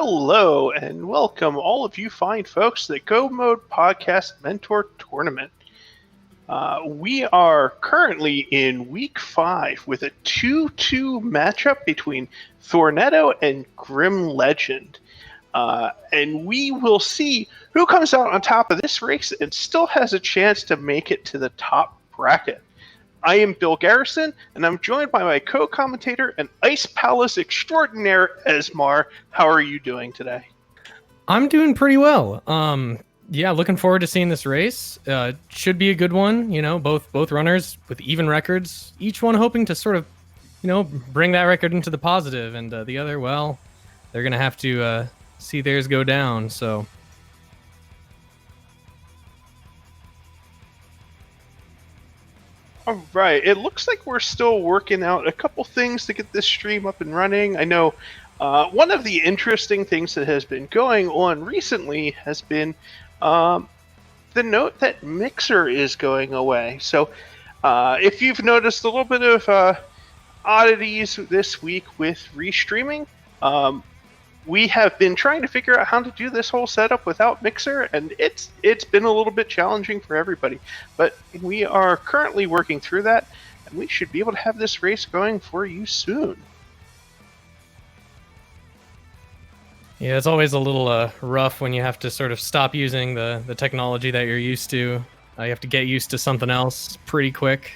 Hello and welcome all of you fine folks to the Go Mode Podcast Mentor Tournament. We are currently in week 5 with a 2-2 matchup between Thorneto and GrimLegend. And we will see who comes out on top of this race and still has a chance to make it to the top bracket. I am WGarrison, and I'm joined by my co-commentator and Ice Palace extraordinaire, Ezmar. How are you doing today? I'm doing pretty well. Yeah, looking forward to seeing this race. Should be a good one. You know, both runners with even records. Each one hoping to sort of, bring that record into the positive, and the other, well, they're gonna have to see theirs go down. So. All right, it looks like we're still working out a couple things to get this stream up and running. I know one of the interesting things that has been going on recently has been the note that Mixer is going away. So if you've noticed a little bit of oddities this week with restreaming, we have been trying to figure out how to do this whole setup without Mixer, and it's been a little bit challenging for everybody. But we are currently working through that, and we should be able to have this race going for you soon. Yeah, it's always a little rough when you have to sort of stop using the technology that you're used to. You have to get used to something else pretty quick.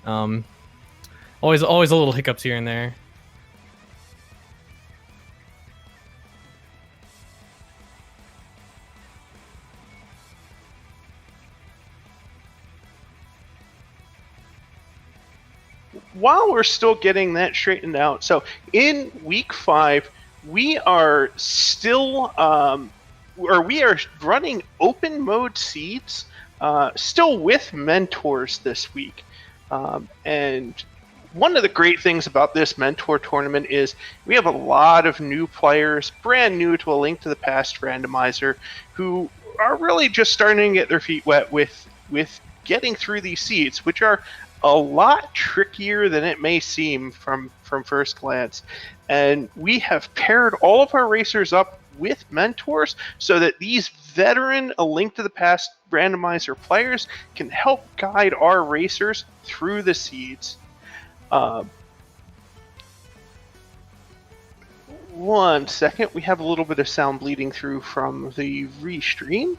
Always a little hiccups here and there. While we're still getting that straightened out, so in week 5, we are still, we are running open mode seeds, still with mentors this week. And one of the great things about this mentor tournament is we have a lot of new players, brand new to A Link to the Past randomizer, who are really just starting to get their feet wet with getting through these seeds, which are a lot trickier than it may seem from first glance. And we have paired all of our racers up with mentors so that these veteran A Link to the Past randomizer players can help guide our racers through the seeds. 1 second, we have a little bit of sound bleeding through from the restream.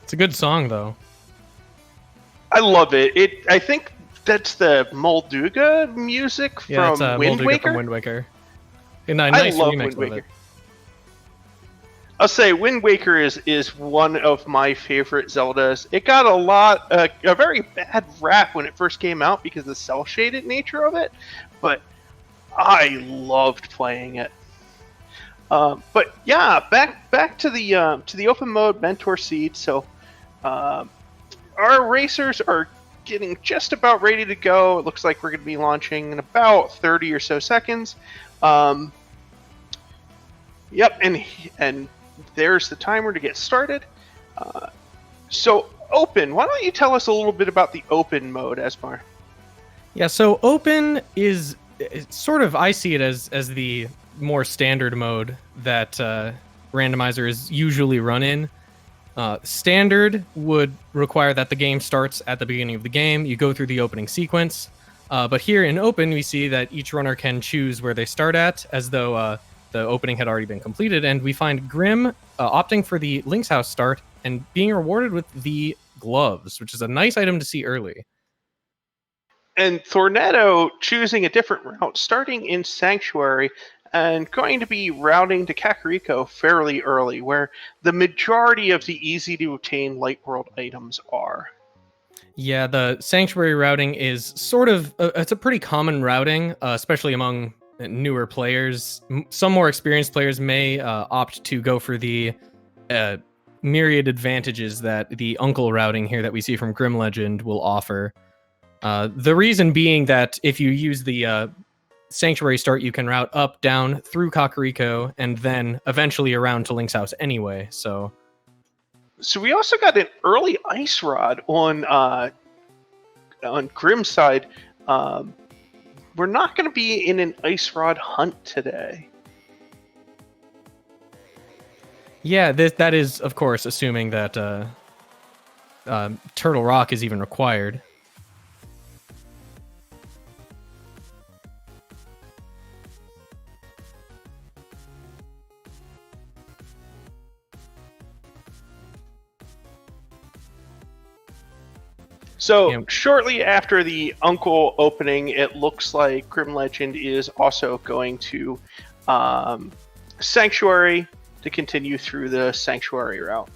It's a good song, though. I love it. I think that's the Molduga music from Wind Waker. From Wind Waker. And a nice I love remix Wind Waker. of it. I'll say Wind Waker is one of my favorite Zeldas. It got a very bad rap when it first came out because of the cel-shaded nature of it, but I loved playing it. But yeah, back to the open mode mentor seed. So our racers are getting just about ready to go. It looks like we're going to be launching in about 30 or so seconds. Yep, and there's the timer to get started. So open, why don't you tell us a little bit about the open mode, Ezmar? Yeah, so open is sort of, I see it as the more standard mode that randomizers usually run in. Standard would require that the game starts at the beginning of the game. You go through the opening sequence. But here in open, we see that each runner can choose where they start at, as though the opening had already been completed. And we find Grim opting for the Link's House start and being rewarded with the gloves, which is a nice item to see early. And Thorneto choosing a different route, starting in Sanctuary, and going to be routing to Kakariko fairly early, where the majority of the easy-to-obtain Light World items are. Yeah, the Sanctuary routing is sort of... it's a pretty common routing, especially among newer players. Some more experienced players may opt to go for the myriad advantages that the Uncle routing here that we see from GrimLegend will offer. The reason being that if you use the Sanctuary start, you can route up, down, through Kakariko, and then eventually around to Link's House anyway, so... So we also got an early Ice Rod on on Grim's side, we're not going to be in an ice rod hunt today. Yeah, that is, of course, assuming that Turtle Rock is even required. So shortly after the Uncle opening, it looks like GrimLegend is also going to Sanctuary to continue through the Sanctuary route.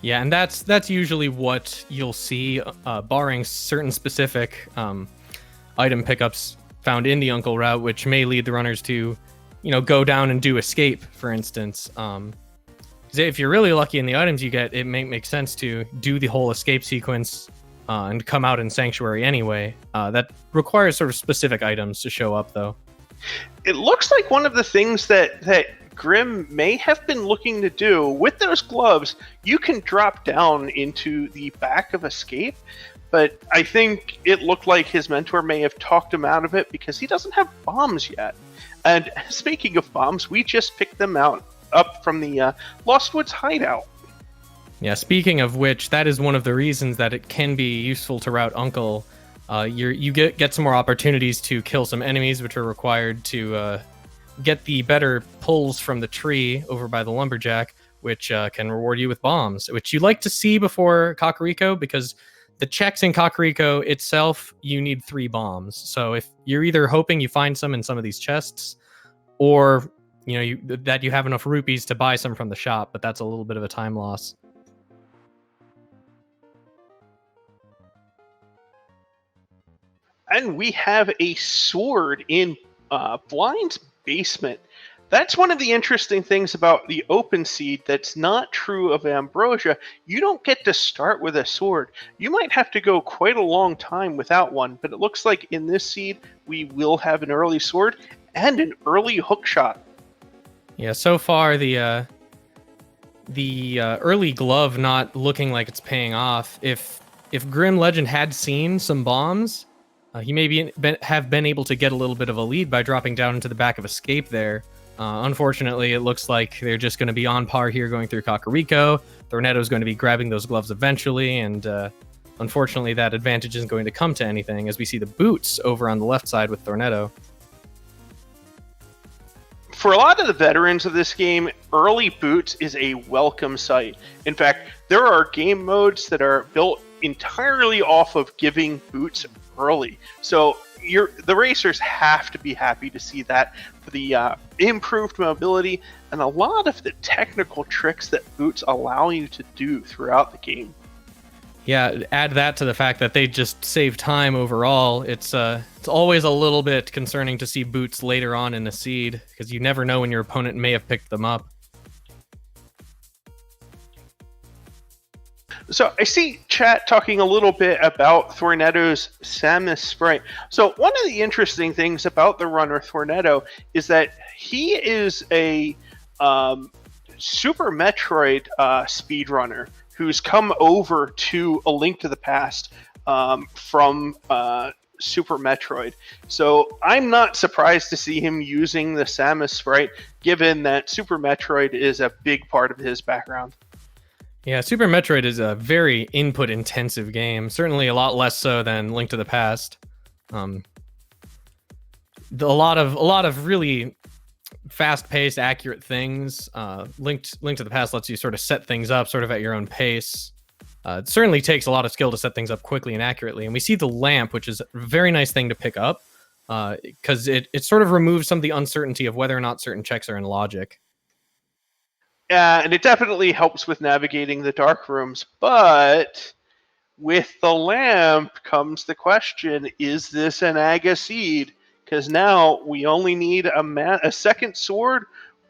Yeah, and that's usually what you'll see, barring certain specific item pickups found in the Uncle route, which may lead the runners to, go down and do Escape, for instance. If you're really lucky in the items you get, it may make sense to do the whole Escape sequence and come out in Sanctuary anyway. That requires sort of specific items to show up, though. It looks like one of the things that Grim may have been looking to do with those gloves, you can drop down into the back of Escape, but I think it looked like his mentor may have talked him out of it because he doesn't have bombs yet. And speaking of bombs, we just picked them up from the Lost Woods hideout. Yeah, speaking of which, that is one of the reasons that it can be useful to route Uncle. You get some more opportunities to kill some enemies, which are required to get the better pulls from the tree over by the lumberjack, which can reward you with bombs, which you like to see before Kakariko, because the checks in Kakariko itself, you need 3 bombs. So if you're either hoping you find some in some of these chests, or that you have enough rupees to buy some from the shop, but that's a little bit of a time loss. And we have a sword in Blind's basement. That's one of the interesting things about the open seed that's not true of Ambrosia. You don't get to start with a sword. You might have to go quite a long time without one, but it looks like in this seed we will have an early sword and an early hook shot. Yeah, so far the early glove not looking like it's paying off. If GrimLegend had seen some bombs, he may have been able to get a little bit of a lead by dropping down into the back of Escape there. Unfortunately, it looks like they're just going to be on par here going through Kakariko. Thorneto's going to be grabbing those gloves eventually, and unfortunately that advantage isn't going to come to anything, as we see the boots over on the left side with Thorneto. For a lot of the veterans of this game, early boots is a welcome sight. In fact, there are game modes that are built entirely off of giving boots early. So the racers have to be happy to see that for the improved mobility and a lot of the technical tricks that boots allow you to do throughout the game. Yeah, add that to the fact that they just save time overall. It's always a little bit concerning to see boots later on in the seed, because you never know when your opponent may have picked them up. So I see chat talking a little bit about Thorneto's Samus Sprite. So one of the interesting things about the runner Thorneto is that he is a Super Metroid speedrunner who's come over to A Link to the Past from Super Metroid. So I'm not surprised to see him using the Samus Sprite, given that Super Metroid is a big part of his background. Yeah, Super Metroid is a very input-intensive game. Certainly a lot less so than Link to the Past. A lot of really fast-paced, accurate things. Link to the Past lets you sort of set things up sort of at your own pace. It certainly takes a lot of skill to set things up quickly and accurately. And we see the lamp, which is a very nice thing to pick up, because it sort of removes some of the uncertainty of whether or not certain checks are in logic. And it definitely helps with navigating the dark rooms, but with the lamp comes the question, is this an Aga seed? Because now we only need a second sword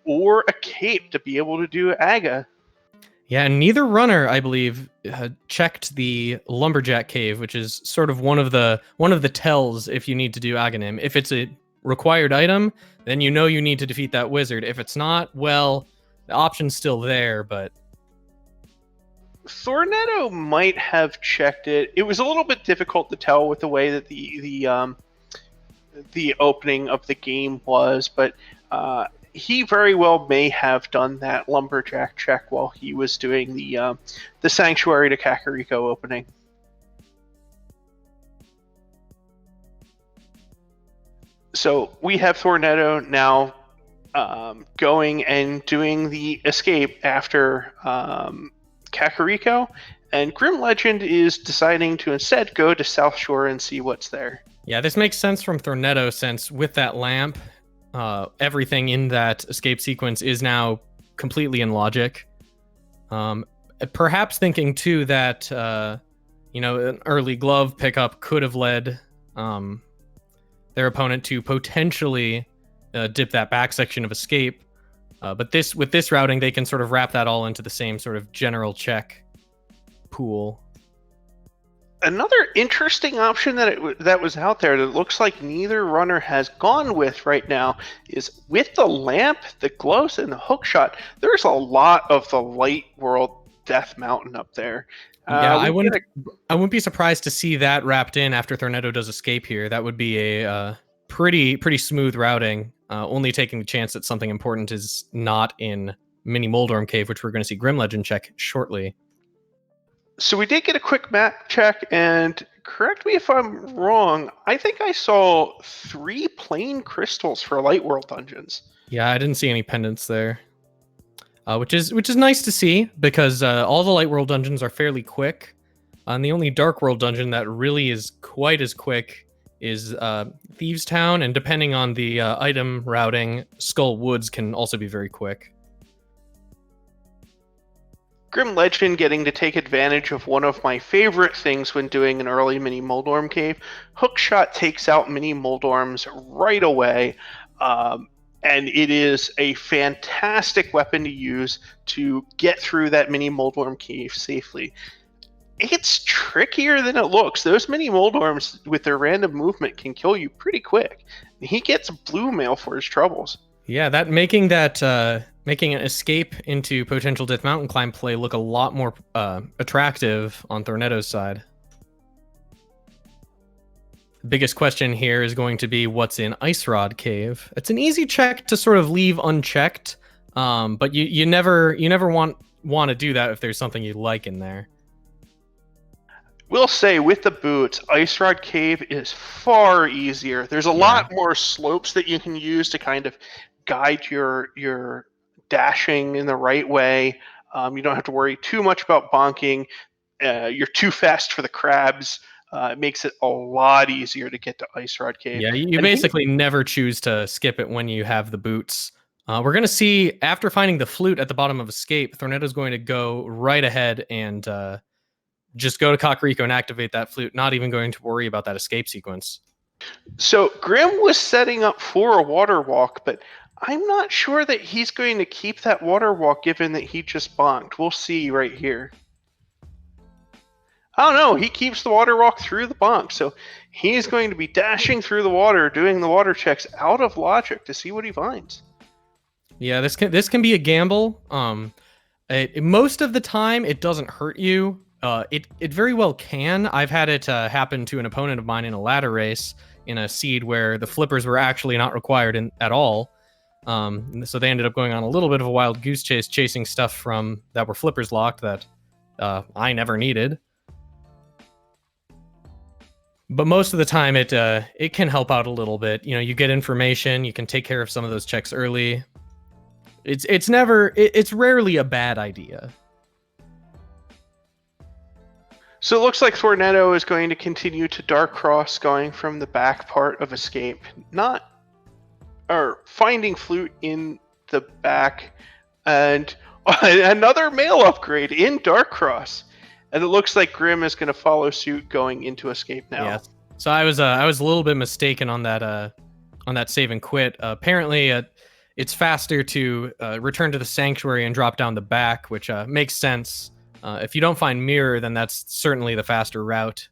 or a cape to be able to do Aga. Yeah, and neither runner, I believe, checked the lumberjack cave, which is sort of one of the tells if you need to do Aghanim. If it's a required item, then you know you need to defeat that wizard. If it's not, well, the option's still there, but Thorneto might have checked it. It was a little bit difficult to tell with the way that the opening of the game was, but he very well may have done that lumberjack check while he was doing the Sanctuary to Kakariko opening. So we have Thorneto now going and doing the escape after Kakariko, and GrimLegend is deciding to instead go to South Shore and see what's there. Yeah, this makes sense from Thorneto, since with that lamp, everything in that escape sequence is now completely in logic. Perhaps thinking too that an early glove pickup could have led their opponent to potentially dip that back section of escape. But with this routing, they can sort of wrap that all into the same sort of general check pool. Another interesting option that was out there that looks like neither runner has gone with right now is with the lamp, the gloves, and the hook shot. There's a lot of the light world Death Mountain up there. Yeah, I wouldn't be surprised to see that wrapped in after Thorneto does escape here. That would be a pretty smooth routing. Only taking the chance that something important is not in Mini Moldorm Cave, which we're going to see GrimLegend check shortly. So we did get a quick map check, and correct me if I'm wrong, I think I saw 3 plain crystals for Light World dungeons. Yeah, I didn't see any pendants there, which is nice to see, because all the Light World dungeons are fairly quick, and the only Dark World dungeon that really is quite as quick is Thieves Town, and depending on the item routing, Skull Woods can also be very quick. GrimLegend getting to take advantage of one of my favorite things when doing an early Mini Moldorm Cave. Hookshot takes out Mini Moldorms right away, and it is a fantastic weapon to use to get through that Mini Moldorm Cave safely. It's trickier than it looks. Those Mini Moldorms, with their random movement, can kill you pretty quick. He gets blue mail for his troubles. Yeah, making an escape into potential Death Mountain climb play look a lot more attractive on Thorneto's side. The biggest question here is going to be what's in Ice Rod Cave. It's an easy check to sort of leave unchecked, but you never want to do that if there's something you like in there. We'll say with the boots, Ice Rod Cave is far easier. There's a lot more slopes that you can use to kind of guide your dashing in the right way. You don't have to worry too much about bonking. You're too fast for the crabs. It makes it a lot easier to get to Ice Rod Cave. Yeah, you basically never choose to skip it when you have the boots. We're going to see, after finding the flute at the bottom of Escape, Thorneto's going to go right ahead and just go to Kakariko and activate that flute, not even going to worry about that escape sequence. So Grim was setting up for a water walk, but I'm not sure that he's going to keep that water walk given that he just bonked. We'll see right here. Oh no, he keeps the water walk through the bonk, so he's going to be dashing through the water, doing the water checks out of logic to see what he finds. Yeah, this can be a gamble. Most of the time, it doesn't hurt you. It very well can. I've had it happen to an opponent of mine in a ladder race in a seed where the flippers were actually not required at all. So they ended up going on a little bit of a wild goose chase, chasing stuff that were flippers locked that I never needed. But most of the time, it can help out a little bit. You get information, you can take care of some of those checks early. It's rarely a bad idea. So it looks like Thorneto is going to continue to Dark Cross, going from the back part of Escape, finding Flute in the back, and another mail upgrade in Dark Cross. And it looks like Grim is going to follow suit, going into Escape now. Yeah. So I was a little bit mistaken on that save and quit. Apparently, it's faster to return to the Sanctuary and drop down the back, which makes sense. If you don't find Mirror, then that's certainly the faster route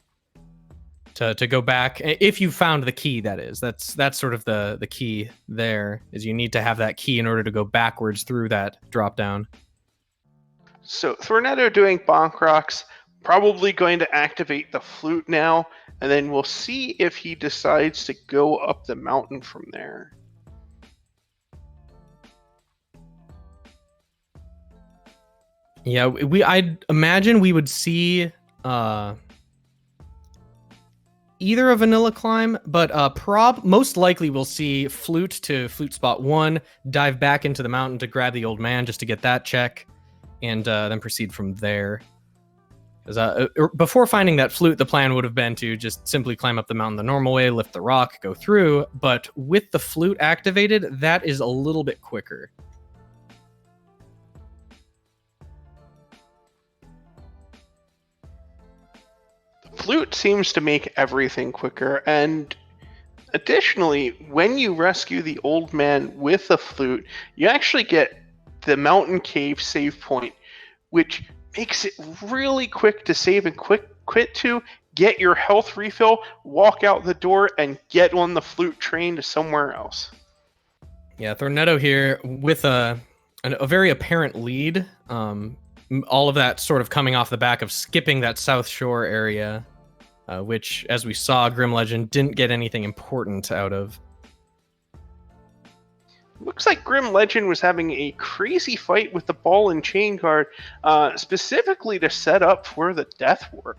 to go back. If you found the key, that is. That's sort of the key there, is you need to have that key in order to go backwards through that drop down. So Thorneto doing bonk rocks, probably going to activate the flute now, and then we'll see if he decides to go up the mountain from there. Yeah, I'd imagine we would see either a vanilla climb, but most likely we'll see flute to flute spot 1, dive back into the mountain to grab the old man just to get that check, and then proceed from there. Because before finding that flute, the plan would have been to just simply climb up the mountain the normal way, lift the rock, go through. But with the flute activated, that is a little bit quicker. The flute seems to make everything quicker, and additionally, when you rescue the old man with a flute, you actually get the mountain cave save point, which makes it really quick to save and quit to, get your health refill, walk out the door, and get on the flute train to somewhere else. Yeah, Thorneto here with a very apparent lead. All of that sort of coming off the back of skipping that South Shore area, which, as we saw, GrimLegend didn't get anything important out of. Looks like GrimLegend was having a crazy fight with the ball and chain guard, specifically to set up for the death warp.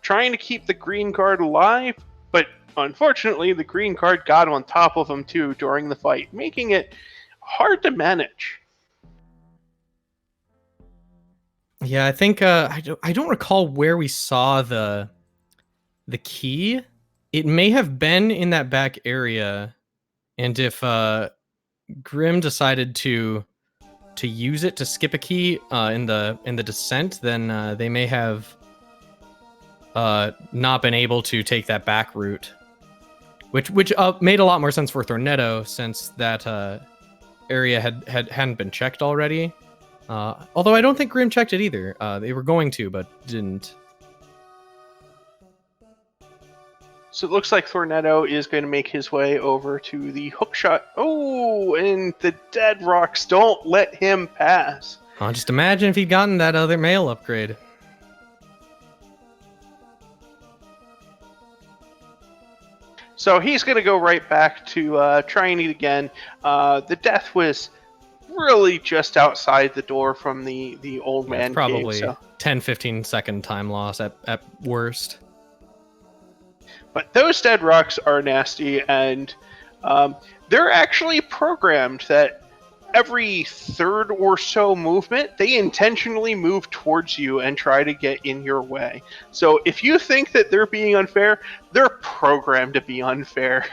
Trying to keep the green guard alive, but unfortunately the green guard got on top of him too during the fight, making it hard to manage. Yeah, I think I don't recall where we saw the key. It may have been in that back area, and if Grim decided to use it to skip a key in the descent, then they may have not been able to take that back route, which made a lot more sense for Thorneto since that area hadn't been checked already. Although I don't think Grim checked it either. They were going to, but didn't. So it looks like Thorneto is going to make his way over to the hookshot. Oh, and the dead rocks don't let him pass. Just imagine if he'd gotten that other mail upgrade. So he's going to go right back to trying it again. The death was really just outside the door from the old man probably cave, so 10-15 second time loss at worst. But those dead rocks are nasty, and they're actually programmed that every third or so movement, they intentionally move towards you and try to get in your way. So if you think that they're being unfair, they're programmed to be unfair.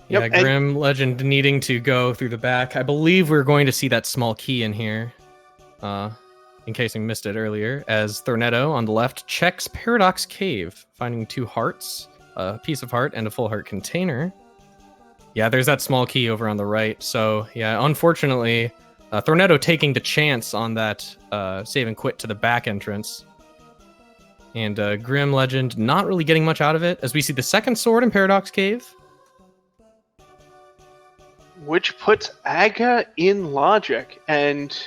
Yeah, GrimLegend needing to go through the back. I believe we're going to see that small key in here, in case you missed it earlier, as Thorneto on the left checks Paradox Cave, finding 2 hearts, a piece of heart, and a full heart container. Yeah, there's that small key over on the right. So, yeah, unfortunately, Thorneto taking the chance on that save and quit to the back entrance. And GrimLegend not really getting much out of it, as we see the second sword in Paradox Cave. Which puts Aga in logic, and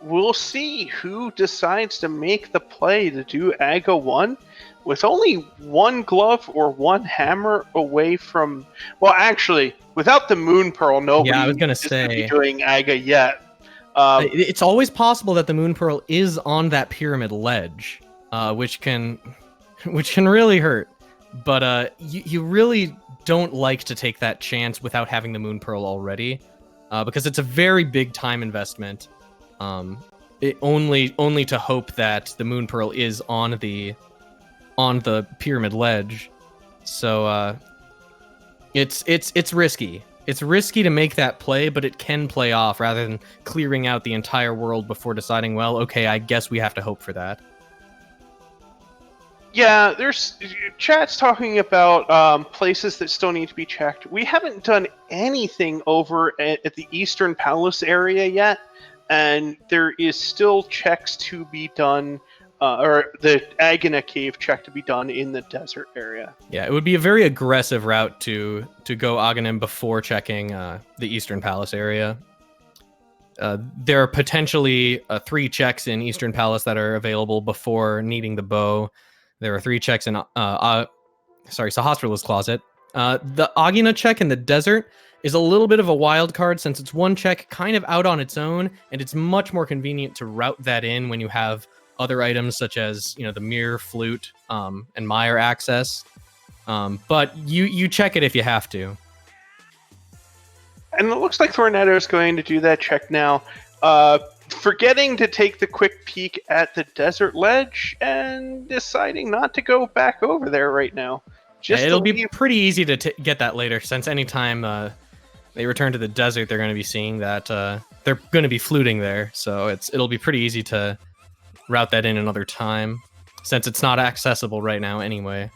we'll see who decides to make the play to do Aga 1 with only 1 glove or 1 hammer away from... Well, actually, without the Moon Pearl, nobody I was gonna gonna be doing Aga yet. It's always possible that the Moon Pearl is on that pyramid ledge, which can really hurt. But you really don't like to take that chance without having the Moon Pearl already, because it's a very big time investment. Only to hope that the Moon Pearl is on the pyramid ledge. So it's risky. It's risky to make that play, but it can play off rather than clearing out the entire world before deciding, well, okay, I guess we have to hope for that. Yeah, there's chat's talking about places that still need to be checked. We haven't done anything over at the Eastern Palace area yet, and there is still checks to be done or the Agana cave check to be done in the desert area. Yeah, it would be a very aggressive route to go Aghanim before checking the Eastern Palace area. There are potentially 3 checks in Eastern Palace that are available before needing the bow. There are 3 checks in Hospitalist Closet. The Agina check in the desert is a little bit of a wild card since it's one check kind of out on its own, and it's much more convenient to route that in when you have other items such as the mirror, flute, and mire access. But you check it if you have to. And it looks like Thorneto is going to do that check now, forgetting to take the quick peek at the desert ledge and deciding not to go back over there right now. It'll be pretty easy to get that later, since anytime they return to the desert, they're going to be seeing that they're going to be fluting there. So it'll be pretty easy to route that in another time, since it's not accessible right now anyway.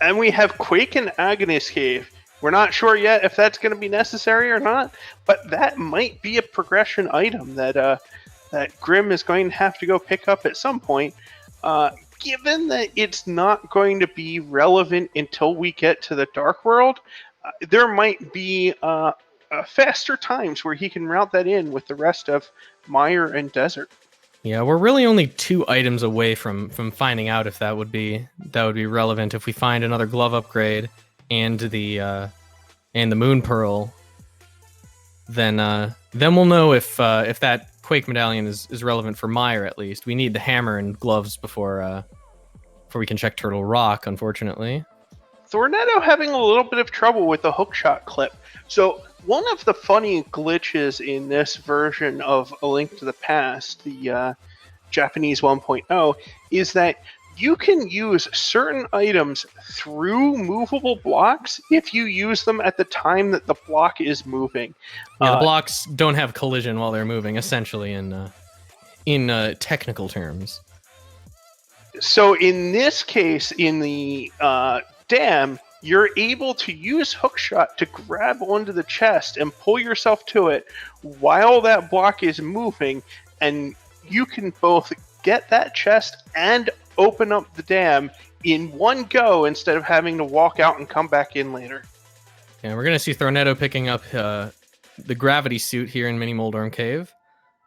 And we have Quake and Agnes Cave. We're not sure yet if that's going to be necessary or not, but that might be a progression item that Grim is going to have to go pick up at some point. Given that it's not going to be relevant until we get to the Dark World, there might be faster times where he can route that in with the rest of Mire and Desert. Yeah, we're really only 2 items away from finding out if that would be relevant. If we find another glove upgrade and the Moon Pearl, then we'll know if that Quake medallion is relevant for Mire. At least we need the hammer and gloves before we can check Turtle Rock. Unfortunately, Thorneto having a little bit of trouble with the hookshot clip. So one of the funny glitches in this version of A Link to the Past, the Japanese 1.0, is that you can use certain items through movable blocks if you use them at the time that the block is moving. Yeah, the blocks don't have collision while they're moving, essentially, in technical terms. So in this case, in the dam, you're able to use hookshot to grab onto the chest and pull yourself to it while that block is moving, and you can both get that chest and open up the dam in one go instead of having to walk out and come back in later. Yeah, we're going to see Thorneto picking up the gravity suit here in Mini Moldorm Cave.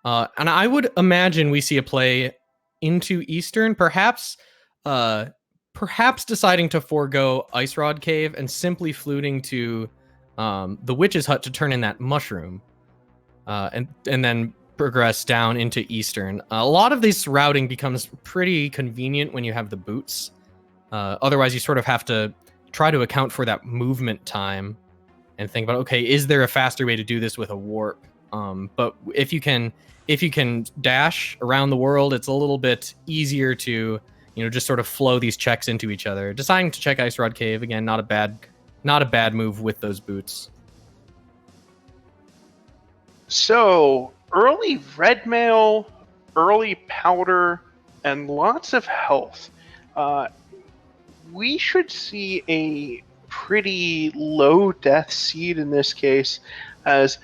And I would imagine we see a play into Eastern, perhaps deciding to forego Ice Rod Cave and simply fluting to the Witch's Hut to turn in that mushroom, and then progress down into Eastern. A lot of this routing becomes pretty convenient when you have the boots. Otherwise, you sort of have to try to account for that movement time and think about, okay, is there a faster way to do this with a warp? But if you can dash around the world, it's a little bit easier to just sort of flow these checks into each other. Deciding to check Ice Rod Cave, again, not a bad move with those boots. So, early red mail, early powder, and lots of health. We should see a pretty low death seed in this case, as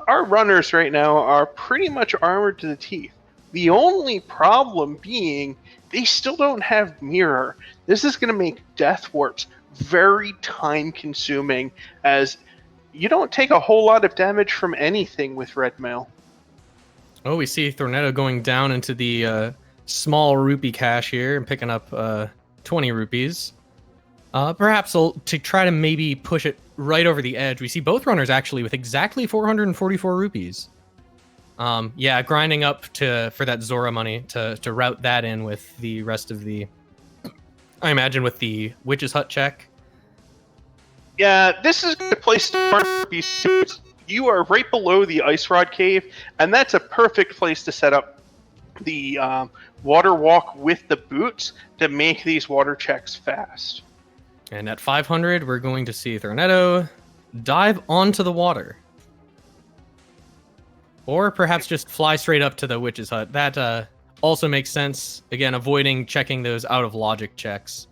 our runners right now are pretty much armored to the teeth. The only problem being they still don't have mirror. This is going to make death warps very time consuming, as you don't take a whole lot of damage from anything with red mail. Oh, we see Thorneto going down into the small rupee cache here and picking up 20 rupees. Perhaps to try to maybe push it right over the edge. We see both runners actually with exactly 444 rupees. Yeah, grinding up for that Zora money to route that in with the rest of the, I imagine, with the Witch's Hut check. Yeah, this is a good place to start these suits. You are right below the Ice Rod Cave, and that's a perfect place to set up the water walk with the boots to make these water checks fast. And at 500, we're going to see Thorneto dive onto the water. Or perhaps just fly straight up to the Witch's Hut. That also makes sense. Again, avoiding checking those out of logic checks.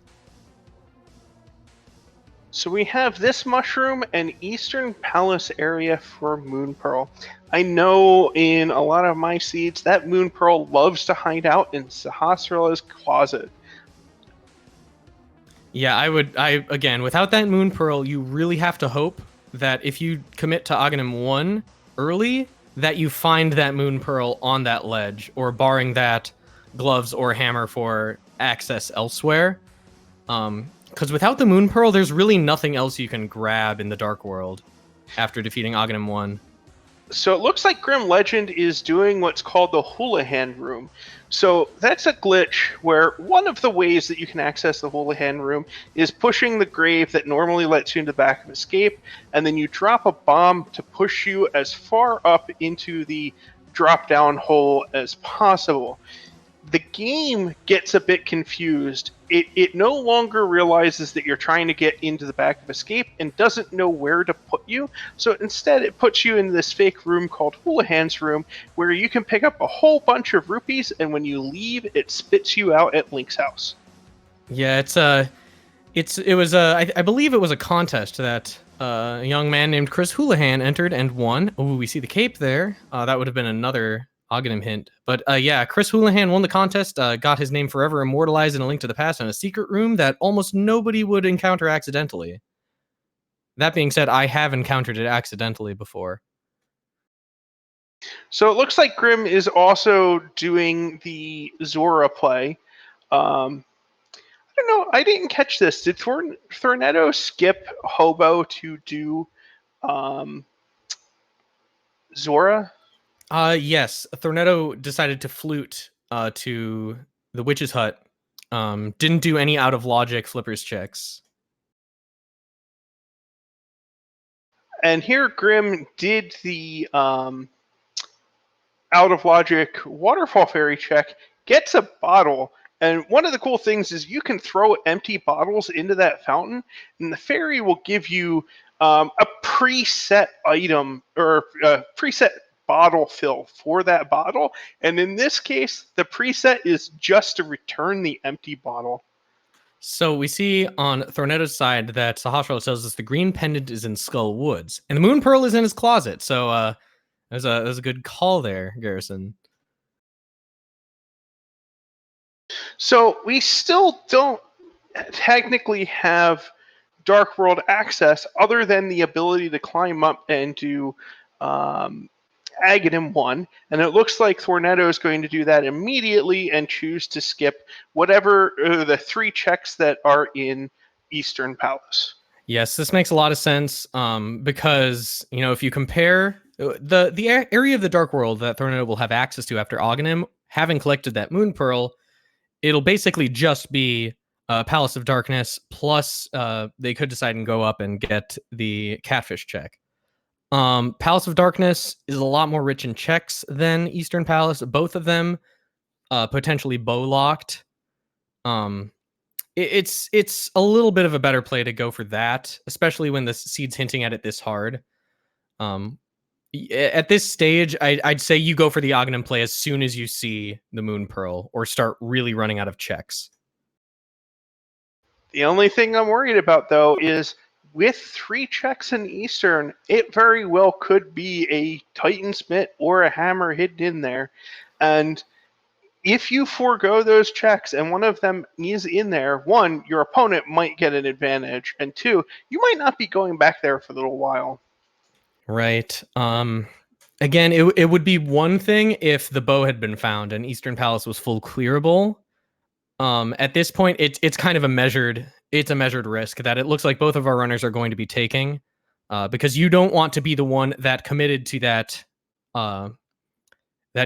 So we have this mushroom and Eastern Palace area for Moon Pearl. I know in a lot of my seeds that Moon Pearl loves to hide out in Sahasrara's closet. Yeah, again, without that Moon Pearl, you really have to hope that if you commit to Aghanim 1 early, that you find that Moon Pearl on that ledge, or barring that, gloves or hammer for access elsewhere. Because without the Moon Pearl, there's really nothing else you can grab in the Dark World after defeating Aghanim 1. So it looks like GrimLegend is doing what's called the Houlihan Room. So that's a glitch where one of the ways that you can access the Houlihan Room is pushing the grave that normally lets you into the back of escape, and then you drop a bomb to push you as far up into the drop-down hole as possible. The game gets a bit confused. It no longer realizes that you're trying to get into the back of escape and doesn't know where to put you. So instead, it puts you in this fake room called Houlihan's Room, where you can pick up a whole bunch of rupees, and when you leave, it spits you out at Link's house. Yeah, I believe it was a contest that a young man named Chris Houlihan entered and won. Oh, we see the cape there. That would have been another Aghanim hint. But yeah, Chris Houlihan won the contest, got his name forever immortalized in A Link to the Past in a secret room that almost nobody would encounter accidentally. That being said, I have encountered it accidentally before. So it looks like Grim is also doing the Zora play. I don't know. I didn't catch this. Did Thorneto skip Hobo to do Zora? Yes, Thorneto decided to flute to the witch's hut. Didn't do any out of logic flippers checks. And here Grim did the out of logic waterfall fairy check, gets a bottle, and one of the cool things is you can throw empty bottles into that fountain, and the fairy will give you a preset item or a preset bottle fill for that bottle. And in this case, the preset is just to return the empty bottle. So we see on Thorneto's side that Sahasrara tells us the green pendant is in Skull Woods, and the moon pearl is in his closet. So there's a good call there, Garrison. So we still don't technically have Dark World access other than the ability to climb up and do Aghanim 1, and it looks like Thorneto is going to do that immediately and choose to skip whatever the 3 checks that are in Eastern Palace. Yes, this makes a lot of sense because, if you compare the area of the Dark World that Thorneto will have access to after Aghanim, having collected that Moon Pearl, it'll basically just be Palace of Darkness, plus they could decide and go up and get the Catfish check. Palace of Darkness is a lot more rich in checks than Eastern Palace. Both of them potentially bow locked. It's a little bit of a better play to go for that, especially when the seed's hinting at it this hard. At this stage, I'd say you go for the Aghanim play as soon as you see the Moon Pearl or start really running out of checks. The only thing I'm worried about, though, is with 3 checks in Eastern, it very well could be a Titan Smith or a Hammer hidden in there. And if you forego those checks and one of them is in there, 1, your opponent might get an advantage, and 2, you might not be going back there for a little while. Right. Again, it would be one thing if the bow had been found and Eastern Palace was full clearable. At this point, it's kind of a measured risk that it looks like both of our runners are going to be taking, because you don't want to be the one that committed to that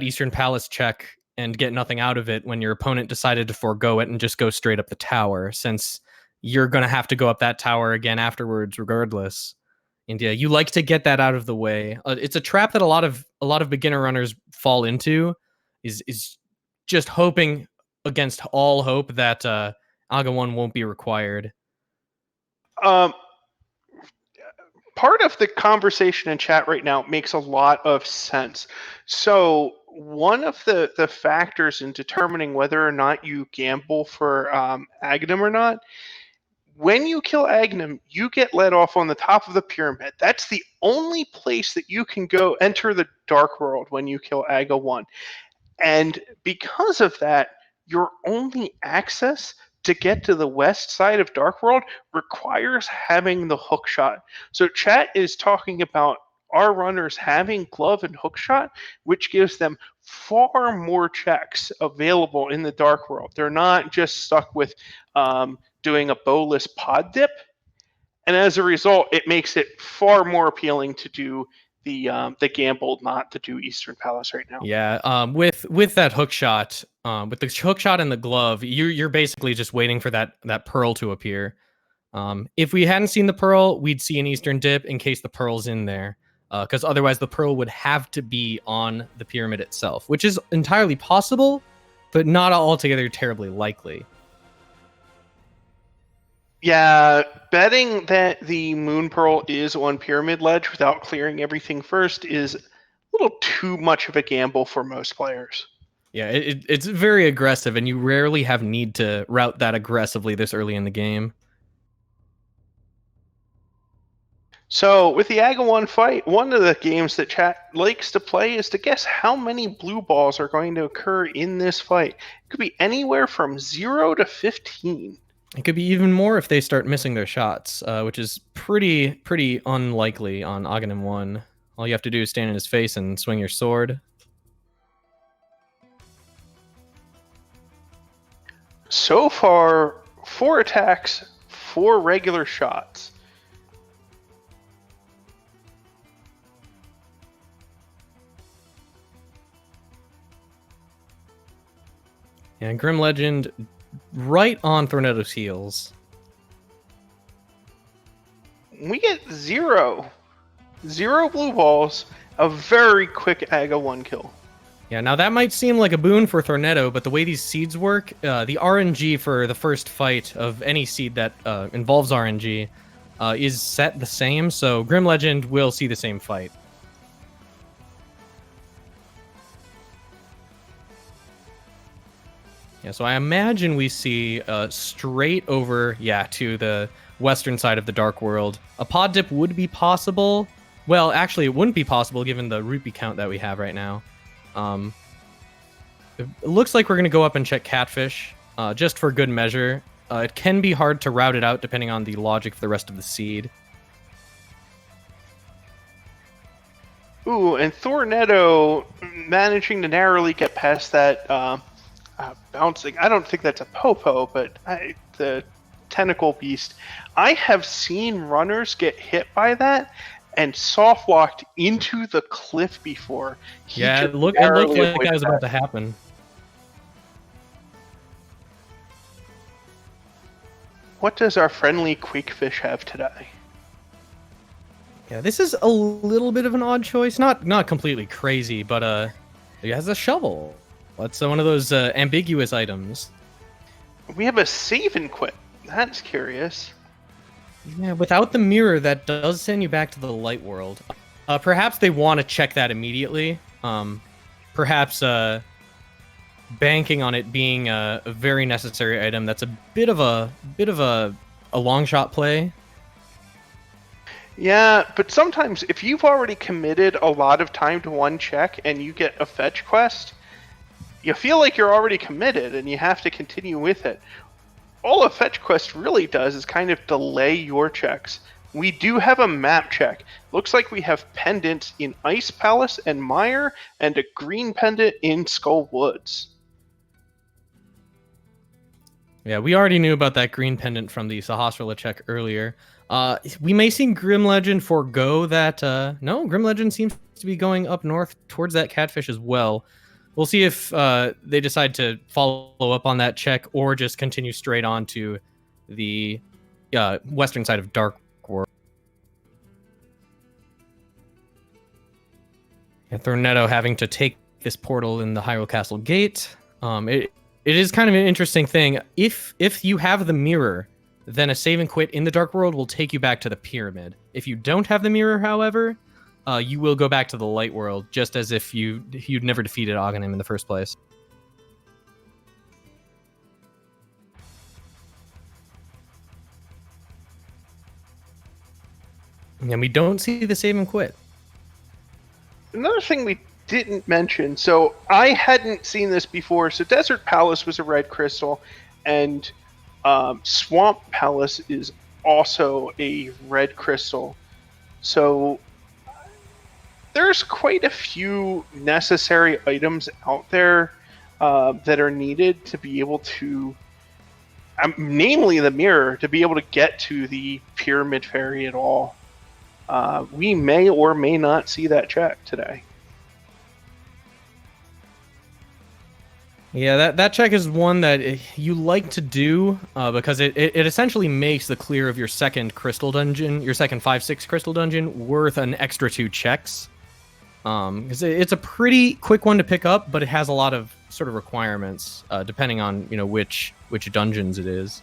Eastern Palace check and get nothing out of it when your opponent decided to forego it and just go straight up the tower, since you're going to have to go up that tower again afterwards regardless. And yeah, you like to get that out of the way. It's a trap that a lot of beginner runners fall into, is just hoping against all hope that Aga 1 won't be required. Part of the conversation in chat right now makes a lot of sense. So one of the factors in determining whether or not you gamble for Aghanim or not, When you kill Aghanim, you get let off on the top of the pyramid. That's the only place that you can go enter the Dark World when you kill Aga 1. And because of that, your only access to get to the west side of Dark World requires having the hook shot. So chat is talking about our runners having glove and hook shot, which gives them far more checks available in the Dark World. They're not just stuck with doing a bowless pod dip, and as a result, it makes it far more appealing to do the gamble not to do Eastern Palace right now. Yeah, with that hook shot, with the hook shot and the glove, you're basically just waiting for that pearl to appear. If we hadn't seen the pearl, we'd see an Eastern dip in case the pearl's in there, because otherwise the pearl would have to be on the pyramid itself, which is entirely possible, but not altogether terribly likely. Yeah, betting that the Moon Pearl is on Pyramid Ledge without clearing everything first is a little too much of a gamble for most players. Yeah, it's very aggressive, and you rarely have need to route that aggressively this early in the game. So, with the Aga 1 fight, one of the games that chat likes to play is to guess how many blue balls are going to occur in this fight. It could be anywhere from 0 to 15. It could be even more if they start missing their shots, which is pretty unlikely on Aghanim 1. All you have to do is stand in his face and swing your sword. So far, 4 attacks, 4 regular shots. And GrimLegend right on Thorneto's heels. We get 0. 0 blue balls, a very quick Aga 1 kill. Yeah, now that might seem like a boon for Thorneto, but the way these seeds work, the RNG for the first fight of any seed that involves RNG is set the same, so GrimLegend will see the same fight. Yeah, so I imagine we see straight over, to the western side of the Dark World. A pod dip would be possible. Well, actually, it wouldn't be possible given the rupee count that we have right now. It looks like we're going to go up and check Catfish, just for good measure. It can be hard to route it out depending on the logic for the rest of the seed. Ooh, and Thorneto managing to narrowly get past that bouncing. I don't think that's a popo, but the tentacle beast. I have seen runners get hit by that and soft locked into the cliff before. It looked like that was about to happen. What does our friendly Quakefish have today? Yeah, this is a little bit of an odd choice. Not completely crazy, but it has a shovel. That's one of those ambiguous items. We have a save and quit. That's curious. Yeah, without the mirror, that does send you back to the light world. Perhaps they want to check that immediately. Perhaps banking on it being a very necessary item. That's a bit of a long shot play. Yeah, but sometimes if you've already committed a lot of time to one check and you get a fetch quest, you feel like you're already committed and you have to continue with it. All a fetch quest really does is kind of delay your checks. We do have a map check. Looks like we have pendants in Ice Palace and Mire and a green pendant in Skull Woods. Yeah, we already knew about that green pendant from the Sahasrara check earlier. We may see GrimLegend forego that. No, GrimLegend seems to be going up north towards that catfish as well. We'll see if they decide to follow up on that check or just continue straight on to the western side of Dark World. And Thorneto having to take this portal in the Hyrule Castle gate. It is kind of an interesting thing. If you have the mirror, then a save and quit in the Dark World will take you back to the pyramid. If you don't have the mirror, however, you will go back to the light world, just as if you'd never defeated Aghanim in the first place. And we don't see the save and quit. Another thing we didn't mention, so I hadn't seen this before, so Desert Palace was a red crystal, and Swamp Palace is also a red crystal. So there's quite a few necessary items out there that are needed to be able to, namely the mirror, to be able to get to the Pyramid Fairy at all. We may or may not see that check today. Yeah, that check is one that you like to do because it essentially makes the clear of your second crystal dungeon, your second 5/6 crystal dungeon, worth an extra 2 checks. Because it's a pretty quick one to pick up, but it has a lot of sort of requirements depending on which dungeons it is.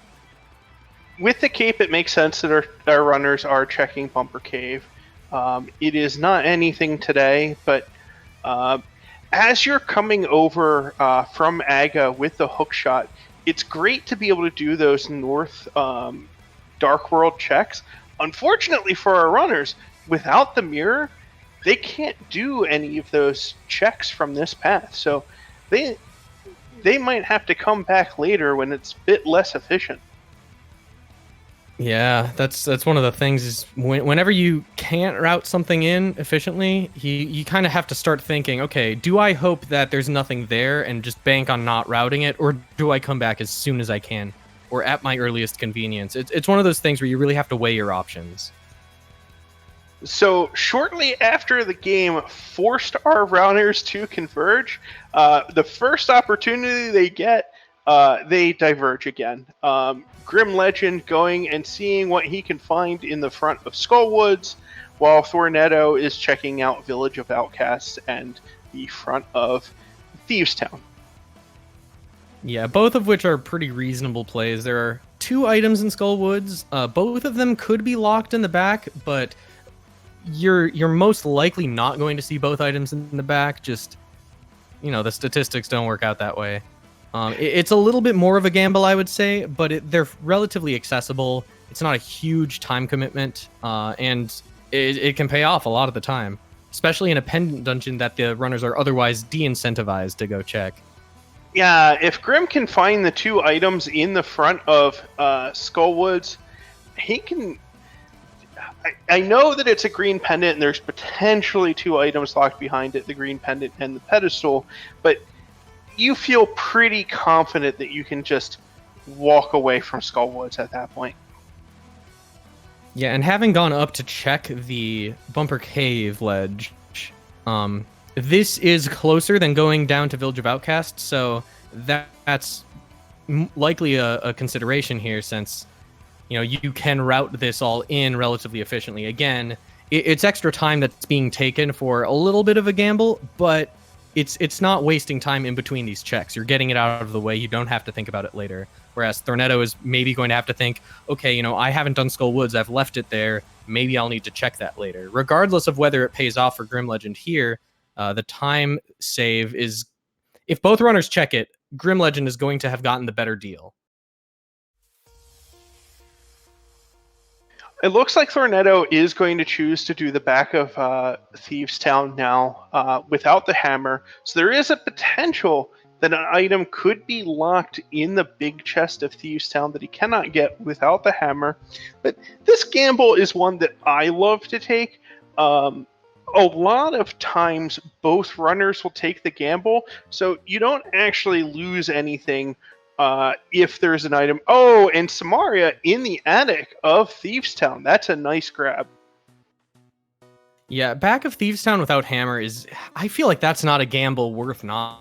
With the cape, it makes sense that our runners are checking Bumper Cave. It is not anything today, but as you're coming over from Aga with the hook shot, it's great to be able to do those North Dark World checks. Unfortunately for our runners, without the mirror, they can't do any of those checks from this path. So they might have to come back later when it's a bit less efficient. Yeah, that's one of the things is whenever you can't route something in efficiently, you kind of have to start thinking, okay, do I hope that there's nothing there and just bank on not routing it, or do I come back as soon as I can, or at my earliest convenience? It's one of those things where you really have to weigh your options. So shortly after the game forced our runners to converge, the first opportunity they get, they diverge again. GrimLegend going and seeing what he can find in the front of Skullwoods, while Thorneto is checking out Village of Outcasts and the front of Thieves Town. Yeah, both of which are pretty reasonable plays. There are 2 items in Skullwoods. Both of them could be locked in the back, but you're most likely not going to see both items in the back. Just, the statistics don't work out that way. It's a little bit more of a gamble, I would say, but they're relatively accessible. It's not a huge time commitment, and it can pay off a lot of the time, especially in a pendant dungeon that the runners are otherwise de-incentivized to go check. Yeah, if Grim can find the 2 items in the front of Skullwoods, he can... I know that it's a green pendant, and there's potentially 2 items locked behind it, the green pendant and the pedestal, but you feel pretty confident that you can just walk away from Skullwoods at that point. Yeah, and having gone up to check the Bumper Cave ledge, this is closer than going down to Village of Outcasts, so that's likely a consideration here, since you can route this all in relatively efficiently. Again, it's extra time that's being taken for a little bit of a gamble, but it's not wasting time in between these checks. You're getting it out of the way. You don't have to think about it later. Whereas Thorneto is maybe going to have to think, okay, I haven't done Skullwoods. I've left it there. Maybe I'll need to check that later. Regardless of whether it pays off for GrimLegend here, the time save is... If both runners check it, GrimLegend is going to have gotten the better deal. It looks like Thorneto is going to choose to do the back of Thieves Town now without the hammer. So there is a potential that an item could be locked in the big chest of Thieves Town that he cannot get without the hammer. But this gamble is one that I love to take. A lot of times both runners will take the gamble, so you don't actually lose anything if there's an item. Oh, and Samaria in the attic of Thieves Town. That's a nice grab. Yeah, back of Thieves Town without hammer is... I feel like that's not a gamble worth not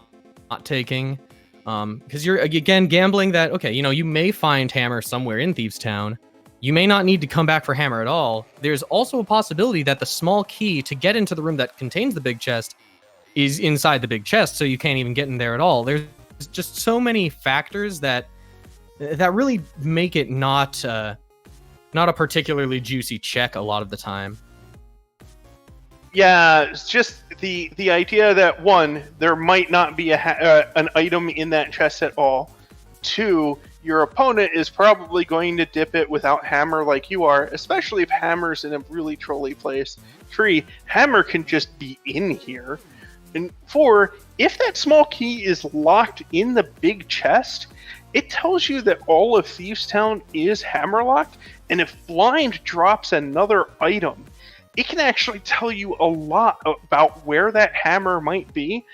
taking. Because you're, again, gambling that, okay, you may find hammer somewhere in Thieves Town. You may not need to come back for hammer at all. There's also a possibility that the small key to get into the room that contains the big chest is inside the big chest, so you can't even get in there at all. There's just so many factors that really make it not a particularly juicy check a lot of the time. Yeah, it's just the idea that, 1, there might not be an item in that chest at all. 2, your opponent is probably going to dip it without Hammer like you are, especially if Hammer's in a really trolly place. 3, Hammer can just be in here. And 4, if that small key is locked in the big chest, it tells you that all of Thieves Town is hammer locked, and if Blind drops another item, it can actually tell you a lot about where that hammer might be,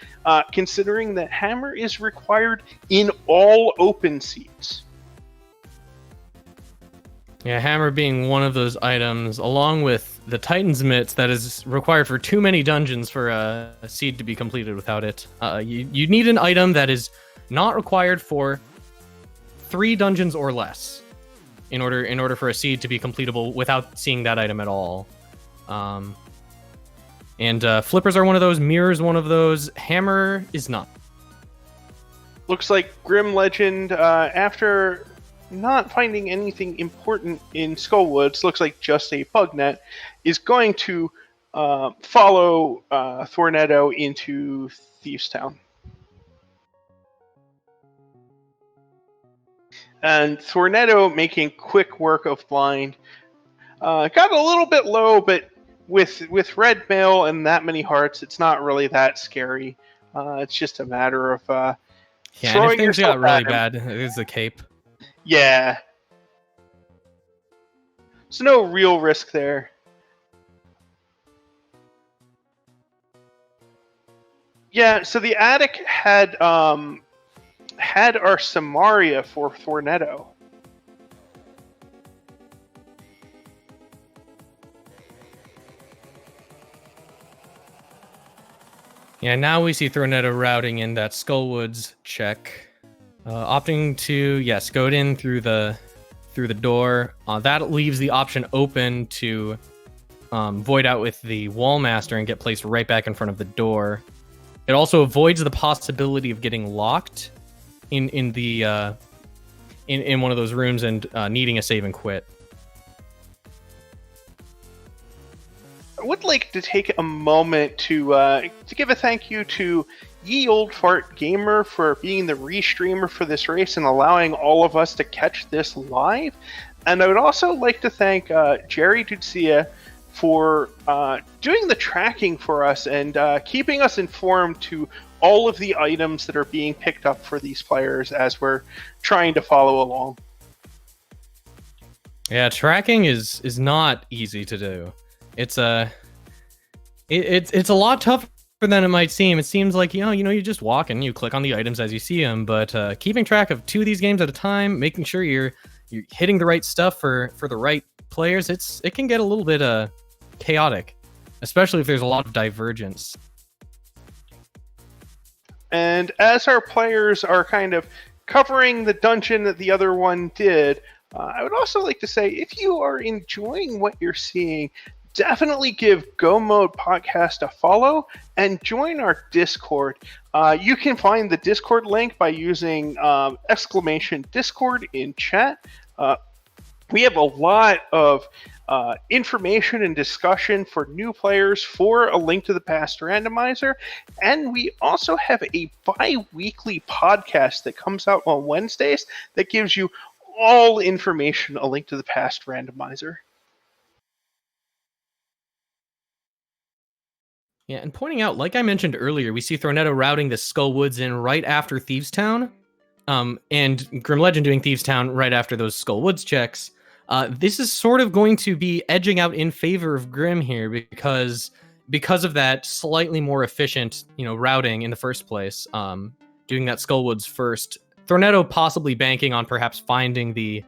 considering that hammer is required in all open seeds. Yeah, hammer being one of those items, along with the Titan's Mitts, that is required for too many dungeons for a seed to be completed without it. You need an item that is not required for 3 dungeons or less in order for a seed to be completable without seeing that item at all. Flippers are one of those, mirrors one of those, hammer is not. Looks like GrimLegend, after not finding anything important in Skullwoods, looks like just a bug net, is going to follow Thorneto into Thieves Town. And Thorneto, making quick work of Blind, got a little bit low, but with red mail and that many hearts, it's not really that scary. It's just a matter of yeah, throwing and if things yourself got really at him. bad, it is the cape. Yeah. There's no real risk there. Yeah, so the attic had our Samaria for Thorneto. Yeah, now we see Thorneto routing in that Skullwoods check, opting to yes, go in through the door. That leaves the option open to void out with the Wallmaster and get placed right back in front of the door. It also avoids the possibility of getting locked in one of those rooms and needing a save and quit. I would like to take a moment to give a thank you to YeOldFartGamer for being the restreamer for this race and allowing all of us to catch this live. And I would also like to thank JereDudecia for doing the tracking for us and keeping us informed to all of the items that are being picked up for these players as we're trying to follow along. Yeah, tracking is not easy to do. It's a lot tougher than it might seem. It seems like you just walk and you click on the items as you see them, but keeping track of 2 of these games at a time, making sure you're hitting the right stuff for the right players, it can get a little bit chaotic, especially if there's a lot of divergence. And as our players are kind of covering the dungeon that the other one did, I would also like to say, if you are enjoying what you're seeing, definitely give Go Mode Podcast a follow and join our Discord. You can find the Discord link by using !Discord in chat. We have a lot of information and discussion for new players for A Link to the Past randomizer, and we also have a bi-weekly podcast that comes out on Wednesdays that gives you all information A Link to the Past randomizer. Yeah, and pointing out, like I mentioned earlier, we see Thorneto routing the Skullwoods in right after Thieves Town, and GrimLegend doing Thieves Town right after those Skullwoods checks. This is sort of going to be edging out in favor of Grim here because of that slightly more efficient, routing in the first place. Doing that Skullwoods first. Thorneto possibly banking on perhaps finding the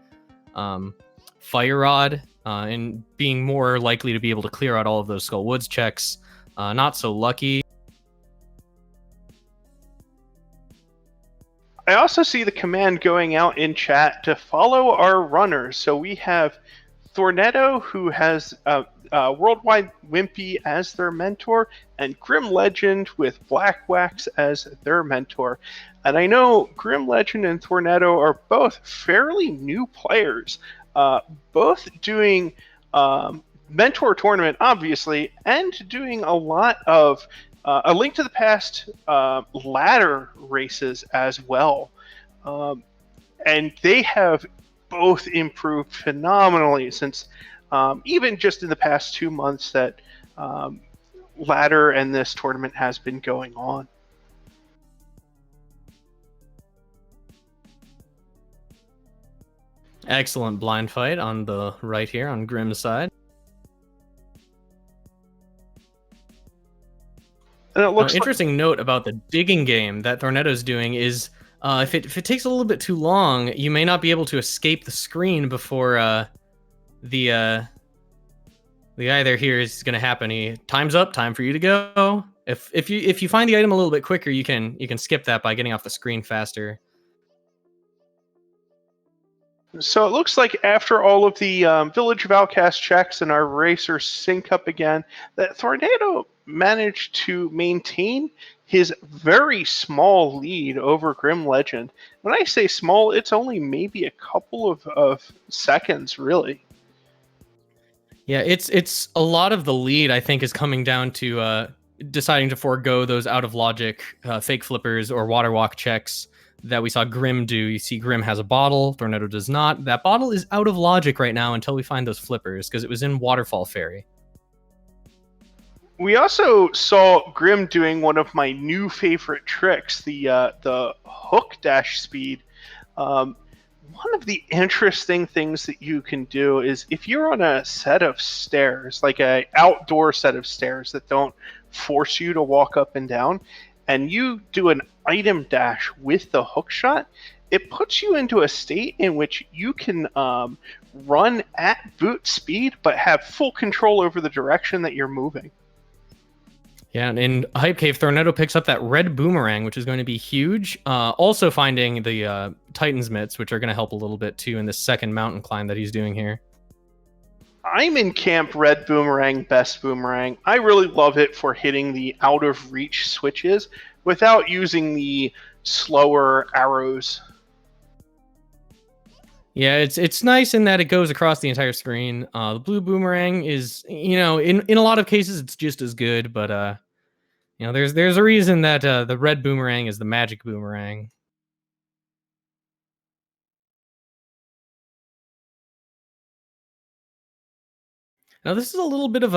Fire Rod and being more likely to be able to clear out all of those Skullwoods checks. Not so lucky. I also see the command going out in chat to follow our runners. So we have Thorneto, who has WorldwideWimpy as their mentor, and GrimLegend with Blackwax as their mentor. And I know GrimLegend and Thorneto are both fairly new players, both doing Mentor Tournament, obviously, and doing a lot of A Link to the Past ladder races as well. and they have both improved phenomenally since even just in the past 2 months that ladder and this tournament has been going on. Excellent blind fight on the right here on Grim's side. And it looks interesting note about the digging game that Thorneto's doing is if it takes a little bit too long, you may not be able to escape the screen before the guy there here is going to happen. Time's up. Time for you to go. If you find the item a little bit quicker, you can skip that by getting off the screen faster. So it looks like after all of the Village of Outcast checks and our racers sync up again, that Thorneto managed to maintain his very small lead over GrimLegend. When I say small, it's only maybe a couple of seconds, really. Yeah, it's a lot of the lead, I think, is coming down to deciding to forego those out of logic fake flippers or water walk checks that we saw Grim do. You see Grim has a bottle, Thorneto does not. That bottle is out of logic right now until we find those flippers, because it was in Waterfall Fairy. We also saw Grim doing one of my new favorite tricks, the hook dash speed. One of the interesting things that you can do is if you're on a set of stairs, like an outdoor set of stairs that don't force you to walk up and down, and you do an item dash with the hook shot, it puts you into a state in which you can run at boot speed but have full control over the direction that you're moving. Yeah, and in Hype Cave, Thorneto picks up that red boomerang, which is going to be huge. Also finding the Titan's Mitts, which are going to help a little bit too in this second mountain climb that he's doing here. I'm in camp red boomerang, best boomerang. I really love it for hitting the out of reach switches without using the slower arrows. Yeah, it's nice in that it goes across the entire screen. The blue boomerang is, in a lot of cases it's just as good, but there's a reason that the red boomerang is the magic boomerang. Now this is a little bit of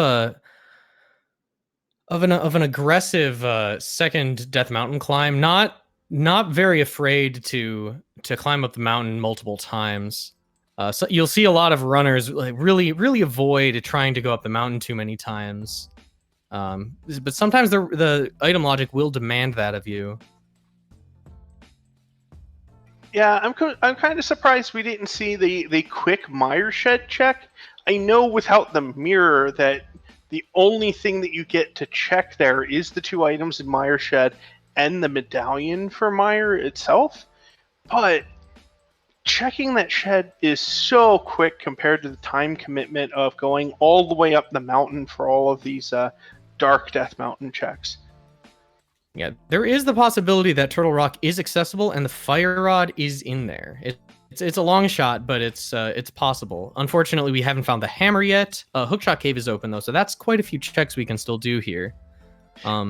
an aggressive second Death Mountain climb. Not very afraid to climb up the mountain multiple times. So you'll see a lot of runners like really avoid trying to go up the mountain too many times. But sometimes the item logic will demand that of you. Yeah, I'm kind of surprised we didn't see the quick Mire Shed check. I know without the mirror that the only thing that you get to check there is the two items in Mire Shed and the medallion for Mire itself. But checking that shed is so quick compared to the time commitment of going all the way up the mountain for all of these Dark Death Mountain checks. Yeah, there is the possibility that Turtle Rock is accessible and the fire rod is in there. It's a long shot, but it's possible. Unfortunately, we haven't found the hammer yet. Hookshot Cave is open though, so that's quite a few checks we can still do here.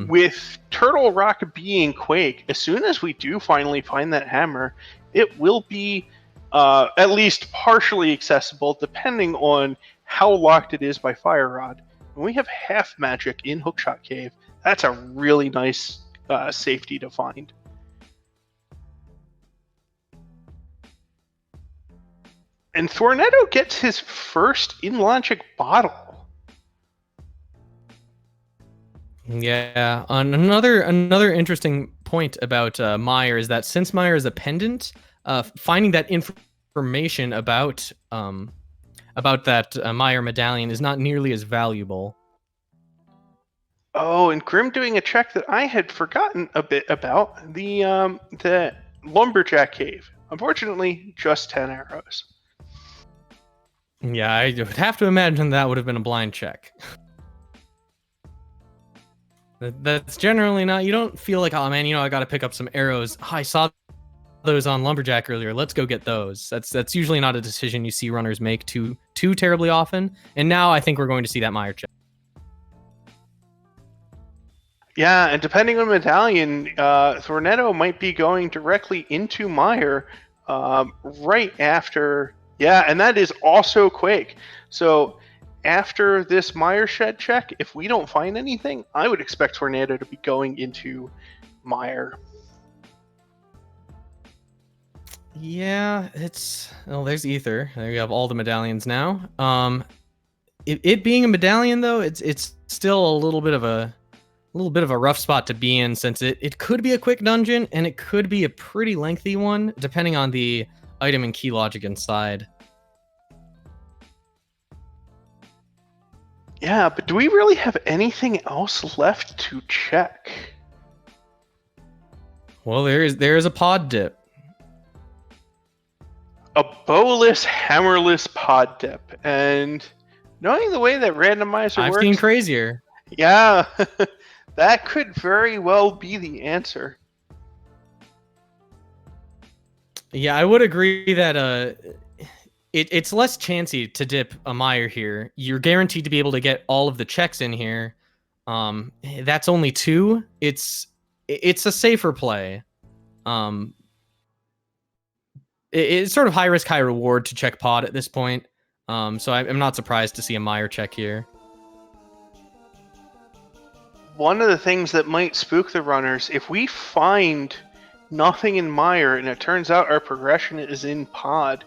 With Turtle Rock being Quake, as soon as we do finally find that hammer, it will be at least partially accessible, depending on how locked it is by Fire Rod. When we have half magic in Hookshot Cave, that's a really nice safety to find. And Thorneto gets his first in-logic bottle. Yeah, another interesting point about Mire is that since Mire is a pendant, finding that information about that Mire medallion is not nearly as valuable. Oh, and Grim doing a check that I had forgotten a bit about, the Lumberjack Cave. Unfortunately, just 10 arrows. Yeah, I would have to imagine that would have been a blind check. That's generally not, you don't feel like, oh man, I gotta pick up some arrows. Oh, I saw those on Lumberjack earlier, let's go get those. That's usually not a decision you see runners make too terribly often, and now I think we're going to see that Mire check. Yeah, and depending on medallion, Thorneto might be going directly into Mire, right after. Yeah, and that is also Quake. So after this Mire Shed check, if we don't find anything, I would expect Thorneto to be going into Mire. Yeah, there's Ether. There you have all the medallions now. It being a medallion though, it's still a little bit of a rough spot to be in, since it could be a quick dungeon and it could be a pretty lengthy one, depending on the item and key logic inside. Yeah, but do we really have anything else left to check? Well, there is a pod dip. A bowless, hammerless pod dip. And knowing the way that randomizer works... I've seen crazier. Yeah, that could very well be the answer. Yeah, I would agree that it's less chancy to dip a Mire here. You're guaranteed to be able to get all of the checks in here. That's only 2. It's a safer play. It's sort of high risk, high reward to check pod at this point. So I'm not surprised to see a Mire check here. One of the things that might spook the runners, if we find nothing in Mire and it turns out our progression is in pod,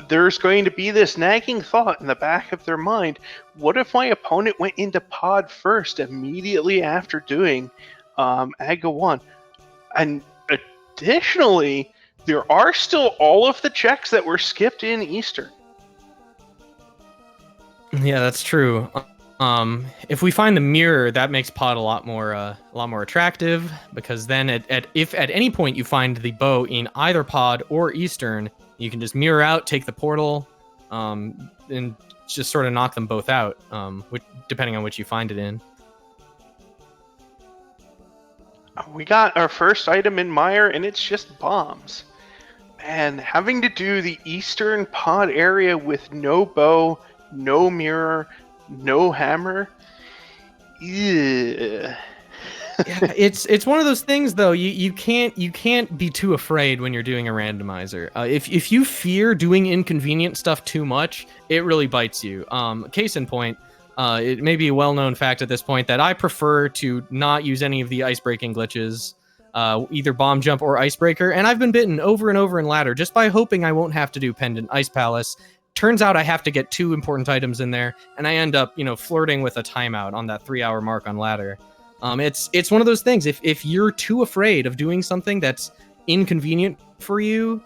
there's going to be this nagging thought in the back of their mind: what if my opponent went into pod first immediately after doing AGA 1? And additionally, there are still all of the checks that were skipped in Eastern. Yeah, that's true. If we find the mirror, that makes pod a lot more attractive, because then if at any point you find the bow in either pod or Eastern, you can just mirror out, take the portal, and just sort of knock them both out, depending on which you find it in. We got our first item in Mire, and it's just bombs. Man, having to do the Eastern pod area with no bow, no mirror, no hammer. Yeah. Yeah, it's one of those things though. You can't be too afraid when you're doing a randomizer. If you fear doing inconvenient stuff too much, it really bites you. Case in point, it may be a well-known fact at this point that I prefer to not use any of the ice-breaking glitches, either bomb jump or icebreaker, and I've been bitten over and over in ladder just by hoping I won't have to do pendant ice palace. Turns out I have to get 2 important items in there, and I end up, flirting with a timeout on that 3-hour mark on ladder. It's one of those things. If you're too afraid of doing something that's inconvenient for you,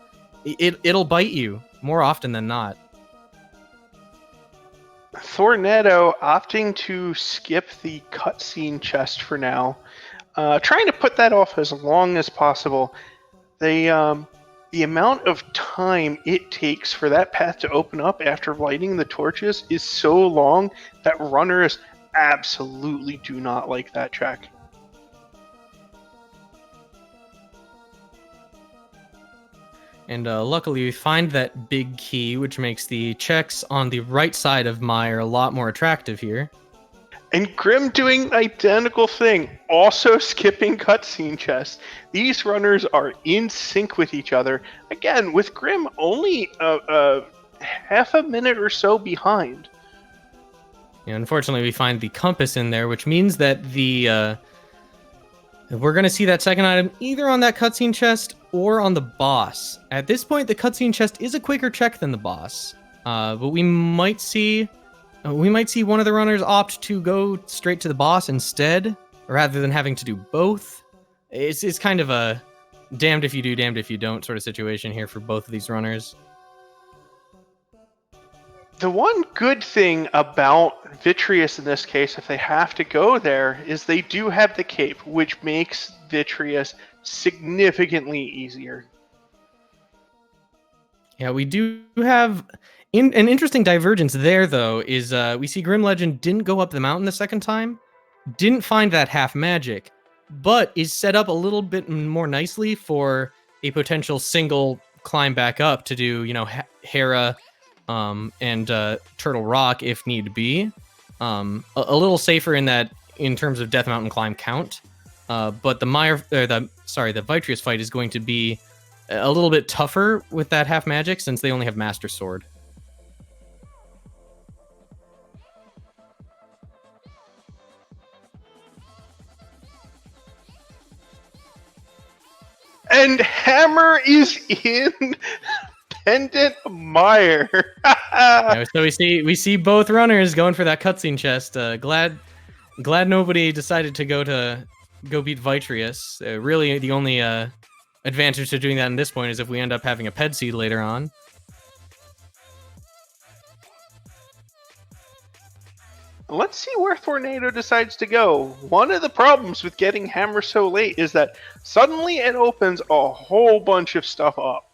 it'll bite you more often than not. Thorneto opting to skip the cutscene chest for now, trying to put that off as long as possible. The amount of time it takes for that path to open up after lighting the torches is so long that runners absolutely do not like that check. And luckily we find that big key, which makes the checks on the right side of Mire a lot more attractive here. And Grim doing the identical thing, also skipping cutscene chests. These runners are in sync with each other. Again, with Grim only half a minute or so behind. Yeah, unfortunately, we find the compass in there, which means that we're going to see that second item either on that cutscene chest or on the boss. At this point, the cutscene chest is a quicker check than the boss, but we might see one of the runners opt to go straight to the boss instead, rather than having to do both. It's kind of a damned if you do, damned if you don't sort of situation here for both of these runners. The one good thing about Vitreous in this case, if they have to go there, is they do have the cape, which makes Vitreous significantly easier. Yeah, we do have an interesting divergence there, though, is we see GrimLegend didn't go up the mountain the second time, didn't find that half magic, but is set up a little bit more nicely for a potential single climb back up to do, Hera and Turtle Rock if need be. A little safer in terms of Death Mountain climb count. But the Vitreous fight is going to be a little bit tougher with that half magic since they only have Master Sword. And Hammer is in Pendant Mire. Yeah, so we see both runners going for that cutscene chest. Glad nobody decided to go beat Vitreous. Really, the only advantage to doing that in this point is if we end up having a Ped Seed later on. Let's see where Thorneto decides to go. One of the problems with getting Hammer so late is that suddenly it opens a whole bunch of stuff up.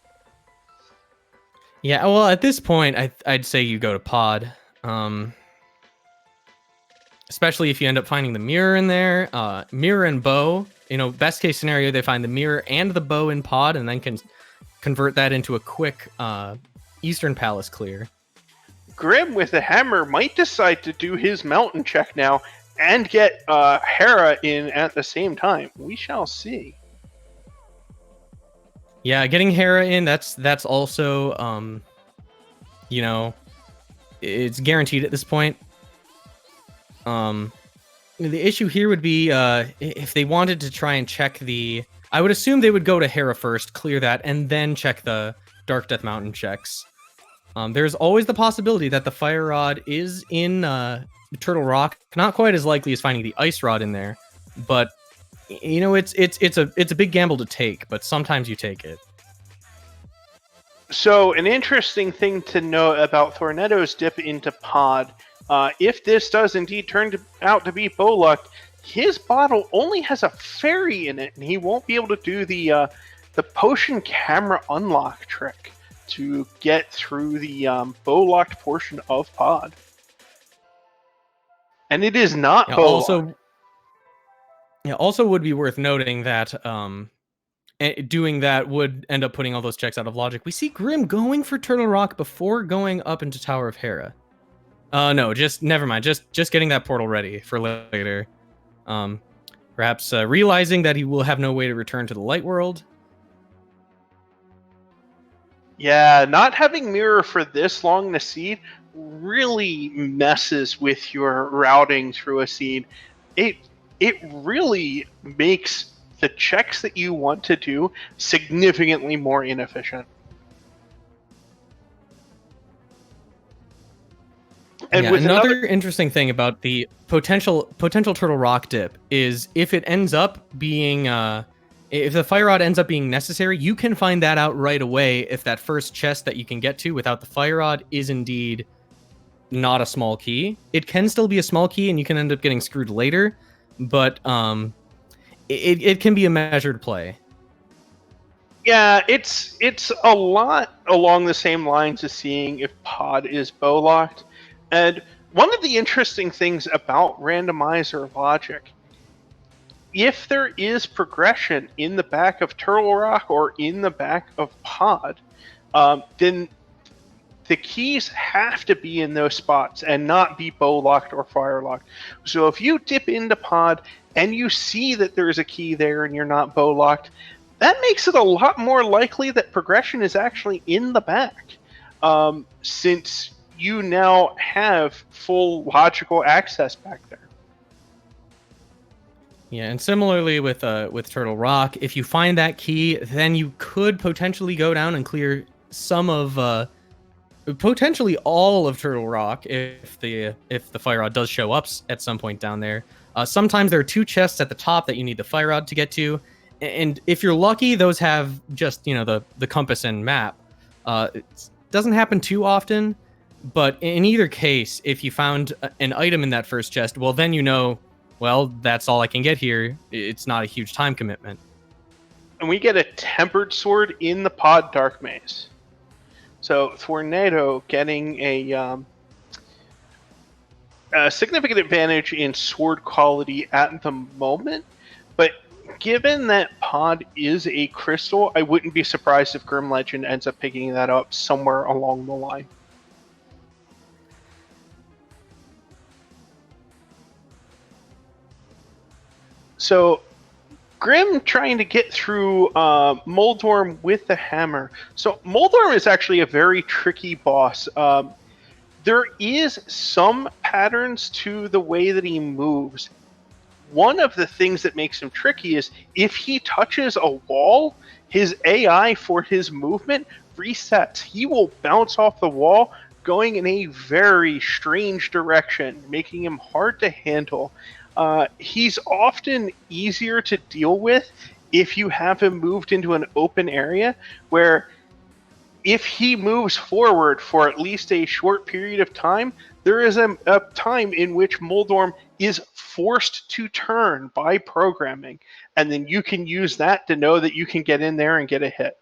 Yeah, well, at this point, I'd say you go to Pod. Especially if you end up finding the mirror in there. Mirror and bow. You know, best case scenario, they find the mirror and the bow in Pod and then can convert that into a quick Eastern Palace clear. Grim with a hammer might decide to do his mountain check now and get Hera in at the same time. We shall see. Yeah, getting Hera in, that's also, you know, it's guaranteed at this point. The issue here would be if they wanted to try and check the... I would assume they would go to Hera first, clear that, and then check the Dark Death Mountain checks. There's always the possibility that the Fire Rod is in Turtle Rock. Not quite as likely as finding the Ice Rod in there, but you know, it's a big gamble to take, but sometimes you take it. So an interesting thing to note about Thorneto's dip into Pod, if this does indeed turn out to be Bowluck, his bottle only has a fairy in it, and he won't be able to do the potion camera unlock trick to get through the bow-locked portion of Pod. And it is not bow-locked. Also would be worth noting that doing that would end up putting all those checks out of logic. We see Grim going for Turtle Rock before going up into Tower of Hera. No, just never mind. Just getting that portal ready for later. Perhaps realizing that he will have no way to return to the Light World. Yeah, not having mirror for this long in a seed really messes with your routing through a seed. It really makes the checks that you want to do significantly more inefficient. And yeah, another interesting thing about the potential Turtle Rock dip is if it ends up being if the Fire Rod ends up being necessary, you can find that out right away if that first chest that you can get to without the Fire Rod is indeed not a small key. It can still be a small key and you can end up getting screwed later, but it can be a measured play. Yeah, it's a lot along the same lines as seeing if Pod is bow-locked. And one of the interesting things about randomizer logic, if there is progression in the back of Turtle Rock or in the back of Pod, then the keys have to be in those spots and not be bow-locked or fire-locked. So if you dip into Pod and you see that there's a key there and you're not bow-locked, that makes it a lot more likely that progression is actually in the back, since you now have full logical access back there. Yeah, and similarly with Turtle Rock, if you find that key, then you could potentially go down and clear some of, potentially all of Turtle Rock if the Fire Rod does show up at some point down there. Sometimes there are two chests at the top that you need the Fire Rod to get to, and if you're lucky, those have just, you know, the compass and map. It doesn't happen too often, but in either case, if you found an item in that first chest, well, then you know, well, that's all I can get here. It's not a huge time commitment. And we get a Tempered Sword in the Pod Dark Maze. So Thorneto getting a significant advantage in sword quality at the moment, but given that Pod is a crystal, I wouldn't be surprised if GrimLegend ends up picking that up somewhere along the line. So Grim trying to get through Moldorm with the hammer. So Moldorm is actually a very tricky boss. There is some patterns to the way that he moves. One of the things that makes him tricky is if he touches a wall, his AI for his movement resets. He will bounce off the wall going in a very strange direction, making him hard to handle. He's often easier to deal with if you have him moved into an open area where if he moves forward for at least a short period of time, there is a time in which Moldorm is forced to turn by programming, and then you can use that to know that you can get in there and get a hit.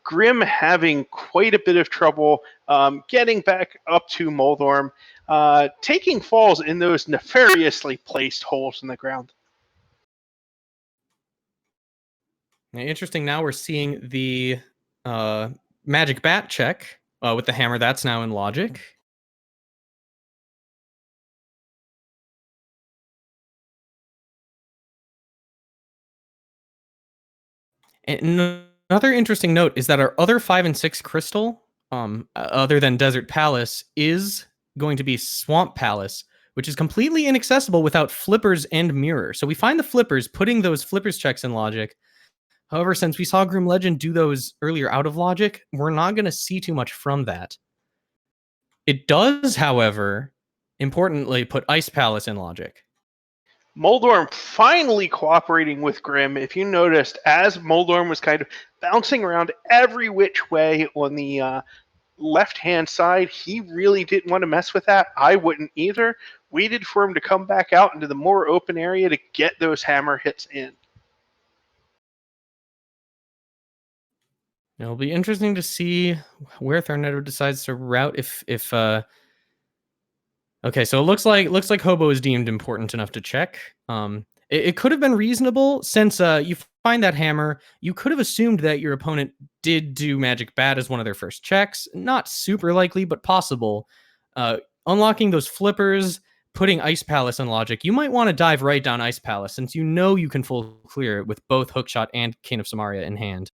Grim having quite a bit of trouble getting back up to Moldorm, taking falls in those nefariously placed holes in the ground. Interesting. Now we're seeing the magic bat check with the hammer. That's now in logic. And another interesting note is that our other 5 and 6 crystal, other than Desert Palace, is going to be Swamp Palace, which is completely inaccessible without flippers and mirror. So we find the flippers, putting those flippers checks in logic. However, since we saw GrimLegend do those earlier out of logic, we're not going to see too much from that. It does, however, importantly, put Ice Palace in logic. Moldorm finally cooperating with Grim. If you noticed, as Moldorm was kind of bouncing around every which way on the left-hand side, he really didn't want to mess with that. I wouldn't either. Waited for him to come back out into the more open area to get those hammer hits in. It'll be interesting to see where Thorneto decides to route if okay, so it looks like Hobo is deemed important enough to check. It could have been reasonable since you find that hammer. You could have assumed that your opponent did do Magic Bat as one of their first checks. Not super likely, but possible. Unlocking those flippers, putting Ice Palace in logic. You might want to dive right down Ice Palace since you know you can full clear it with both Hookshot and Cane of Samaria in hand.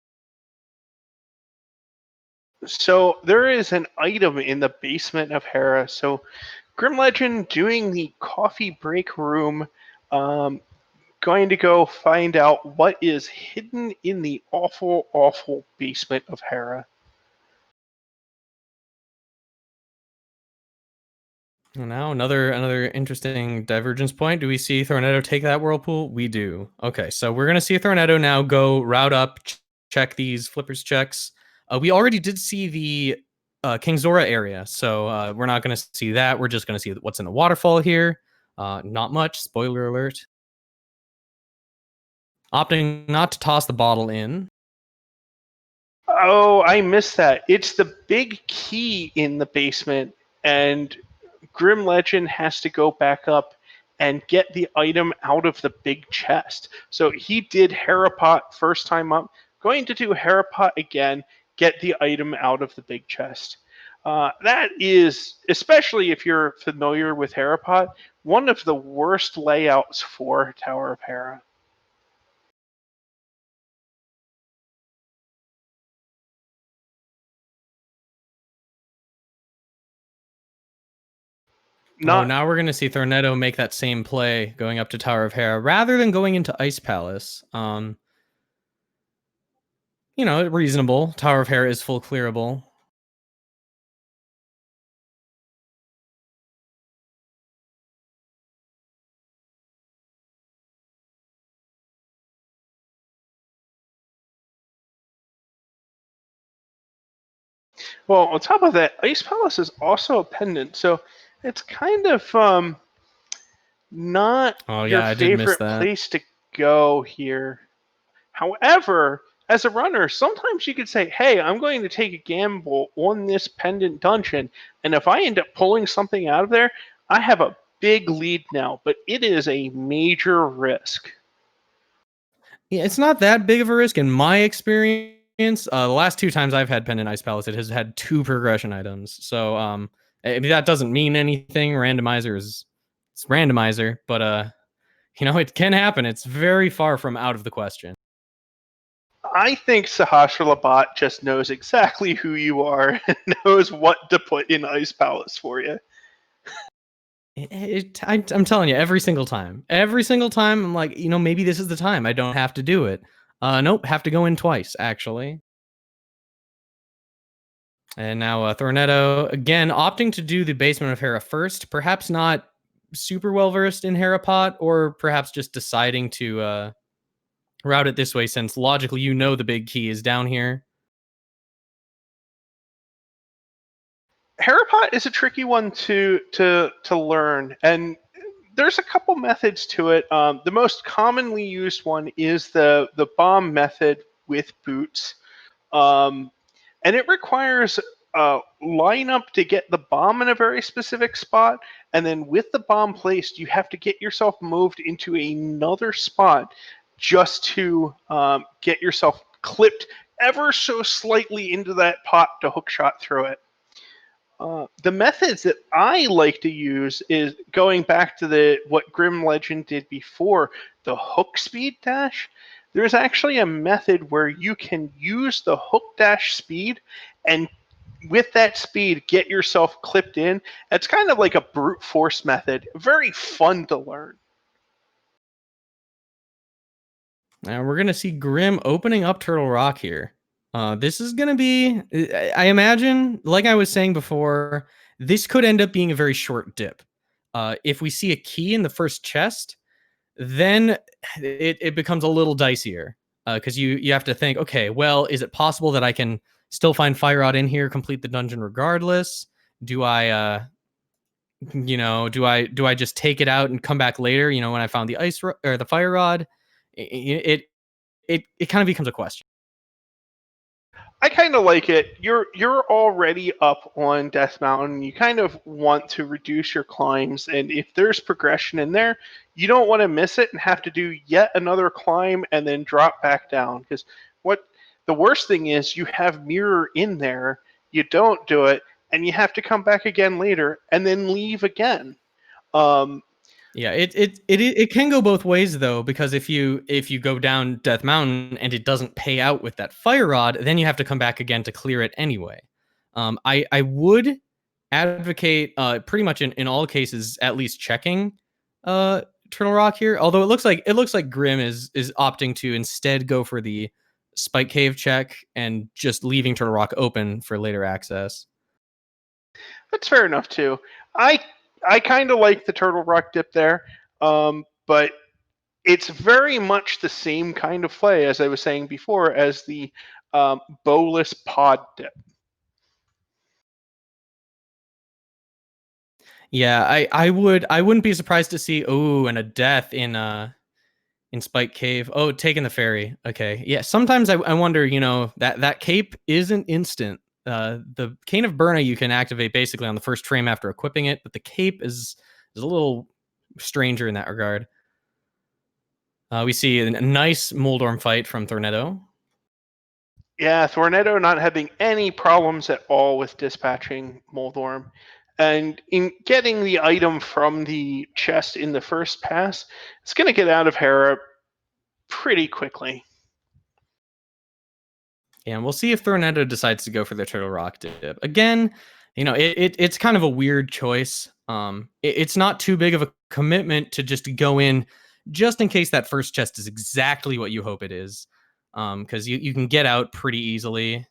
So there is an item in the basement of Hera. So GrimLegend doing the coffee break room, going to go find out what is hidden in the awful, awful basement of Hera. Now another interesting divergence point. Do we see Thorneto take that whirlpool? We do. Okay, so we're gonna see Thorneto now go route up, check these flippers checks. We already did see the King Zora area, so we're not gonna see that. We're just gonna see what's in the waterfall here. Not much. Spoiler alert. Opting not to toss the bottle in. Oh, I missed that. It's the big key in the basement, and GrimLegend has to go back up and get the item out of the big chest. So he did Harapot first time up, going to do Harapot again, get the item out of the big chest. That is, especially if you're familiar with Harapot, one of the worst layouts for Tower of Hera. Now we're going to see Thorneto make that same play going up to Tower of Hera rather than going into Ice Palace. Reasonable. Tower of Hera is full clearable. Well, on top of that, Ice Palace is also a pendant, so it's kind of not your favorite place to go here. However, as a runner, sometimes you could say, hey, I'm going to take a gamble on this pendant dungeon, and if I end up pulling something out of there, I have a big lead now, but it is a major risk. Yeah, it's not that big of a risk in my experience. The last 2 times I've had Pendant Ice Palace, it has had 2 progression items. So that doesn't mean anything. Randomizer is randomizer, but it can happen. It's very far from out of the question. I think Sahasrarla just knows exactly who you are and knows what to put in Ice Palace for you. I'm telling you, every single time, I'm like, maybe this is the time. I don't have to do it. Nope, have to go in twice, actually. And now Thorneto, again, opting to do the Basement of Hera first, perhaps not super well-versed in Hera Pot, or perhaps just deciding to route it this way, since logically the big key is down here. Harapot is a tricky one to learn, and there's a couple methods to it. The most commonly used one is the bomb method with boots, and it requires a lineup to get the bomb in a very specific spot, and then with the bomb placed, you have to get yourself moved into another spot just to get yourself clipped ever so slightly into that pot to hookshot through it. The methods that I like to use is going back to what GrimLegend did before, the hook speed dash. There's actually a method where you can use the hook dash speed and with that speed get yourself clipped in. It's kind of like a brute force method. Very fun to learn. Now we're gonna see Grim opening up Turtle Rock here. This is gonna be, I imagine, like I was saying before, this could end up being a very short dip. If we see a key in the first chest, then it becomes a little dicier, because you have to think, okay, well, is it possible that I can still find Fire Rod in here, complete the dungeon regardless? Do I do I just take it out and come back later? When I found the or the Fire Rod, it kind of becomes a question. I kind of like it. You're already up on Death Mountain. You kind of want to reduce your climbs, and if there's progression in there, you don't want to miss it and have to do yet another climb and then drop back down. Because what the worst thing is, you have mirror in there, you don't do it, and you have to come back again later and then leave again. Um, Yeah, it can go both ways though, because if you go down Death Mountain and it doesn't pay out with that Fire Rod, then you have to come back again to clear it anyway. I would advocate, pretty much in all cases, at least checking Turtle Rock here. Although it looks like Grim is opting to instead go for the Spike Cave check and just leaving Turtle Rock open for later access. that's fair enough too. I I kind of like the Turtle Rock dip there, but it's very much the same kind of play as I was saying before as the bowless pod dip. Yeah, I wouldn't be surprised to see and a death in Spike Cave. Oh, taking the ferry. Okay. Yeah, sometimes I wonder, that cape isn't instant. The Cane of Burna you can activate basically on the first frame after equipping it, but the cape is a little stranger in that regard. We see a nice Moldorm fight from Thorneto. Yeah, Thorneto not having any problems at all with dispatching Moldorm. And in getting the item from the chest in the first pass, it's going to get out of Hera pretty quickly. Yeah, and we'll see if Thorneto decides to go for the Turtle Rock dip. Again, it's kind of a weird choice. It's not too big of a commitment to just go in just in case that first chest is exactly what you hope it is. Because you can get out pretty easily.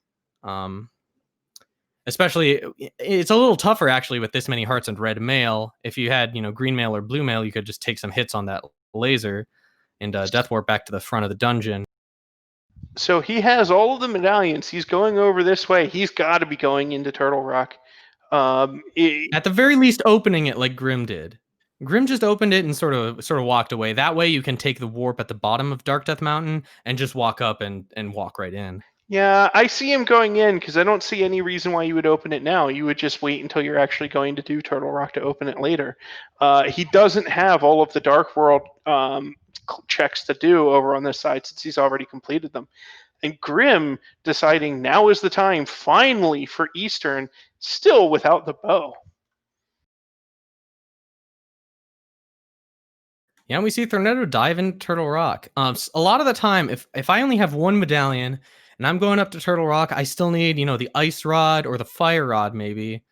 Especially, it's a little tougher actually with this many hearts and red mail. If you had, green mail or blue mail, you could just take some hits on that laser and death warp back to the front of the dungeon. So he has all of the medallions. He's going over this way. He's got to be going into Turtle Rock. At the very least, opening it like Grim did. Grim just opened it and sort of walked away. That way, you can take the warp at the bottom of Dark Death Mountain and just walk up and walk right in. Yeah, I see him going in because I don't see any reason why you would open it now. You would just wait until you're actually going to do Turtle Rock to open it later. He doesn't have all of the Dark World checks to do over on this side since he's already completed them. And Grim deciding now is the time, finally, for Eastern, still without the bow. Yeah, we see Thorneto dive into Turtle Rock. A lot of the time, if I only have one medallion and I'm going up to Turtle Rock, I still need, the ice rod or the fire rod maybe.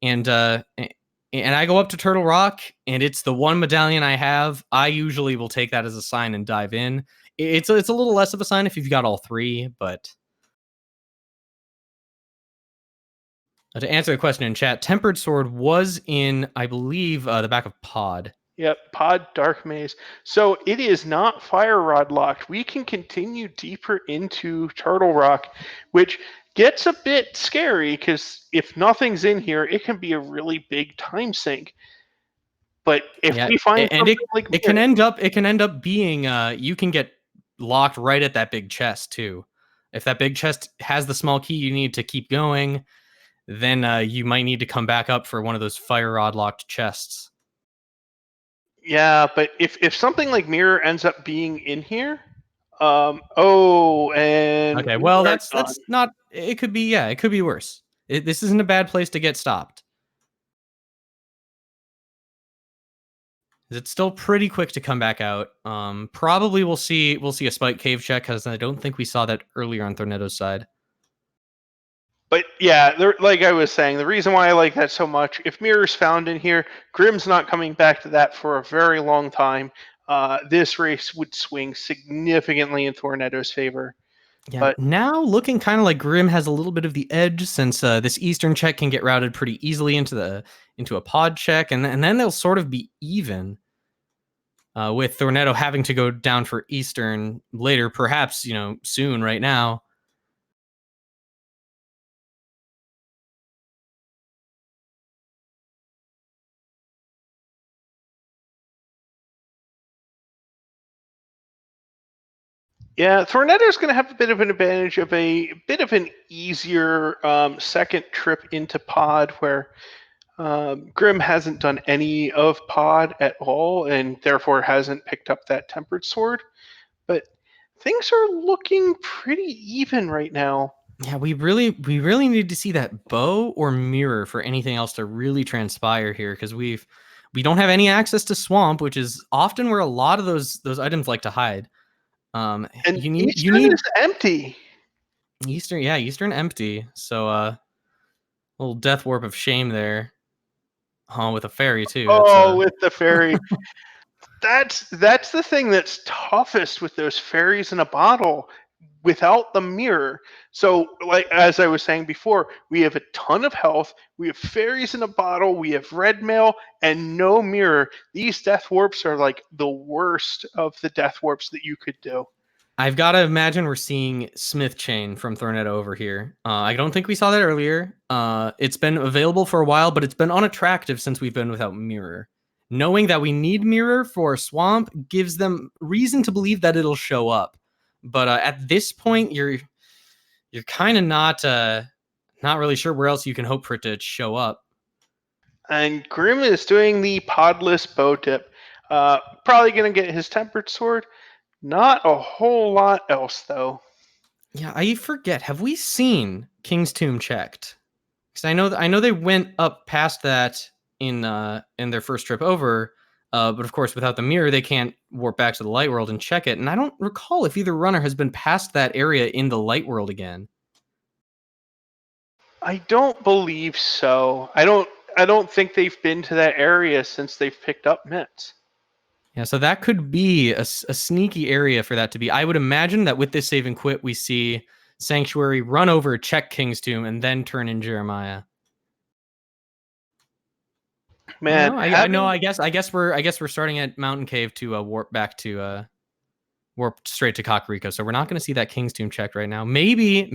And I go up to Turtle Rock and it's the one medallion I have. I usually will take that as a sign and dive in. It's a little less of a sign if you've got all three, but to answer the question in chat, Tempered Sword was in, I believe, the back of Pod. Yep, Pod Dark Maze. So it is not Fire Rod locked. We can continue deeper into Turtle Rock, which gets a bit scary because if nothing's in here, it can be a really big time sink. But if Yeah, we find and something like it mirror, can end up being you can get locked right at that big chest too. If that big chest has the small key you need to keep going, then you might need to come back up for one of those fire rod locked chests. yeah, but if something like mirror ends up being in here, and Okay, we well are that's done. not. It could be, yeah, it could be worse. This isn't a bad place to get stopped. It's still pretty quick to come back out. Probably we'll see a spike cave check because I don't think we saw that earlier on Thorneto's side. But yeah, like I was saying, the reason why I like that so much, if mirror's found in here, Grim's not coming back to that for a very long time. This race would swing significantly in Thorneto's favor. Yeah, But now looking kind of like Grim has a little bit of the edge since this Eastern check can get routed pretty easily into a pod check, and then they'll sort of be even. With Thorneto having to go down for Eastern later, perhaps soon, right now. yeah, Thorneto's going to have a bit of an advantage of a bit of an easier second trip into pod where Grim hasn't done any of pod at all and therefore hasn't picked up that tempered sword. But things are looking pretty even right now. Yeah, we really need to see that bow or mirror for anything else to really transpire here because we don't have any access to swamp, which is often where a lot of those items like to hide. And You Eastern need is empty. Eastern empty. So little death warp of shame there. With a fairy too. That's Oh, with the fairy. That's the thing that's toughest with those fairies in a bottle without the mirror. So, like as I was saying before, we have a ton of health, we have fairies in a bottle, we have red mail, and no mirror. These death warps are like the worst of the death warps that you could do. I've got to imagine we're seeing Smith Chain from Thorneto over here. I don't think we saw that earlier. It's been available for a while, but it's been unattractive since we've been without Mirror. Knowing that we need Mirror for Swamp gives them reason to believe that it'll show up. But at this point, you're kind of not really sure where else you can hope for it to show up. And Grim is doing the podless bow tip. Probably going to get his tempered sword. Not a whole lot else, though. Yeah, I forget. Have we seen King's Tomb checked? Because I know they went up past that in their first trip over, but of course without the mirror they can't warp back to the light world and check it. And I don't recall if either runner has been past that area in the light world again. I don't believe so. I don't think they've been to that area since they've picked up mitts. Yeah, so that could be a sneaky area for that to be. I would imagine that with this save and quit, we see Sanctuary run over, check King's Tomb, and then turn in Jeremiah. Oh Man, no, I know. I guess we're starting at Mountain Cave to warp back to warp straight to Kakariko. So we're not going to see that King's Tomb checked right now. Maybe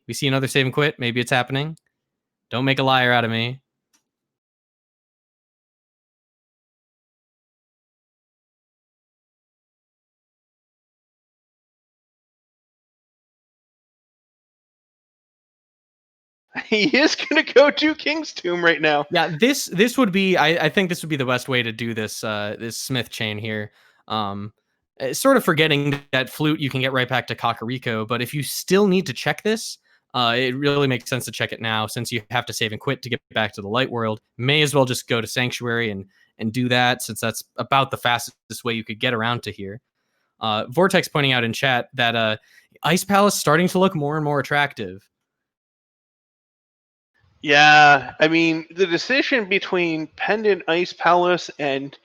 we see another save and quit. Maybe it's happening. Don't make a liar out of me. he is going to go to King's Tomb right now. Yeah, this would be. I think this would be the best way to do this. This Smith chain here. Sort of forgetting that flute you can get right back to Kakariko, but if you still need to check this, it really makes sense to check it now since you have to save and quit to get back to the light world. May as well just go to Sanctuary and do that, since that's about the fastest way you could get around to here. Vortex pointing out in chat that Ice Palace starting to look more and more attractive. Yeah, I mean, the decision between Pendant Ice Palace and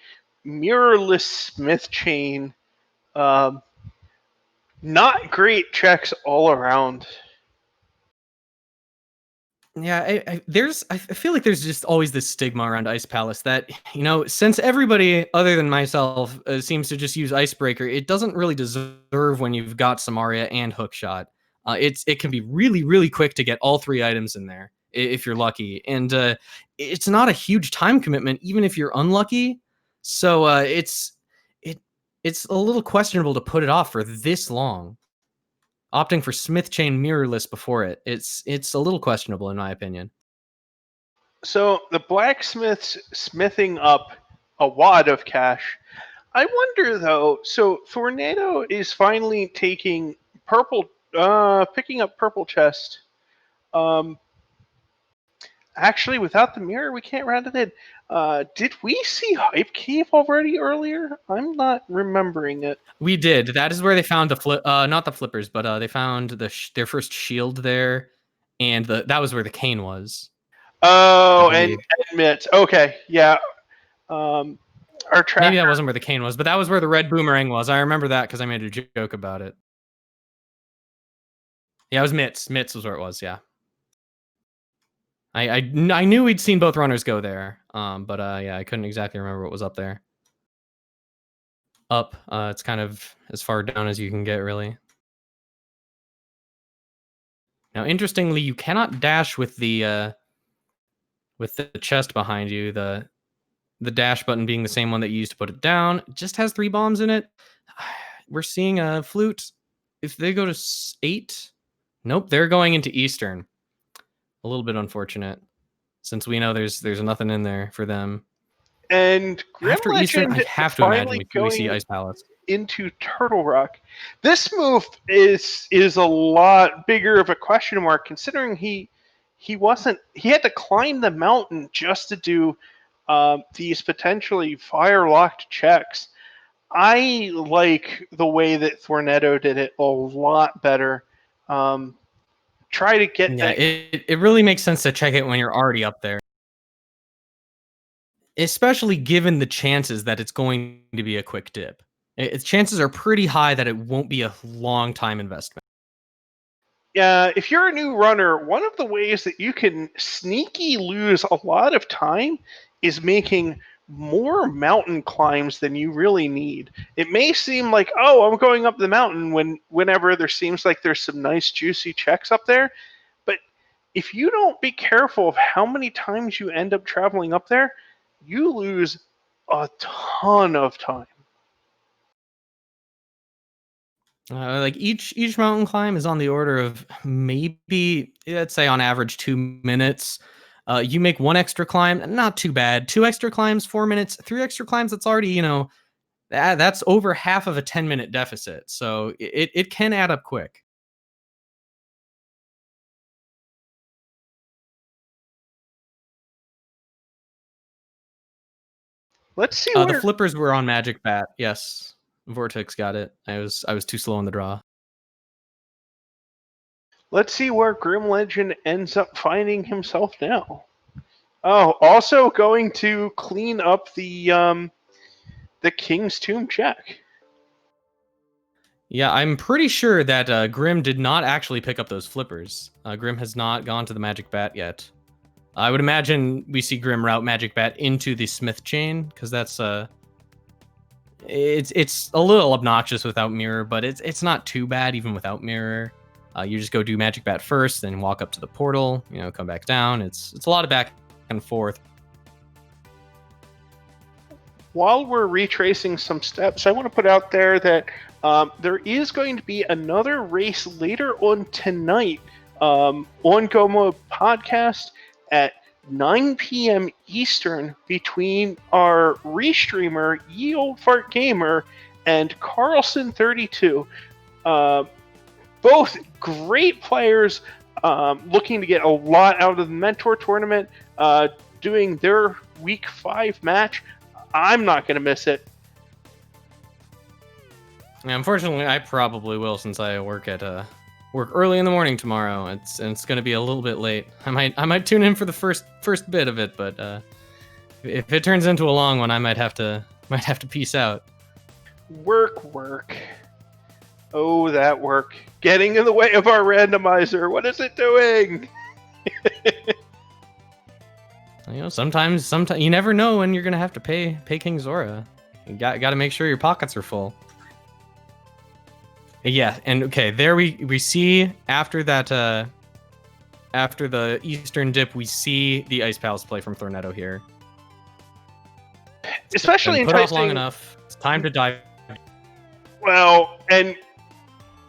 Mirrorless Smith Chain, not great checks all around. Yeah, I feel like there's just always this stigma around Ice Palace that, since everybody other than myself seems to just use Icebreaker, it doesn't really deserve when you've got Samaria and Hookshot. It can be really, really quick to get all 3 items in there if you're lucky, and it's not a huge time commitment even if you're unlucky. So it's a little questionable to put it off for this long. Opting for Smith Chain mirrorless before it's a little questionable in my opinion. So the blacksmith's smithing up a wad of cash. I wonder though. So Thorneto is finally taking picking up purple chest. Actually, without the mirror, we can't round it in. Did we see Hype Cave already earlier? I'm not remembering it. We did. That is where they found the not the flippers, but they found their first shield there, and that was where the cane was. Oh, and mitts. Okay, yeah. Our tracker. Maybe that wasn't where the cane was, but that was where the red boomerang was. I remember that because I made a joke about it. Yeah, it was mitts. Mitts was where it was. Yeah. I knew we'd seen both runners go there, but yeah, I couldn't exactly remember what was up there. Up, it's kind of as far down as you can get, really. Now, interestingly, you cannot dash with the chest behind you. The dash button being the same one that you used to put it down. It just has 3 bombs in it. We're seeing a flute. If they go to 8, nope, they're going into Eastern. A little bit unfortunate, since we know there's nothing in there for them. And after Eastern, I have to imagine we see Ice Palace into Turtle Rock. This move is a lot bigger of a question mark, considering he had to climb the mountain just to do these potentially fire locked checks. I like the way that Thorneto did it a lot better. Try to get that. It really makes sense to check it when you're already up there, especially given the chances that it's going to be a quick dip. Its chances are pretty high that it won't be a long time investment. Yeah, if you're a new runner, one of the ways that you can sneaky lose a lot of time is making more mountain climbs than you really need. It may seem like, oh, I'm going up the mountain whenever there seems like there's some nice juicy checks up there, but if you don't be careful of how many times you end up traveling up there, you lose a ton of time. Like each mountain climb is on the order of maybe, let's say on average 2 minutes. You make 1 extra climb, not too bad. 2 extra climbs, 4 minutes. 3 extra climbs, that's already, that's over half of a 10-minute deficit. So it can add up quick. Let's see. The flippers were on Magic Bat. Yes, Vortex got it. I was too slow on the draw. Let's see where GrimLegend ends up finding himself now. Oh, also going to clean up the King's Tomb check. Yeah, I'm pretty sure that Grim did not actually pick up those flippers. Grim has not gone to the Magic Bat yet. I would imagine we see Grim route Magic Bat into the Smith Chain, because that's it's a little obnoxious without mirror, but it's not too bad even without mirror. You just go do Magic Bat first, then walk up to the portal, come back down. It's a lot of back and forth. While we're retracing some steps, I want to put out there that there is going to be another race later on tonight on GoMo Podcast at 9 p.m. Eastern between our Restreamer, YeOldFartGamer, and Carlson32. Both great players looking to get a lot out of the Mentor Tournament, doing their Week 5 match. I'm not going to miss it. Yeah, unfortunately, I probably will since I work early in the morning tomorrow. It's going to be a little bit late. I might tune in for the first bit of it, but if it turns into a long one, I might have to peace out. Work. Oh, that work. Getting in the way of our randomizer. What is it doing? You know, sometimes you never know when you're gonna have to pay King Zora. You got to make sure your pockets are full. Yeah, and okay, there we see after that after the Eastern dip, we see the Ice Palace play from Thorneto here. Especially put off long enough. It's time to dive. Well, and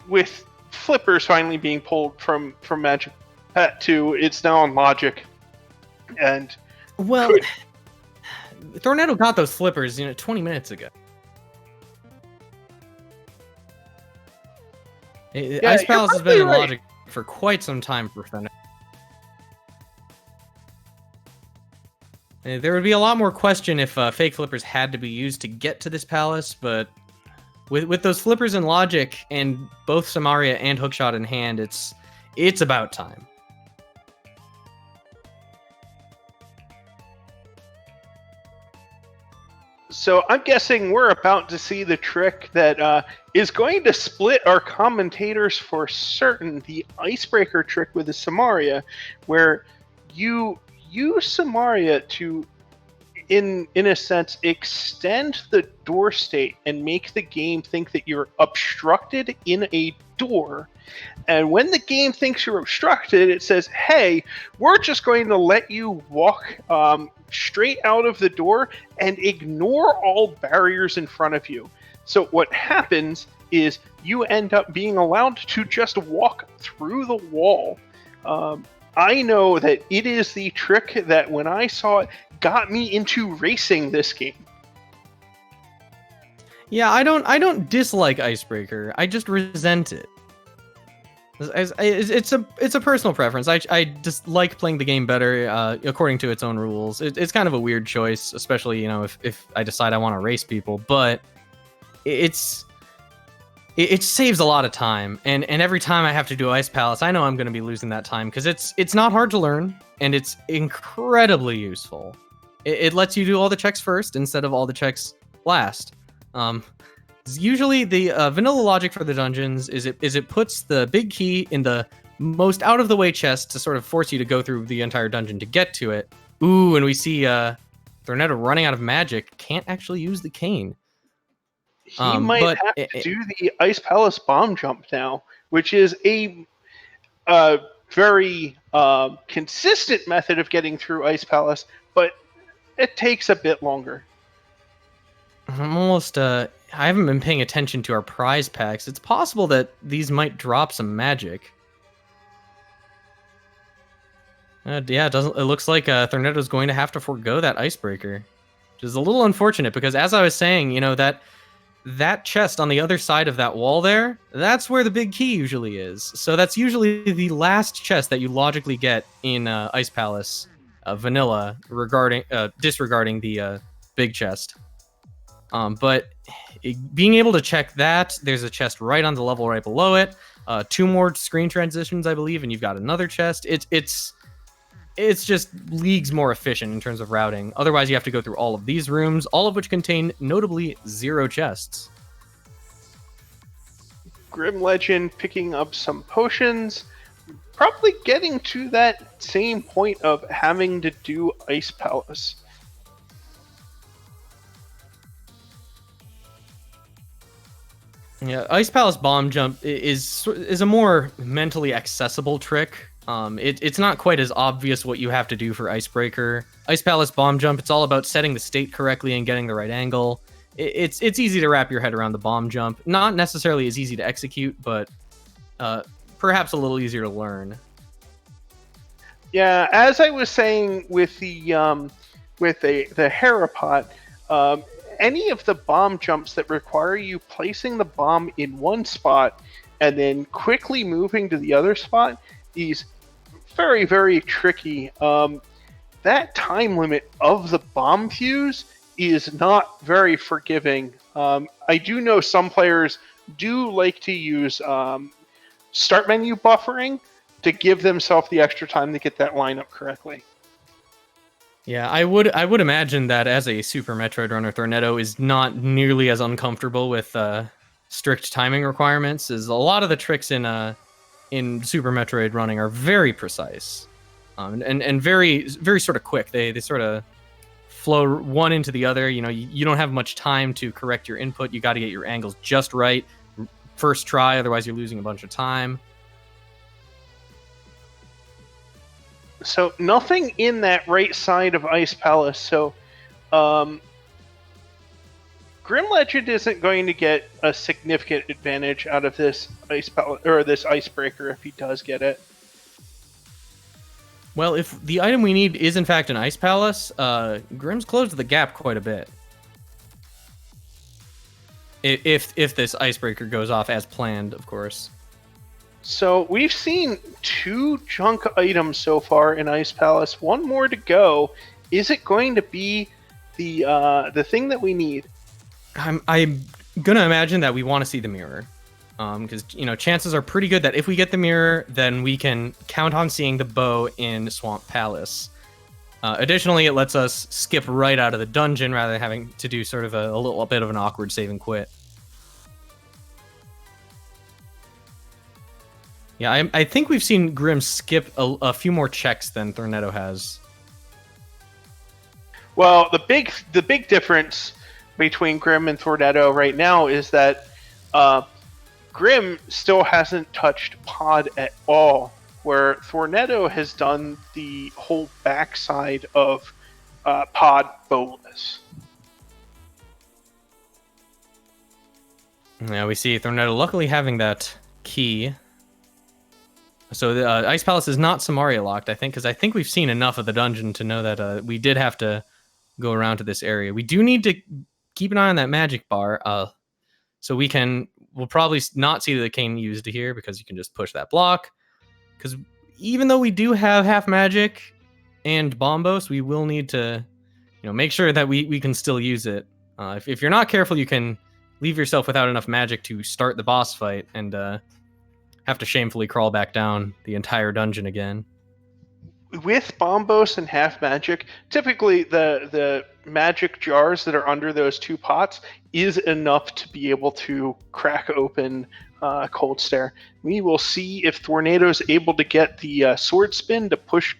with flippers finally being pulled from Magic Pet 2, it's now on Logic. And well, Thorneto got those flippers, 20 minutes ago. Yeah, Ice Palace has been in Logic for quite some time for Thorneto. There would be a lot more question if fake flippers had to be used to get to this palace, but with those flippers in Logic and both Samaria and Hookshot in hand, it's about time. So I'm guessing we're about to see the trick that is going to split our commentators for certain. The icebreaker trick with the Samaria, where you use Samaria to, in a sense, extend the door state and make the game think that you're obstructed in a door. And when the game thinks you're obstructed, it says, hey, we're just going to let you walk straight out of the door and ignore all barriers in front of you. So what happens is you end up being allowed to just walk through the wall. I know that it is the trick that when I saw it got me into racing this game. Yeah, I don't dislike Icebreaker. I just resent it. It's a personal preference. I just like playing the game better according to its own rules. It's kind of a weird choice, especially if I decide I want to race people. But it saves a lot of time, and every time I have to do Ice Palace, I know I'm going to be losing that time because it's not hard to learn and it's incredibly useful. It lets you do all the checks first instead of all the checks last. Usually the vanilla logic for the dungeons is it puts the big key in the most out of the way chest to sort of force you to go through the entire dungeon to get to it. Ooh, and we see Thorneto running out of magic, can't actually use the cane. He might have to do the Ice Palace bomb jump now, which is a very consistent method of getting through Ice Palace, but it takes a bit longer. I'm almost I haven't been paying attention to our prize packs. It's possible that these might drop some magic. Yeah, it looks like Thorneto's going to have to forego that icebreaker, which is a little unfortunate because, as I was saying, that chest on the other side of that wall there, that's where the big key usually is. So that's usually the last chest that you logically get in Ice Palace vanilla, disregarding the big chest. But being able to check that, there's a chest right on the level right below it. 2 more screen transitions, I believe, and you've got another chest. It's just leagues more efficient in terms of routing. Otherwise, you have to go through all of these rooms, all of which contain notably 0 chests. GrimLegend picking up some potions, probably getting to that same point of having to do Ice Palace. Yeah, Ice Palace bomb jump is a more mentally accessible trick. It's not quite as obvious what you have to do for Icebreaker. Ice Palace bomb jump, it's all about setting the state correctly and getting the right angle. It's easy to wrap your head around the bomb jump. Not necessarily as easy to execute, but perhaps a little easier to learn. Yeah, as I was saying with the Harapot, any of the bomb jumps that require you placing the bomb in one spot and then quickly moving to the other spot is very, very tricky. That time limit of the bomb fuse is not very forgiving. I do know some players do like to use start menu buffering to give themselves the extra time to get that lineup correctly. Yeah, I would imagine that as a Super Metroid runner, Thorneto is not nearly as uncomfortable with strict timing requirements. As a lot of the tricks in Super Metroid running are very precise, and very sort of quick. They sort of flow one into the other. You know, you don't have much time to correct your input. You got to get your angles just right first try, otherwise you're losing a bunch of time. So nothing in that right side of Ice Palace. So GrimLegend isn't going to get a significant advantage out of this Ice Palace or this Icebreaker if he does get it. Well, if the item we need is in fact an Ice Palace, Grim's closed the gap quite a bit. If this Icebreaker goes off as planned, of course. So we've seen 2 junk items so far in Ice Palace. 1 more to go. Is it going to be the thing that we need? I'm gonna imagine that we want to see the mirror, because you know chances are pretty good that if we get the mirror, then we can count on seeing the bow in Swamp Palace. Additionally, it lets us skip right out of the dungeon rather than having to do sort of a little bit of an awkward save and quit. Yeah, I think we've seen Grim skip a few more checks than Thorneto has. Well, the big difference between Grim and Thorneto right now is that Grim still hasn't touched Pod at all, where Thorneto has done the whole backside of Pod bowless. Yeah, we see Thorneto luckily having that key. So the Ice Palace is not Samaria locked, I think, because I think we've seen enough of the dungeon to know that we did have to go around to this area. We do need to keep an eye on that magic bar, so we'll probably not see the cane used here because you can just push that block. Because even though we do have half magic and bombos, we will need to, make sure that we can still use it. If you're not careful, you can leave yourself without enough magic to start the boss fight and have to shamefully crawl back down the entire dungeon again. With bombos and half magic, typically the magic jars that are under those 2 pots is enough to be able to crack open Cold Stare. We will see if Thorneto's able to get the sword spin to push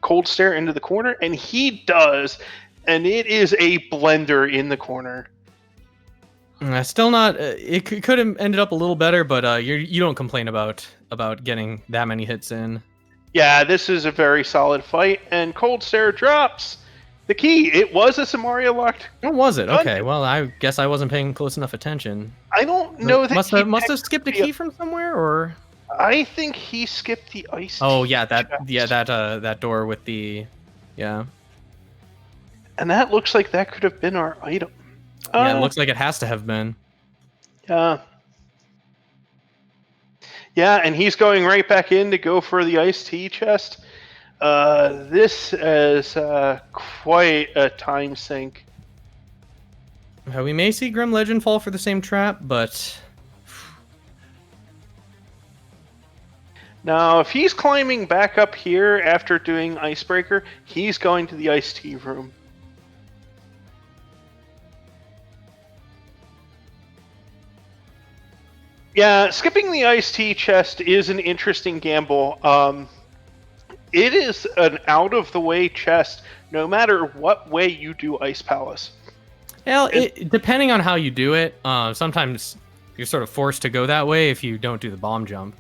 Cold Stare into the corner, and he does, and it is a blender in the corner. Still not. It could have ended up a little better, but you don't complain about getting that many hits in. Yeah, this is a very solid fight, and Cold Stare drops the key. It was a Samaria locked. Oh, was it? Okay, well, I guess I wasn't paying close enough attention. I don't know that must have skipped a key from somewhere, or I think he skipped the ice. Oh yeah, that door with the yeah. And that looks like that could have been our item. Yeah, it looks like it has to have been. Yeah, and he's going right back in to go for the iced tea chest. This is quite a time sink. We may see GrimLegend fall for the same trap, but now if he's climbing back up here after doing Icebreaker, he's going to the iced tea room. Yeah, skipping the iced tea chest is an interesting gamble. It is an out-of-the-way chest, no matter what way you do Ice Palace. Well, depending on how you do it, sometimes you're sort of forced to go that way if you don't do the bomb jump.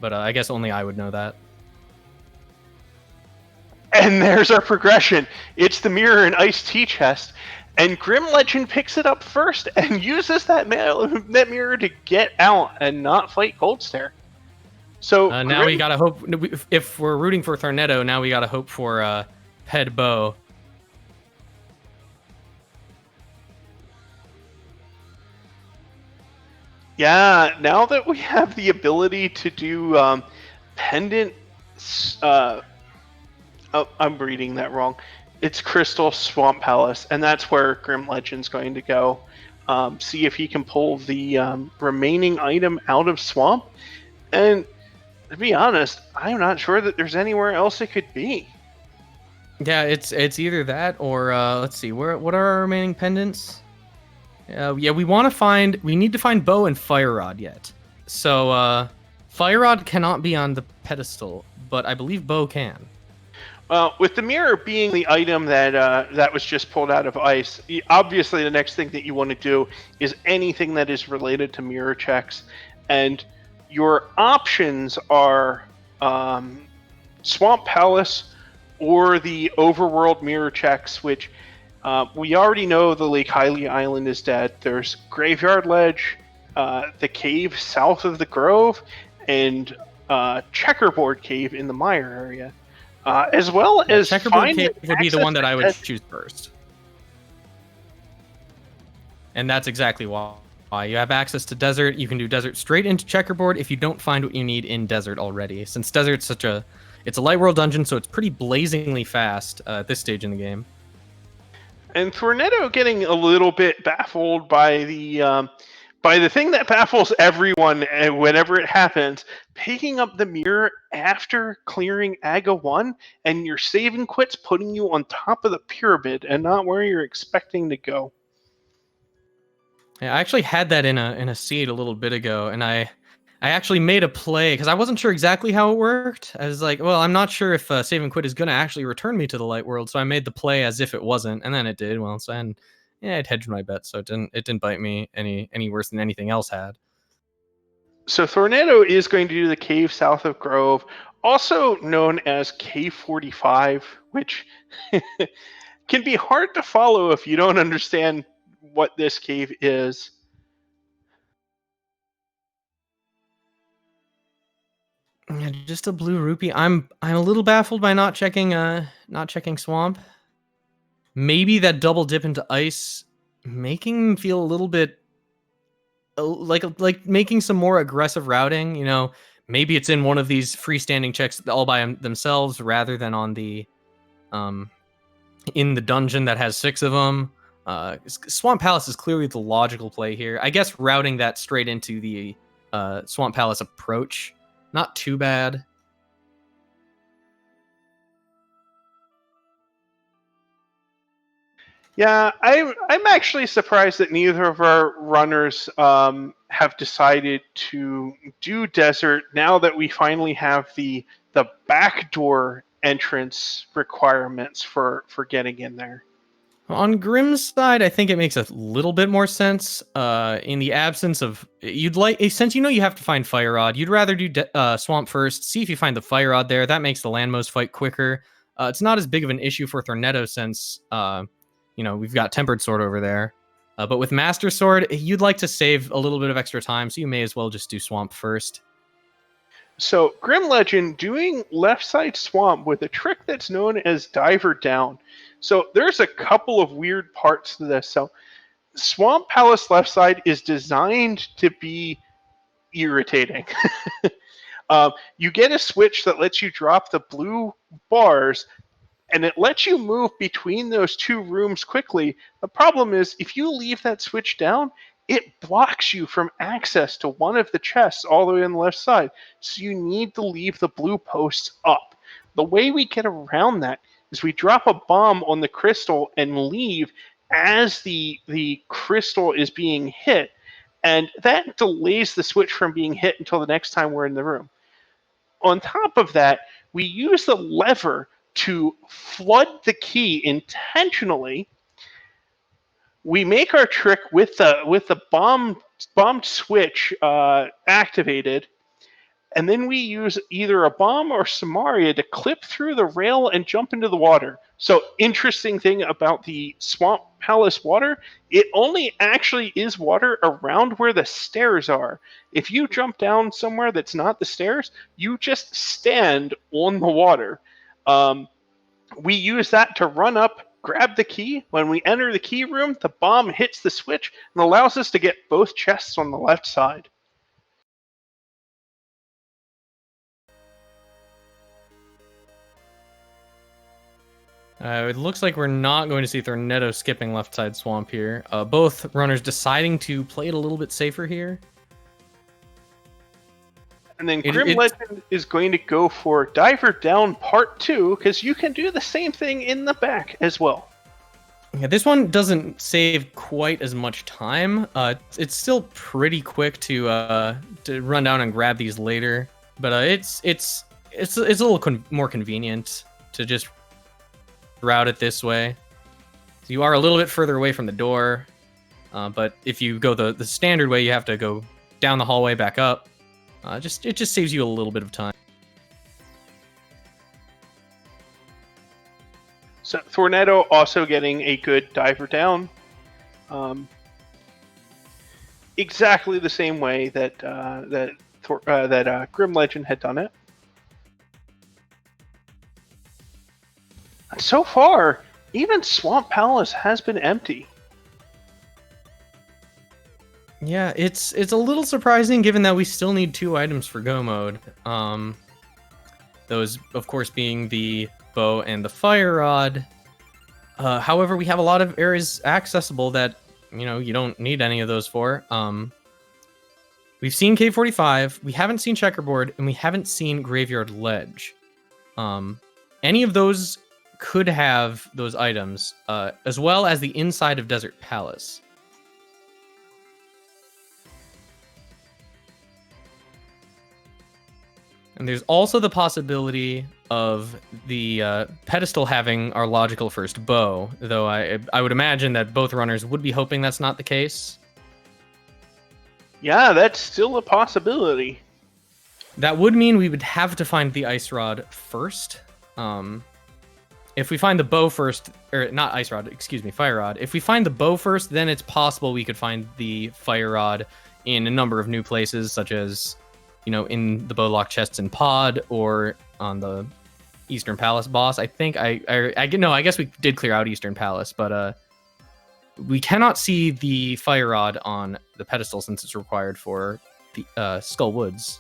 But I guess only I would know that. And there's our progression. It's the mirror and iced tea chest. And GrimLegend picks it up first and uses that mirror to get out and not fight Cold Stare. So now we gotta hope. If we're rooting for Thorneto, now we gotta hope for head bow. Yeah, now that we have the ability to do pendant. I'm reading that wrong. It's Crystal Swamp Palace, and that's where GrimLegend's going to go. See if he can pull the remaining item out of Swamp. And to be honest, I'm not sure that there's anywhere else it could be. Yeah, it's either that or let's see, what are our remaining pendants? Yeah, we need to find Bow and Fire Rod yet. So Fire Rod cannot be on the pedestal, but I believe Bow can. With the mirror being the item that was just pulled out of ice, obviously the next thing that you want to do is anything that is related to mirror checks, and your options are Swamp Palace or the Overworld mirror checks, which we already know the Lake Hylia Island is dead. There's Graveyard Ledge, the cave south of the Grove, and Checkerboard Cave in the Mire area. As well as Checkerboard Cave would be the one that I would choose first. And that's exactly why. You have access to Desert. You can do Desert straight into Checkerboard if you don't find what you need in Desert already. Since Desert's it's a light world dungeon, so it's pretty blazingly fast at this stage in the game. And Thorneto getting a little bit baffled by the thing that baffles everyone whenever it happens, picking up the mirror after clearing Aga 1, and your save and quits putting you on top of the pyramid and not where you're expecting to go. Yeah, I actually had that in a seed a little bit ago, and I actually made a play because I wasn't sure exactly how it worked. I was like, well, I'm not sure if save and quit is going to actually return me to the light world, so I made the play as if it wasn't, and then it did. Well, so I'd hedged my bet, so it didn't bite me any worse than anything else had. So Thorneto is going to do the cave south of Grove, also known as Cave 45, which can be hard to follow if you don't understand what this cave is. Yeah, just a blue rupee. I'm a little baffled by not checking swamp. Maybe that double dip into ice making him feel a little bit like making some more aggressive routing. You know, maybe it's in one of these freestanding checks all by themselves rather than on the in the dungeon that has 6 of them. Swamp Palace is clearly the logical play here. I guess routing that straight into the Swamp Palace approach, not too bad. Yeah, I'm actually surprised that neither of our runners have decided to do desert now that we finally have the backdoor entrance requirements for getting in there. On Grimm's side, I think it makes a little bit more sense. In the absence of, since you know you have to find Fire Rod, you'd rather do Swamp first. See if you find the Fire Rod there. That makes the landmost fight quicker. It's not as big of an issue for Thorneto since we've got Tempered Sword over there. But with Master Sword, you'd like to save a little bit of extra time, so you may as well just do Swamp first. So GrimLegend doing left side swamp with a trick that's known as Diver Down. So there's a couple of weird parts to this. So Swamp Palace left side is designed to be irritating. You get a switch that lets you drop the blue bars, and it lets you move between those two rooms quickly. The problem is, if you leave that switch down, it blocks you from access to one of the chests all the way on the left side. So you need to leave the blue posts up. The way we get around that is we drop a bomb on the crystal and leave as the crystal is being hit, and that delays the switch from being hit until the next time we're in the room. On top of that, we use the lever to flood the key intentionally. We make our trick with the bombed switch activated, and then we use either a bomb or Samaria to clip through the rail and jump into the water. So, interesting thing about the Swamp Palace water, it only actually is water around where the stairs are. If you jump down somewhere that's not the stairs, you just stand on the water. We use that to run up, grab the key. When we enter the key room, the bomb hits the switch and allows us to get both chests on the left side. It looks like we're not going to see Thorneto skipping left side swamp here. Both runners deciding to play it a little bit safer here. And then GrimLegend is going to go for Diver Down Part 2, because you can do the same thing in the back as well. Yeah, this one doesn't save quite as much time. It's still pretty quick to run down and grab these later, but it's a little more convenient to just route it this way. So you are a little bit further away from the door, but if you go the standard way, you have to go down the hallway back up. It just saves you a little bit of time. So Thorneto also getting a good diver down, exactly the same way that GrimLegend had done it. And so far, even Swamp Palace has been empty. Yeah, it's a little surprising given that we still need 2 items for go mode. Those, of course, being the bow and the fire rod. However, we have a lot of areas accessible that, you don't need any of those for. We've seen K45, we haven't seen Checkerboard, and we haven't seen Graveyard Ledge. Any of those could have those items, as well as the inside of Desert Palace. And there's also the possibility of the pedestal having our logical first bow, though I would imagine that both runners would be hoping that's not the case. Yeah, that's still a possibility. That would mean we would have to find the ice rod first. If we find the bow first, or not ice rod, excuse me, fire rod. If we find the bow first, then it's possible we could find the fire rod in a number of new places, such as, in the bowlock chests in Pod or on the Eastern Palace boss. I think I guess we did clear out Eastern Palace, but we cannot see the fire rod on the pedestal since it's required for the Skull Woods.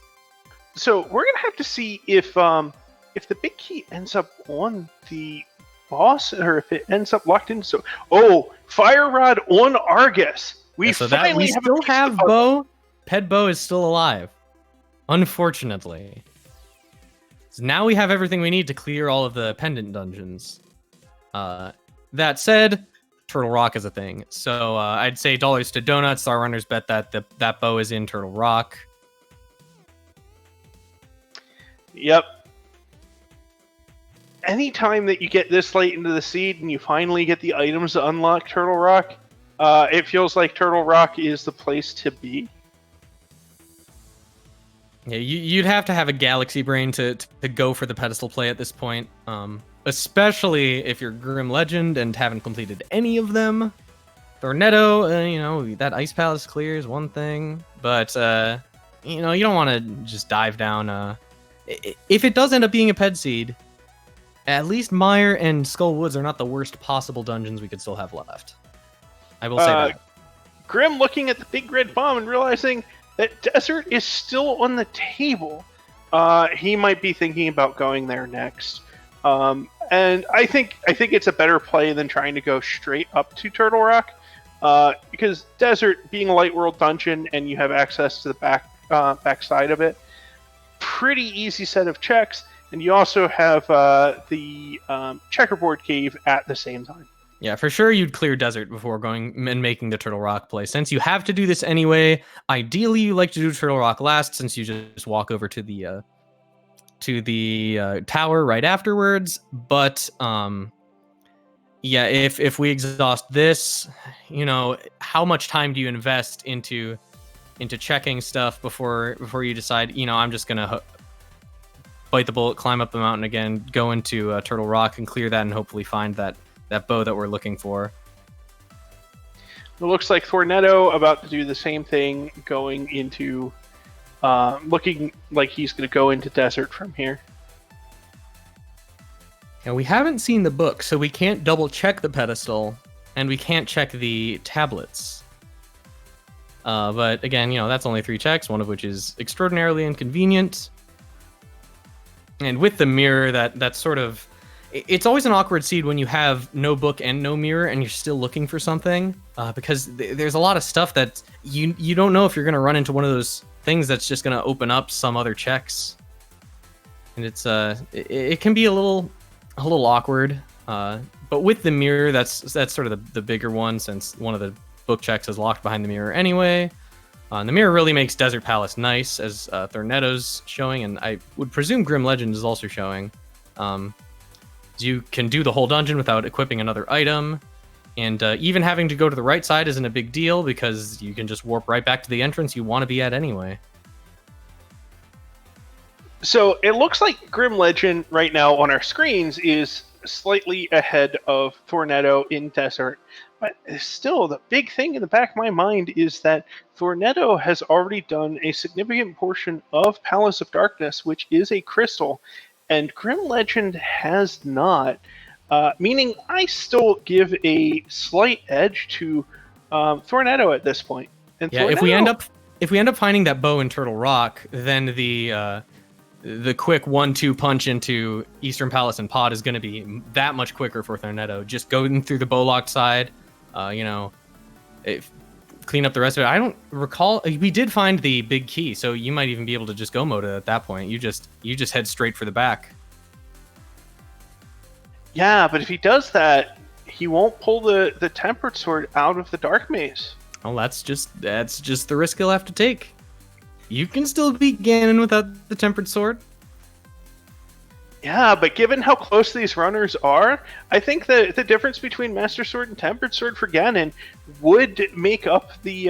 So we're gonna have to see if the big key ends up on the boss, or if it ends up locked in. So, fire rod on Argus. We still have bow. Ped bow is still alive. Unfortunately. So now we have everything we need to clear all of the pendant dungeons. That said, Turtle Rock is a thing. So I'd say dollars to donuts. Our runners bet that that bow is in Turtle Rock. Yep. Anytime that you get this late into the seed and you finally get the items to unlock Turtle Rock, it feels like Turtle Rock is the place to be. Yeah, you'd have to have a galaxy brain to go for the pedestal play at this point, especially if you're GrimLegend and haven't completed any of them. Thorneto, that Ice Palace clear is one thing, but you don't want to just dive down. If it does end up being a ped seed, at least Mire and Skull Woods are not the worst possible dungeons we could still have left. I will say that. Grim looking at the big red bomb and realizing that Desert is still on the table. He might be thinking about going there next. And I think it's a better play than trying to go straight up to Turtle Rock, because Desert being a light world dungeon and you have access to the back side of it, pretty easy set of checks, and you also have the checkerboard cave at the same time. Yeah, for sure you'd clear Desert before going and making the Turtle Rock play. Since you have to do this anyway, ideally you like to do Turtle Rock last, since you just walk over to the tower right afterwards. But yeah, if we exhaust this, how much time do you invest into checking stuff before you decide, I'm just gonna bite the bullet, climb up the mountain again, go into Turtle Rock and clear that, and hopefully find that bow that we're looking for. It looks like Thorneto about to do the same thing, going into looking like he's going to go into Desert from here. And we haven't seen the book, so we can't double check the pedestal, and we can't check the tablets. But again, that's only 3 checks, one of which is extraordinarily inconvenient. And with the mirror, that sort of It's always an awkward seed when you have no book and no mirror and you're still looking for something, because there's a lot of stuff that you don't know if you're going to run into one of those things that's just going to open up some other checks. And it can be a little awkward. But with the mirror, that's sort of the bigger one, since one of the book checks is locked behind the mirror anyway. And the mirror really makes Desert Palace nice, as Thorneto's showing, and I would presume GrimLegend is also showing. You can do the whole dungeon without equipping another item, and even having to go to the right side isn't a big deal because you can just warp right back to the entrance you want to be at anyway. So it looks like GrimLegend right now on our screens is slightly ahead of Thorneto in Desert, but still the big thing in the back of my mind is that Thorneto has already done a significant portion of Palace of Darkness, which is a crystal, and GrimLegend has not, meaning I still give a slight edge to Thorneto at this point. And yeah, Thorneto, if we end up finding that bow in Turtle Rock, then the quick 1-2 punch into Eastern Palace and Pod is going to be that much quicker for Thorneto. Just going through the bow locked side, clean up the rest of it. I don't recall. We did find the big key, so you might even be able to just go mode it at that point. You just head straight for the back. Yeah, but if he does that, he won't pull the Tempered Sword out of the Dark Maze. Well, that's just the risk he'll have to take. You can still beat Ganon without the Tempered Sword. Yeah, but given how close these runners are, I think that the difference between Master Sword and Tempered Sword for Ganon would make up the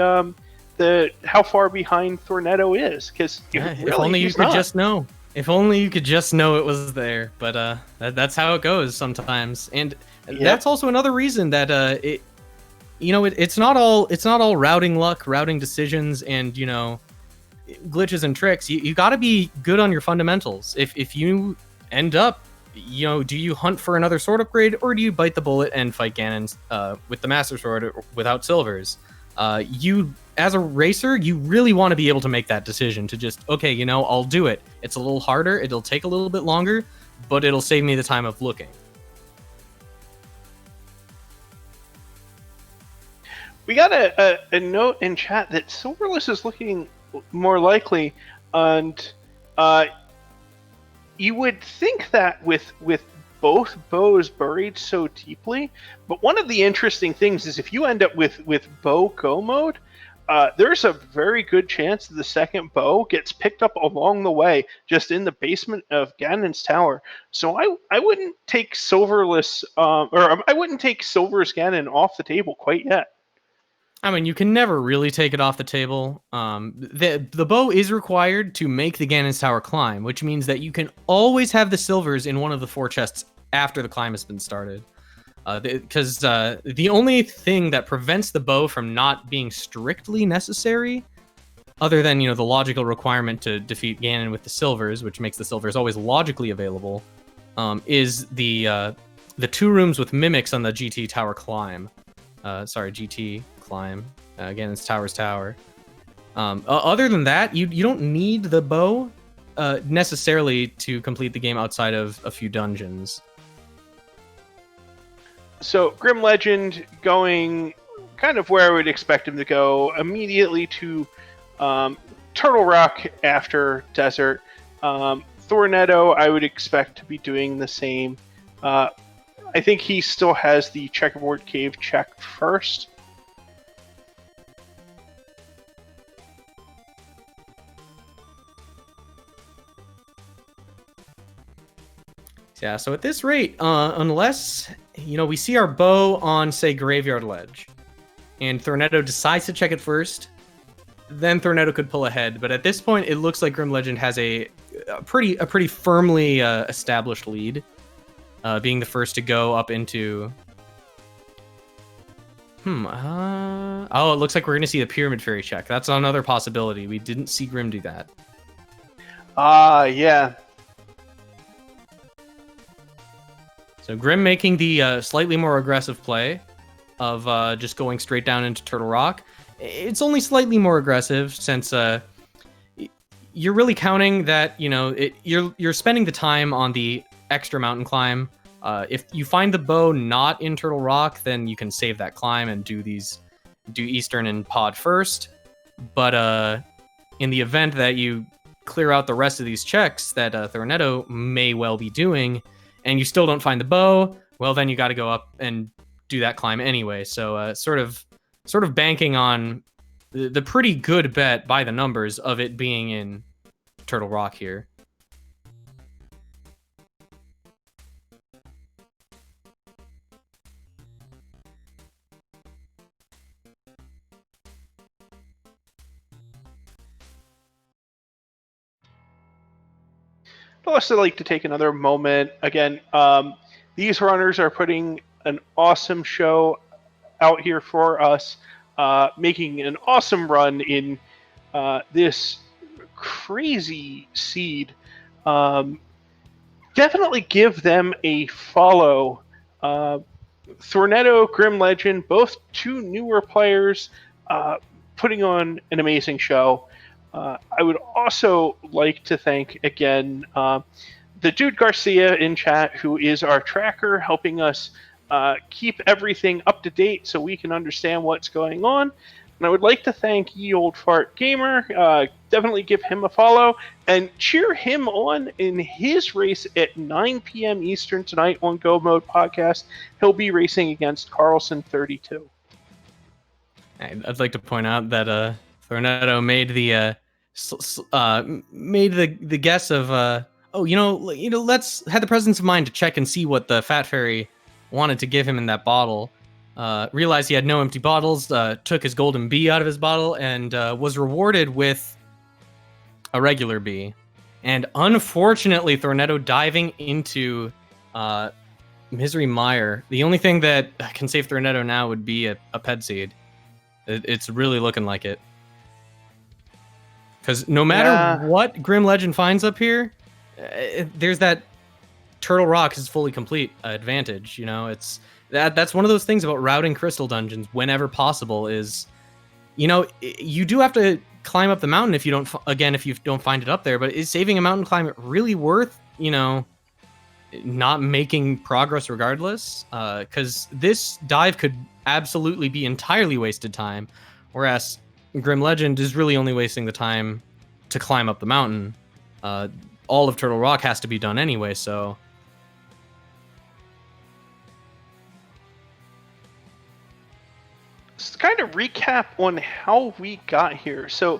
how far behind Thorneto is. Because if only you could just know. If only you could just know it was there. But that's how it goes sometimes, and that's also another reason that it's not all routing luck, routing decisions, and glitches and tricks. You got to be good on your fundamentals. If you end up, do you hunt for another sword upgrade, or do you bite the bullet and fight Ganon with the Master Sword without silvers? You, as a racer, you really want to be able to make that decision to just, okay, I'll do it. It's a little harder, it'll take a little bit longer, but it'll save me the time of looking. We got a note in chat that Silverless is looking more likely, and you would think that with both bows buried so deeply, but one of the interesting things is if you end up with bow go mode, there's a very good chance that the second bow gets picked up along the way, just in the basement of Ganon's tower. So I wouldn't take Silverless, or I wouldn't take Silver's Ganon off the table quite yet. I mean, you can never really take it off the table. The bow is required to make the Ganon's Tower climb, which means that you can always have the silvers in one of the 4 chests after the climb has been started. Because the only thing that prevents the bow from not being strictly necessary, other than the logical requirement to defeat Ganon with the silvers, which makes the silvers always logically available, is the 2 rooms with mimics on the GT Tower climb. GT climb. Again, it's Tower's Tower. Other than that, you don't need the bow necessarily to complete the game outside of a few dungeons. So GrimLegend going kind of where I would expect him to go, immediately to Turtle Rock after Desert. Thorneto, I would expect to be doing the same. I think he still has the Checkerboard Cave checked first. Yeah, so at this rate, unless, we see our bow on, say, Graveyard Ledge, and Thorneto decides to check it first, then Thorneto could pull ahead. But at this point, it looks like GrimLegend has a pretty firmly established lead, being the first to go up into... it looks like we're going to see the Pyramid Fairy check. That's another possibility. We didn't see Grim do that. Yeah. So Grim making the slightly more aggressive play of just going straight down into Turtle Rock. It's only slightly more aggressive since you're really counting that you're spending the time on the extra mountain climb If you find the bow not in Turtle Rock, then you can save that climb and do Eastern and Pod first. But in the event that you clear out the rest of these checks that Thorneto may well be doing, and you still don't find the bow, well, then you got to go up and do that climb anyway. So sort of banking on the pretty good bet by the numbers of it being in Turtle Rock here. I'd also like to take another moment. Again, these runners are putting an awesome show out here for us, making an awesome run in this crazy seed. Definitely give them a follow. Thorneto, GrimLegend, both two newer players, putting on an amazing show. I would also like to thank again the JereDudecia in chat, who is our tracker, helping us keep everything up to date so we can understand what's going on. And I would like to thank YeOldFartGamer. Definitely give him a follow and cheer him on in his race at 9 p.m. Eastern tonight on Go Mode Podcast. He'll be racing against Carlson 32. I'd like to point out that Thorneto made the guess of let's had the presence of mind to check and see what the Fat Fairy wanted to give him in that bottle. Realized he had no empty bottles. Took his golden bee out of his bottle and was rewarded with a regular bee. And unfortunately, Thorneto diving into Misery Mire. The only thing that can save Thorneto now would be a ped seed. It's really looking like it. Because no matter what GrimLegend finds up here, there's that Turtle Rock is fully complete advantage. You know, that's one of those things about routing crystal dungeons whenever possible is, you do have to climb up the mountain if you don't find it up there. But is saving a mountain climb really worth, not making progress regardless? Because this dive could absolutely be entirely wasted time, whereas GrimLegend is really only wasting the time to climb up the mountain. All of Turtle Rock has to be done anyway, so Let's kind of recap on how we got here. So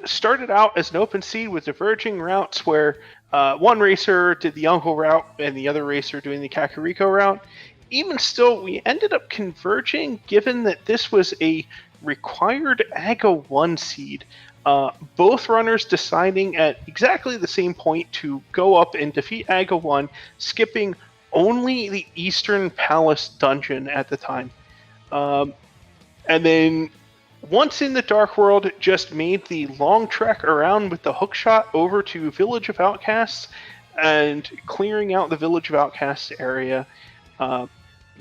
started out as an open seed with diverging routes where one racer did the Uncle route and the other racer doing the Kakariko route. Even still, we ended up converging given that this was a required AGA 1 seed. Both runners deciding at exactly the same point to go up and defeat AGA 1, skipping only the Eastern Palace dungeon at the time. And then once in the Dark World, just made the long trek around with the hookshot over to Village of Outcasts and clearing out the Village of Outcasts area.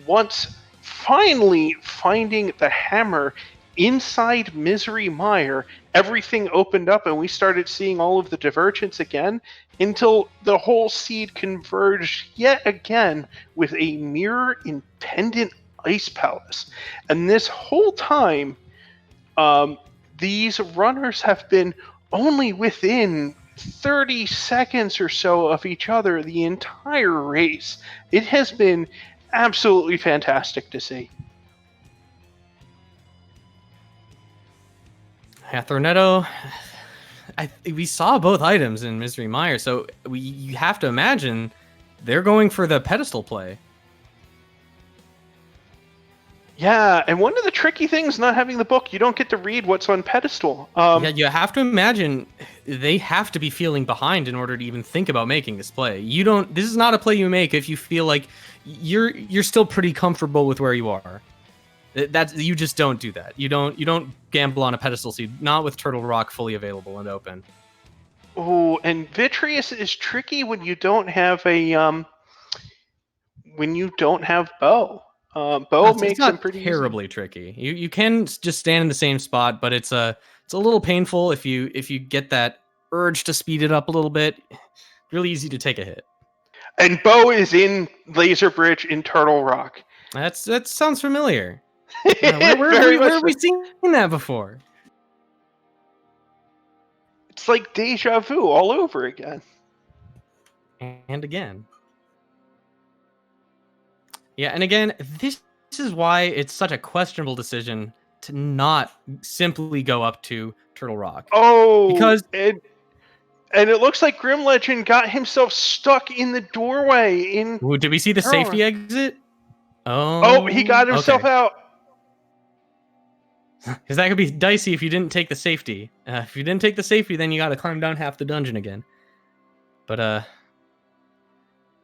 Once finally finding the hammer inside Misery Mire, everything opened up and we started seeing all of the divergence again until the whole seed converged yet again with a mirror in Pendant Ice Palace. And this whole time, these runners have been only within 30 seconds or so of each other the entire race. It has been absolutely fantastic to see. Yeah, Thorneto, we saw both items in Misery Mire, so you have to imagine they're going for the pedestal play. Yeah, and one of the tricky things not having the book, you don't get to read what's on pedestal. Yeah, you have to imagine they have to be feeling behind in order to even think about making this play. This is not a play you make if you feel like you're still pretty comfortable with where you are. You just don't do that. You don't gamble on a pedestal seed, not with Turtle Rock fully available and open. Oh, and Vitreous is tricky when you don't have Bow. Bow makes them pretty terribly easy. Tricky. You can just stand in the same spot, but it's a little painful if you get that urge to speed it up a little bit. Really easy to take a hit. And Bo is in Laser Bridge in Turtle Rock. That sounds familiar. Very Where much have we so. seen that before? It's like deja vu all over again. And again. Yeah, and again, this is why it's such a questionable decision to not simply go up to Turtle Rock. Oh, Because and it looks like GrimLegend got himself stuck in the doorway in... ooh, did we see the safety exit? Oh, he got himself out. Because that could be dicey if you didn't take the safety. If you didn't take the safety, then you got to climb down half the dungeon again. But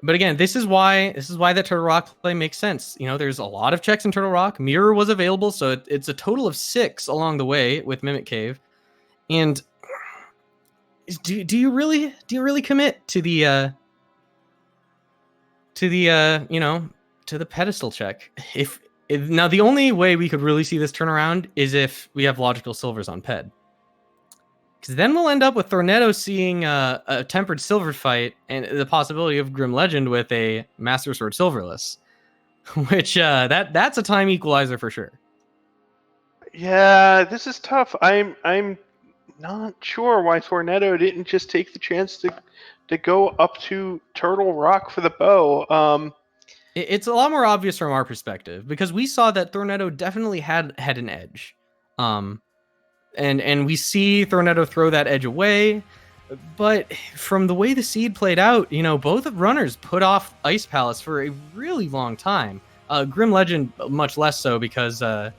again, this is why that Turtle Rock play makes sense. You know, there's a lot of checks in Turtle Rock. Mirror was available, so it's a total of 6 along the way with Mimic Cave. And do you really commit to the pedestal check? If now the only way we could really see this turnaround is if we have logical silvers on Ped. Because then we'll end up with Thorneto seeing a tempered silver fight and the possibility of GrimLegend with a Master Sword silverless, which that's a time equalizer for sure. Yeah, this is tough. I'm not sure why Thorneto didn't just take the chance to go up to Turtle Rock for the bow. It's a lot more obvious from our perspective because we saw that Thorneto definitely had an edge. And we see Thorneto throw that edge away. But from the way the seed played out, you know, both runners put off Ice Palace for a really long time. GrimLegend much less so because of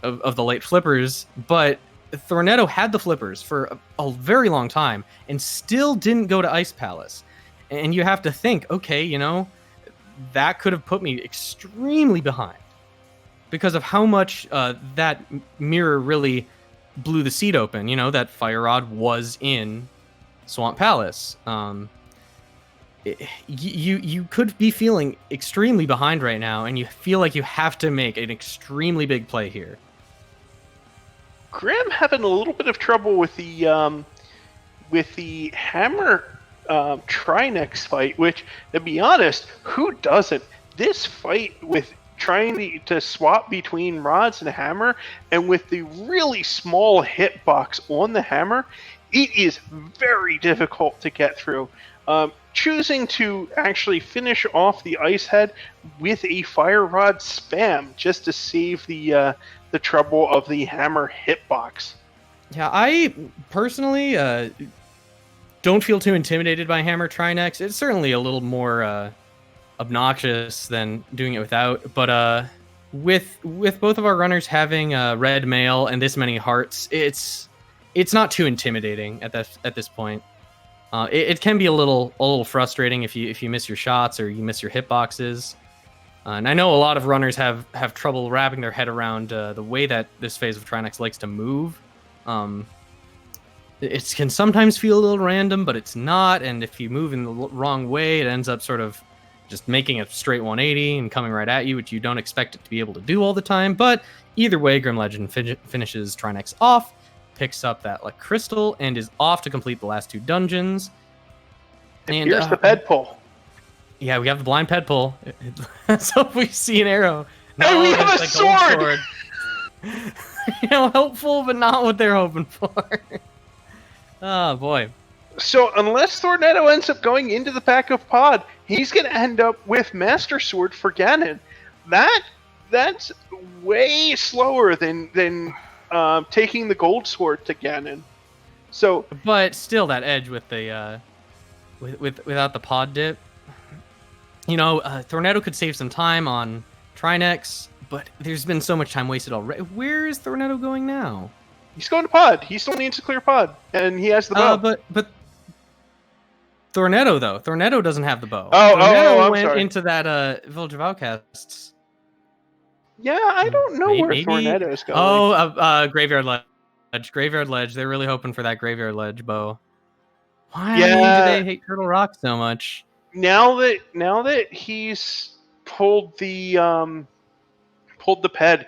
the late flippers. But Thorneto had the flippers for a very long time and still didn't go to Ice Palace. And you have to think, okay, you know, that could have put me extremely behind because of how much that mirror really blew the seed open. You know, that Fire Rod was in Swamp Palace. You could be feeling extremely behind right now, and you feel like you have to make an extremely big play here. Grim having a little bit of trouble with the hammer Trinex fight, which, to be honest, who doesn't? This fight with trying to swap between rods and hammer, and with the really small hitbox on the hammer, it is very difficult to get through. Choosing to actually finish off the ice head with a fire rod spam just to save the trouble of the hammer hitbox. Yeah, I personally don't feel too intimidated by hammer Trinex. It's certainly a little more obnoxious than doing it without, but with both of our runners having red mail and this many hearts, it's not too intimidating at this point. It can be a little frustrating if you miss your shots or you miss your hitboxes. And I know a lot of runners have trouble wrapping their head around the way that this phase of Trinex likes to move. It can sometimes feel a little random, but it's not. And if you move in the wrong way, it ends up sort of just making a straight 180 and coming right at you, which you don't expect it to be able to do all the time. But either way, GrimLegend finishes Trinex off, picks up that like crystal, and is off to complete the last 2 dungeons. And here's the ped pull. Yeah, we have the blind ped pull. So if we see an arrow, and we have a sword. You know, helpful, but not what they're hoping for. Oh boy. So unless Thorneto ends up going into the pack of pod, he's going to end up with Master Sword for Ganon. That's way slower than taking the Gold Sword to Ganon. So, but still, that edge with the without the pod dip. You know, Thorneto could save some time on Trinex, but there's been so much time wasted already. Where is Thorneto going now? He's going to pod. He still needs to clear pod, and he has the bow. But Thorneto, though. Thorneto doesn't have the bow. Thorneto went sorry. into that Village of Outcasts. Yeah, I don't know where Thorneto's going. Oh, Graveyard Ledge. Graveyard Ledge. They're really hoping for that Graveyard Ledge bow. Why do they hate Turtle Rock so much? Now that he's pulled the ped,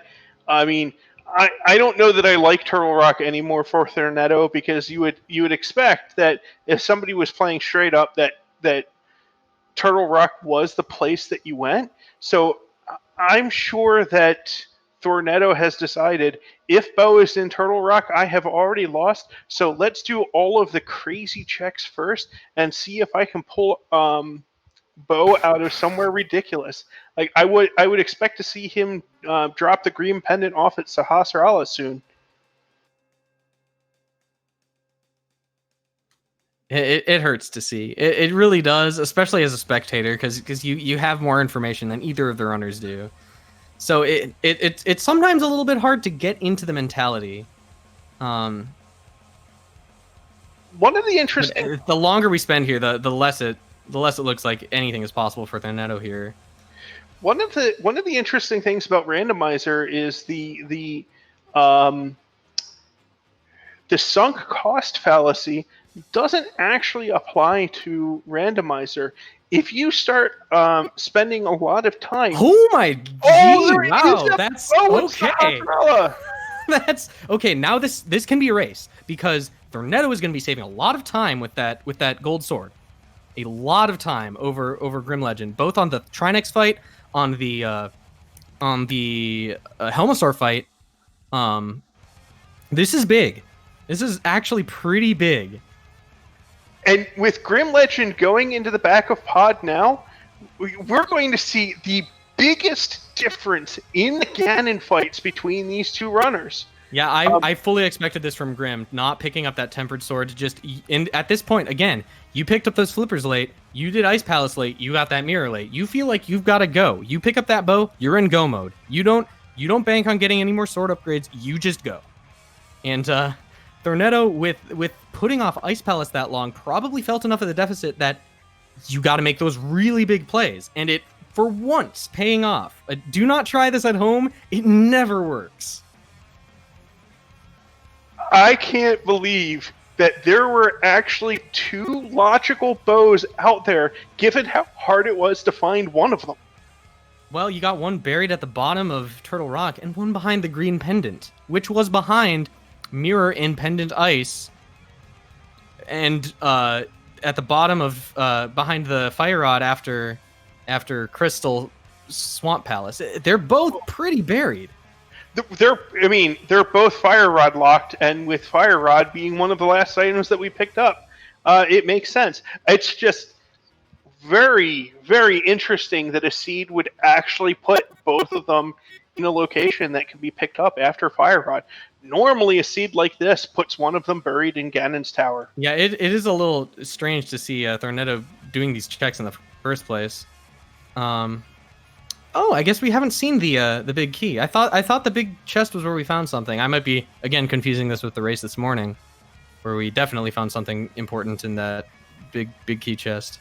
I mean, I don't know that I like Turtle Rock anymore for Thorneto, because you would expect that if somebody was playing straight up that Turtle Rock was the place that you went. So I'm sure that Thorneto has decided if Bo is in Turtle Rock, I have already lost. So let's do all of the crazy checks first and see if I can pull Bo out of somewhere ridiculous. Like I would expect to see him drop the green pendant off at Sahasrara soon. It hurts to see. It really does, especially as a spectator, because you have more information than either of the runners do. So it's sometimes a little bit hard to get into the mentality. One of the interesting, the longer we spend here, the less it looks like anything is possible for Thorneto here. One of the interesting things about randomizer is the sunk cost fallacy doesn't actually apply to randomizer. If you start spending a lot of time, oh my god! Wow, that's okay. That's okay. Now this can be erased because Thorneto is going to be saving a lot of time with that gold sword, a lot of time over GrimLegend, both on the Trinex fight, on the Helmasaur fight. This is big. This is actually pretty big. And with GrimLegend going into the back of Pod now, we're going to see the biggest difference in the Ganon fights between these two runners. Yeah, I fully expected this from Grim, not picking up that Tempered Sword. At this point, again, you picked up those flippers late, you did Ice Palace late, you got that mirror late. You feel like you've got to go. You pick up that bow, you're in go mode. You don't bank on getting any more sword upgrades, you just go. And Thorneto, with putting off Ice Palace that long, probably felt enough of the deficit that you got to make those really big plays. And it, for once, paying off. Do not try this at home. It never works. I can't believe that there were actually two logical bows out there, given how hard it was to find one of them. Well, you got one buried at the bottom of Turtle Rock and one behind the green pendant, which was behind Mirror in Pendant Ice, and at the bottom of behind the Fire Rod after Crystal Swamp Palace. They're both pretty buried. They're both Fire Rod locked, and with Fire Rod being one of the last items that we picked up, it makes sense. It's just very, very interesting that a seed would actually put both of them in a location that can be picked up after Fire Rod. Normally, a seed like this puts one of them buried in Ganon's tower. Yeah, it is a little strange to see Thorneto doing these checks in the first place. Oh, I guess we haven't seen the big key. I thought the big chest was where we found something. I might be, again, confusing this with the race this morning, where we definitely found something important in that big key chest.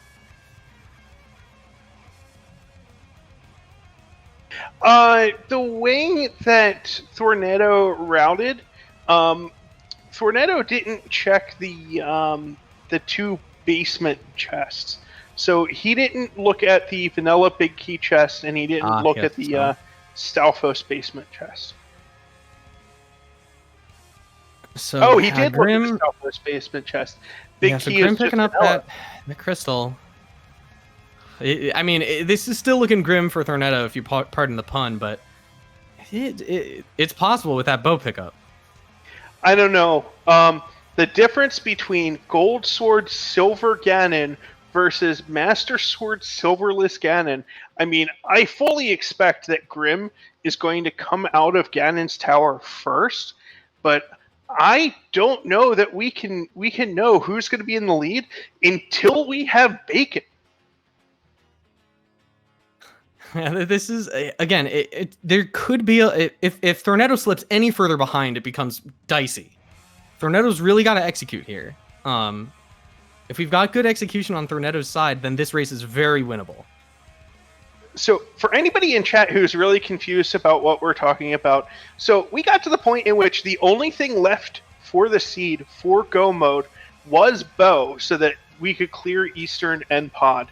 The way that Thorneto routed, Thorneto didn't check the two basement chests. So he didn't look at the vanilla big key chest, and he didn't look at the Stalfos basement chest. So he did Grim, look at the Stalfos basement chest. Big key Grim is picking just up the crystal. This is still looking grim for Thorneto, if you pardon the pun, but it's possible with that bow pickup. I don't know. The difference between Gold Sword Silver Ganon versus Master Sword Silverless Ganon. I fully expect that Grim is going to come out of Ganon's tower first, but I don't know that we can know who's going to be in the lead until we have Bacon. This is again. There could be if Thorneto slips any further behind, it becomes dicey. Thorneto's really got to execute here. If we've got good execution on Thorneto's side, then this race is very winnable. So for anybody in chat who's really confused about what we're talking about, so we got to the point in which the only thing left for the seed for go mode was bow, so that we could clear Eastern and Pod.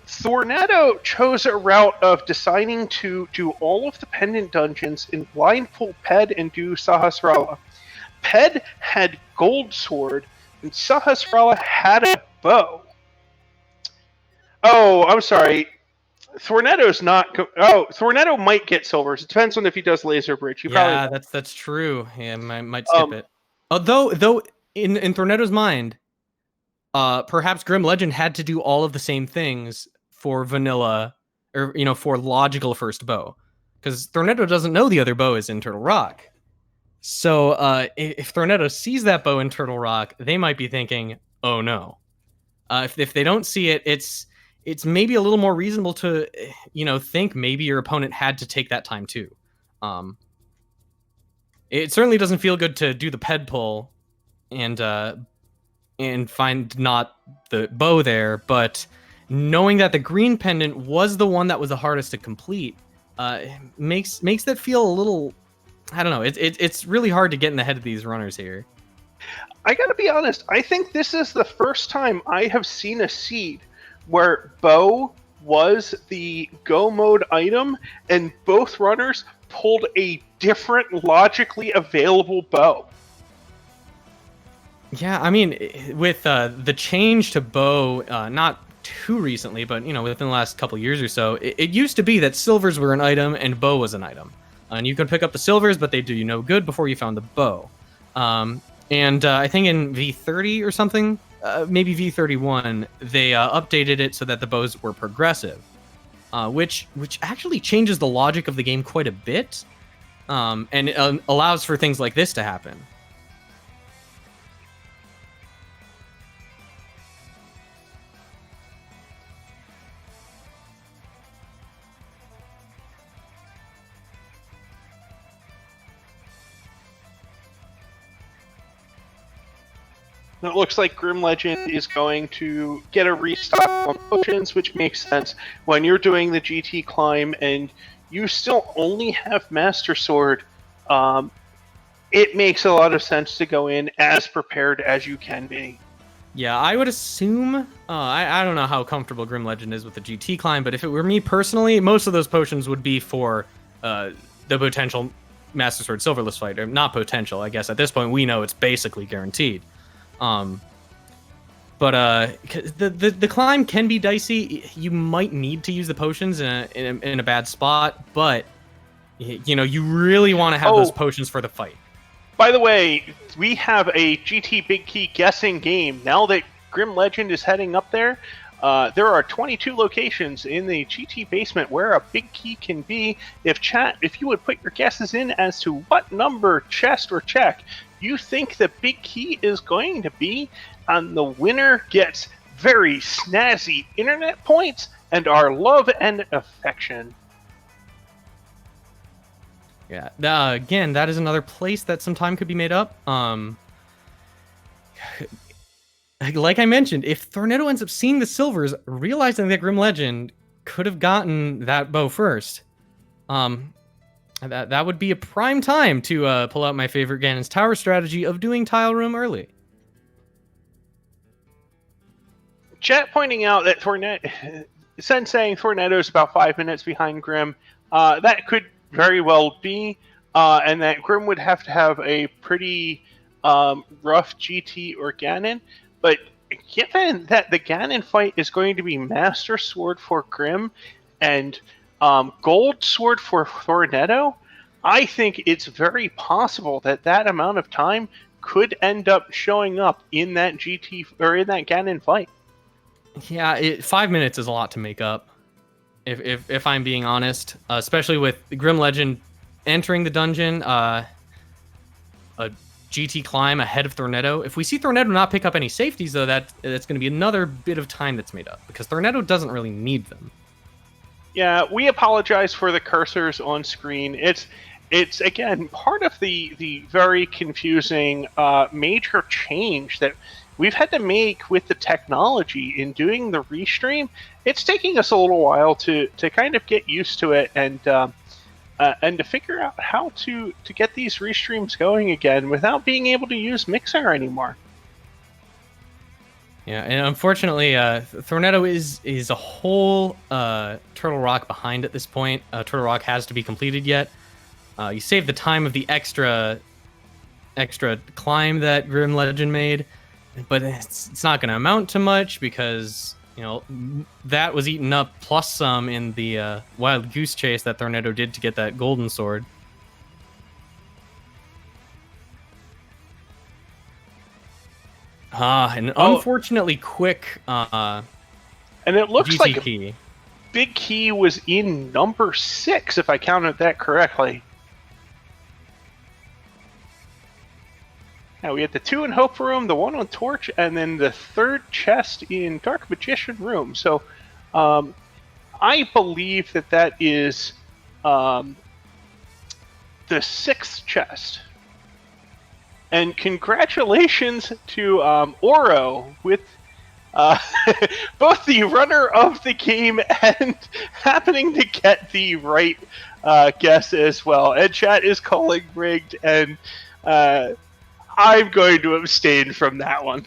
Thorneto chose a route of deciding to do all of the pendant dungeons in blindfold Ped and do Sahasrara. Ped had Gold Sword, and Sahasrara had a bow. Oh, I'm sorry. Thorneto's not. Thorneto might get silvers. It depends on if he does laser bridge. He Yeah, probably. that's true. Yeah, might skip Um, it. Though in Thorneto's mind, perhaps GrimLegend had to do all of the same things for vanilla, or for logical first bow, because Thorneto doesn't know the other bow is in Turtle Rock. So if Thorneto sees that bow in Turtle Rock, they might be thinking, "Oh no." If they don't see it, it's maybe a little more reasonable to think maybe your opponent had to take that time too. It certainly doesn't feel good to do the ped pull and find not the bow there, but knowing that the green pendant was the one that was the hardest to complete makes that feel a little. I don't know. It's really hard to get in the head of these runners here. I gotta be honest. I think this is the first time I have seen a seed where bow was the go mode item, and both runners pulled a different logically available bow. Yeah, I mean, with the change to bow, not too recently, but within the last couple years or so, it used to be that silvers were an item and bow was an item, and you could pick up the silvers, but they do you no good before you found the bow. And I think in V30 or something, maybe V31, they updated it so that the bows were progressive, which actually changes the logic of the game quite a bit, and it allows for things like this to happen. It looks like GrimLegend is going to get a restock on potions, which makes sense when you're doing the GT climb and you still only have Master Sword. It makes a lot of sense to go in as prepared as you can be. Yeah, I would assume. I don't know how comfortable GrimLegend is with the GT climb, but if it were me personally, most of those potions would be for the potential Master Sword Silverless fight. Or not potential, I guess. At this point, we know it's basically guaranteed. But the climb can be dicey. You might need to use the potions in a bad spot, but you really want to have those potions for the fight. By the way, we have a GT Big Key guessing game. Now that GrimLegend is heading up there, there are 22 locations in the GT basement where a big key can be. If you would put your guesses in as to what number, chest, or check you think the big key is going to be, and the winner gets very snazzy internet points and our love and affection. Yeah, again, that is another place that some time could be made up. Like I mentioned, if Thorneto ends up seeing the silvers, realizing that GrimLegend could have gotten that bow first, that would be a prime time to pull out my favorite Ganon's Tower strategy of doing tile room early. Chat pointing out that saying Thorneto is about 5 minutes behind Grim. That could very well be, and that Grim would have to have a pretty rough GT or Ganon. But given that the Ganon fight is going to be Master Sword for Grim and Gold Sword for Thorneto, I think it's very possible that amount of time could end up showing up in that GT or in that Ganon fight. Yeah, 5 minutes is a lot to make up, if I'm being honest, especially with GrimLegend entering the dungeon, a GT climb ahead of Thorneto. If we see Thorneto not pick up any safeties, though, that's going to be another bit of time that's made up, because Thorneto doesn't really need them. Yeah, we apologize for the cursors on screen. It's again part of the very confusing major change that we've had to make with the technology in doing the restream. It's taking us a little while to kind of get used to it and to figure out how to get these restreams going again without being able to use Mixer anymore. Yeah, and unfortunately, Thorneto is a whole Turtle Rock behind at this point. Turtle Rock has to be completed yet. You save the time of the extra climb that GrimLegend made, but it's not going to amount to much because that was eaten up plus some in the wild goose chase that Thorneto did to get that golden sword. An unfortunately quick and it looks GT like key. Big Key was in number 6, if I counted that correctly. Now we had the 2 in Hope Room, the 1 on Torch, and then the 3rd chest in Dark Magician Room. So I believe that is the 6th chest. And congratulations to Oro with both the runner of the game and happening to get the right guess as well. And chat is calling rigged, and I'm going to abstain from that one.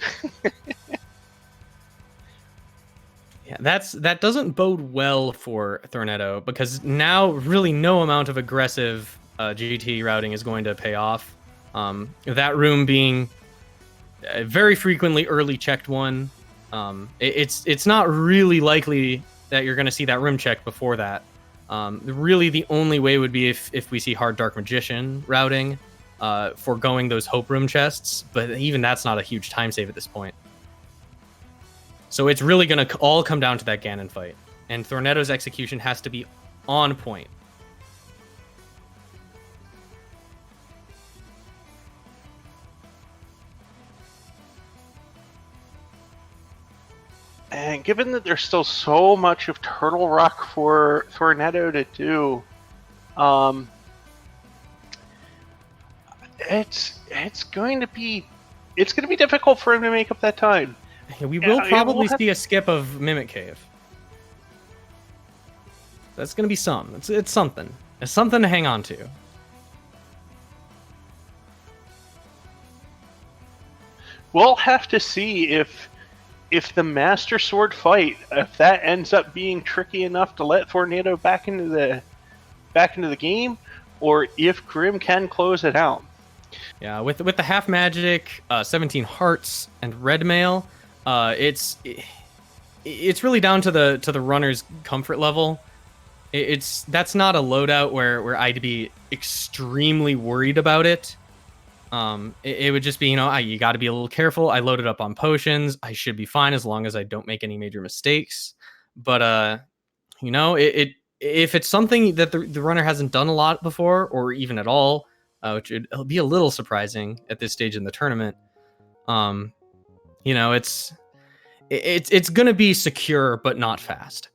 Yeah, that doesn't bode well for Thorneto, because now really no amount of aggressive GT routing is going to pay off. That room being a very frequently early checked one. It's not really likely that you're going to see that room check before that. Really, the only way would be if we see hard Dark Magician routing, foregoing those Hope Room chests, but even that's not a huge time save at this point. So it's really going to all come down to that Ganon fight, and Thorneto's execution has to be on point. And given that there's still so much of Turtle Rock for Thorneto to do, it's going to be difficult for him to make up that time. We will probably see a skip of Mimic Cave. That's going to be some. It's something. It's something to hang on to. We'll have to see if the Master Sword fight, if that ends up being tricky enough to let Thorneto back into the game, or if Grim can close it out. Yeah, with the half magic, 17 hearts, and red mail, it's really down to the runner's comfort level. That's not a loadout where I'd be extremely worried about it. It would just be, you got to be a little careful. I loaded up on potions. I should be fine as long as I don't make any major mistakes. But if it's something that the runner hasn't done a lot before, or even at all, which it'll be a little surprising at this stage in the tournament, it's gonna be secure but not fast.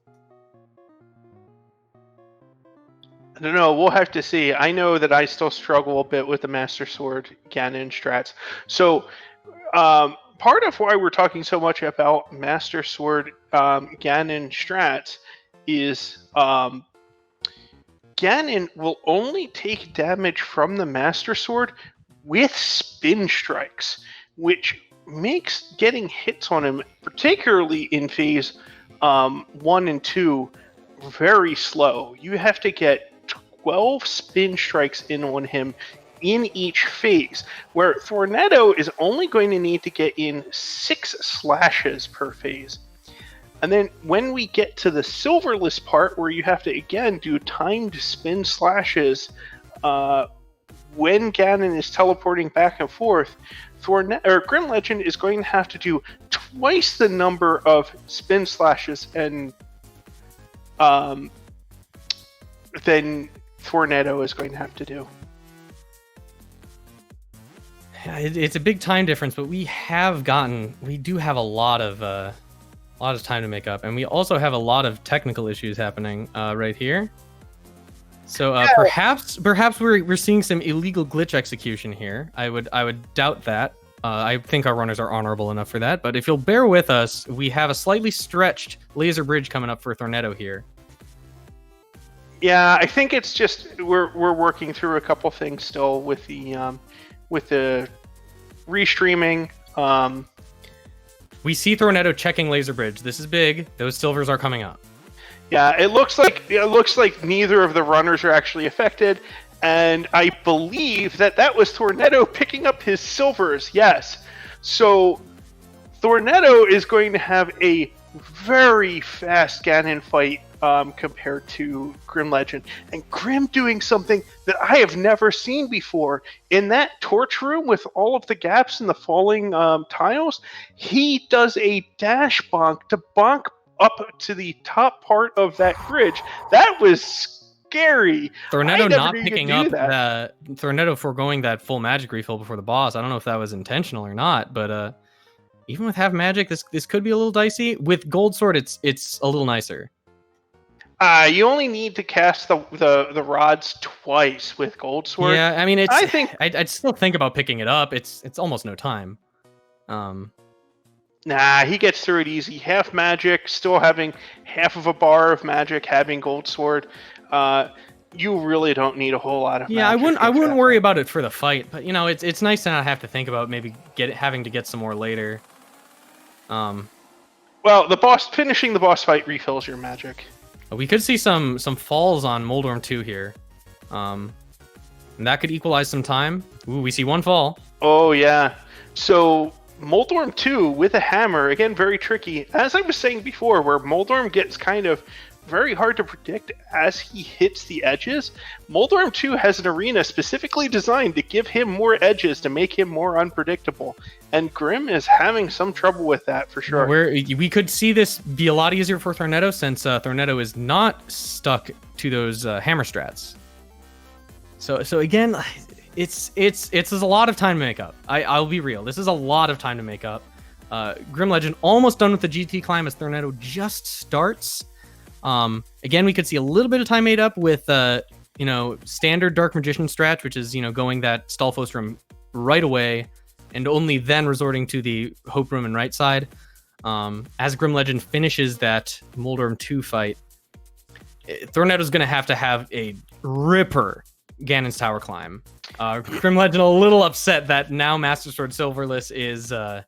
I don't know. We'll have to see. I know that I still struggle a bit with the Master Sword Ganon strats. So part of why we're talking so much about Master Sword Ganon strats is Ganon will only take damage from the Master Sword with spin strikes, which makes getting hits on him, particularly in phase 1 and 2, very slow. You have to get 12 spin strikes in on him in each phase, where Thorneto is only going to need to get in 6 slashes per phase. And then when we get to the silverless part, where you have to again do timed spin slashes when Ganon is teleporting back and forth, GrimLegend is going to have to do twice the number of spin slashes and than Thorneto is going to have to do. It's a big time difference, but we do have a lot of time to make up, and we also have a lot of technical issues happening right here. So perhaps we're seeing some illegal glitch execution here. I would doubt that. I think our runners are honorable enough for that. But if you'll bear with us, we have a slightly stretched laser bridge coming up for Thorneto here. Yeah, I think it's just we're working through a couple things still with the restreaming. We see Thorneto checking laser bridge. This is big. Those silvers are coming up. Yeah, it looks like neither of the runners are actually affected, and I believe that was Thorneto picking up his silvers. Yes, so Thorneto is going to have a very fast Ganon fight compared to GrimLegend. And Grim doing something that I have never seen before. In that torch room with all of the gaps and the falling tiles, he does a dash bonk to bonk up to the top part of that bridge. That was scary. Thorneto not knew you could picking do up that. Thorneto foregoing that full magic refill before the boss. I don't know if that was intentional or not, but even with half magic, this could be a little dicey. With Gold Sword, it's a little nicer. You only need to cast the rods twice with Gold Sword. Yeah, I mean, I think I'd still think about picking it up. It's almost no time. Nah, he gets through it easy. Half magic, still having half of a bar of magic, having Gold Sword. You really don't need a whole lot of magic. I wouldn't worry about it for the fight, but you know, it's nice to not have to think about maybe having to get some more later. Well, finishing the boss fight refills your magic. We could see some falls on Moldorm 2 here. And that could equalize some time. Ooh, we see one fall. Oh yeah. So Moldorm 2 with a hammer, again, very tricky. As I was saying before, where Moldorm gets kind of very hard to predict as he hits the edges, Moldorm 2 has an arena specifically designed to give him more edges to make him more unpredictable. And Grim is having some trouble with that for sure. We could see this be a lot easier for Thorneto since Thorneto is not stuck to those hammer strats. So again, it's a lot of time to make up. I'll be real. This is a lot of time to make up. GrimLegend almost done with the GT climb as Thorneto just starts. Again, we could see a little bit of time made up with standard Dark Magician strat, which is going that Stalfos room right away, and only then resorting to the Hope room and right side. As GrimLegend finishes that Moldorm 2 fight, Thorneto's going to have a ripper Ganon's Tower climb. GrimLegend a little upset that now Master Sword Silverless is a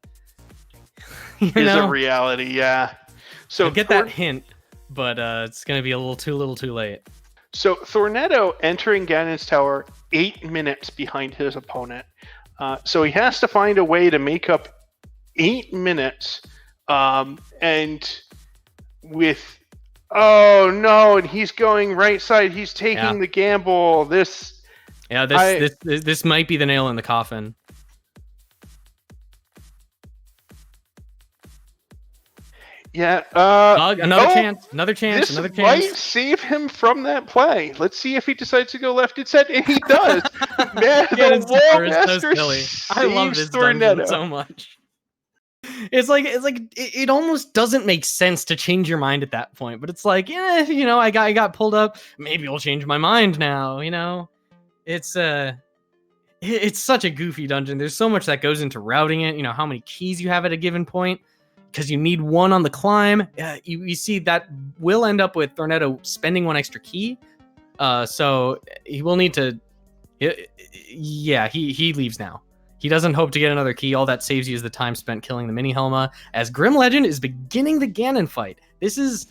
reality, yeah. So I get that hint, but it's going to be a little too late. So Thorneto entering Ganon's Tower 8 minutes behind his opponent. So he has to find a way to make up 8 minutes. And with... Oh, no, and he's going right side. He's taking the gamble. This might be the nail in the coffin. Yeah. Another chance. This might save him from that play. Let's see if he decides to go left instead, and he does. Man, the Wall Master saves I love this dungeon so much. It's like it almost doesn't make sense to change your mind at that point, but it's like, I got pulled up. Maybe I'll change my mind now. It's such a goofy dungeon. There's so much that goes into routing it. How many keys you have at a given point, because you need one on the climb. You see that will end up with Thorneto spending one extra key. So he will need to. He leaves now. He doesn't hope to get another key. All that saves you is the time spent killing the mini Helma. As GrimLegend is beginning the Ganon fight. This is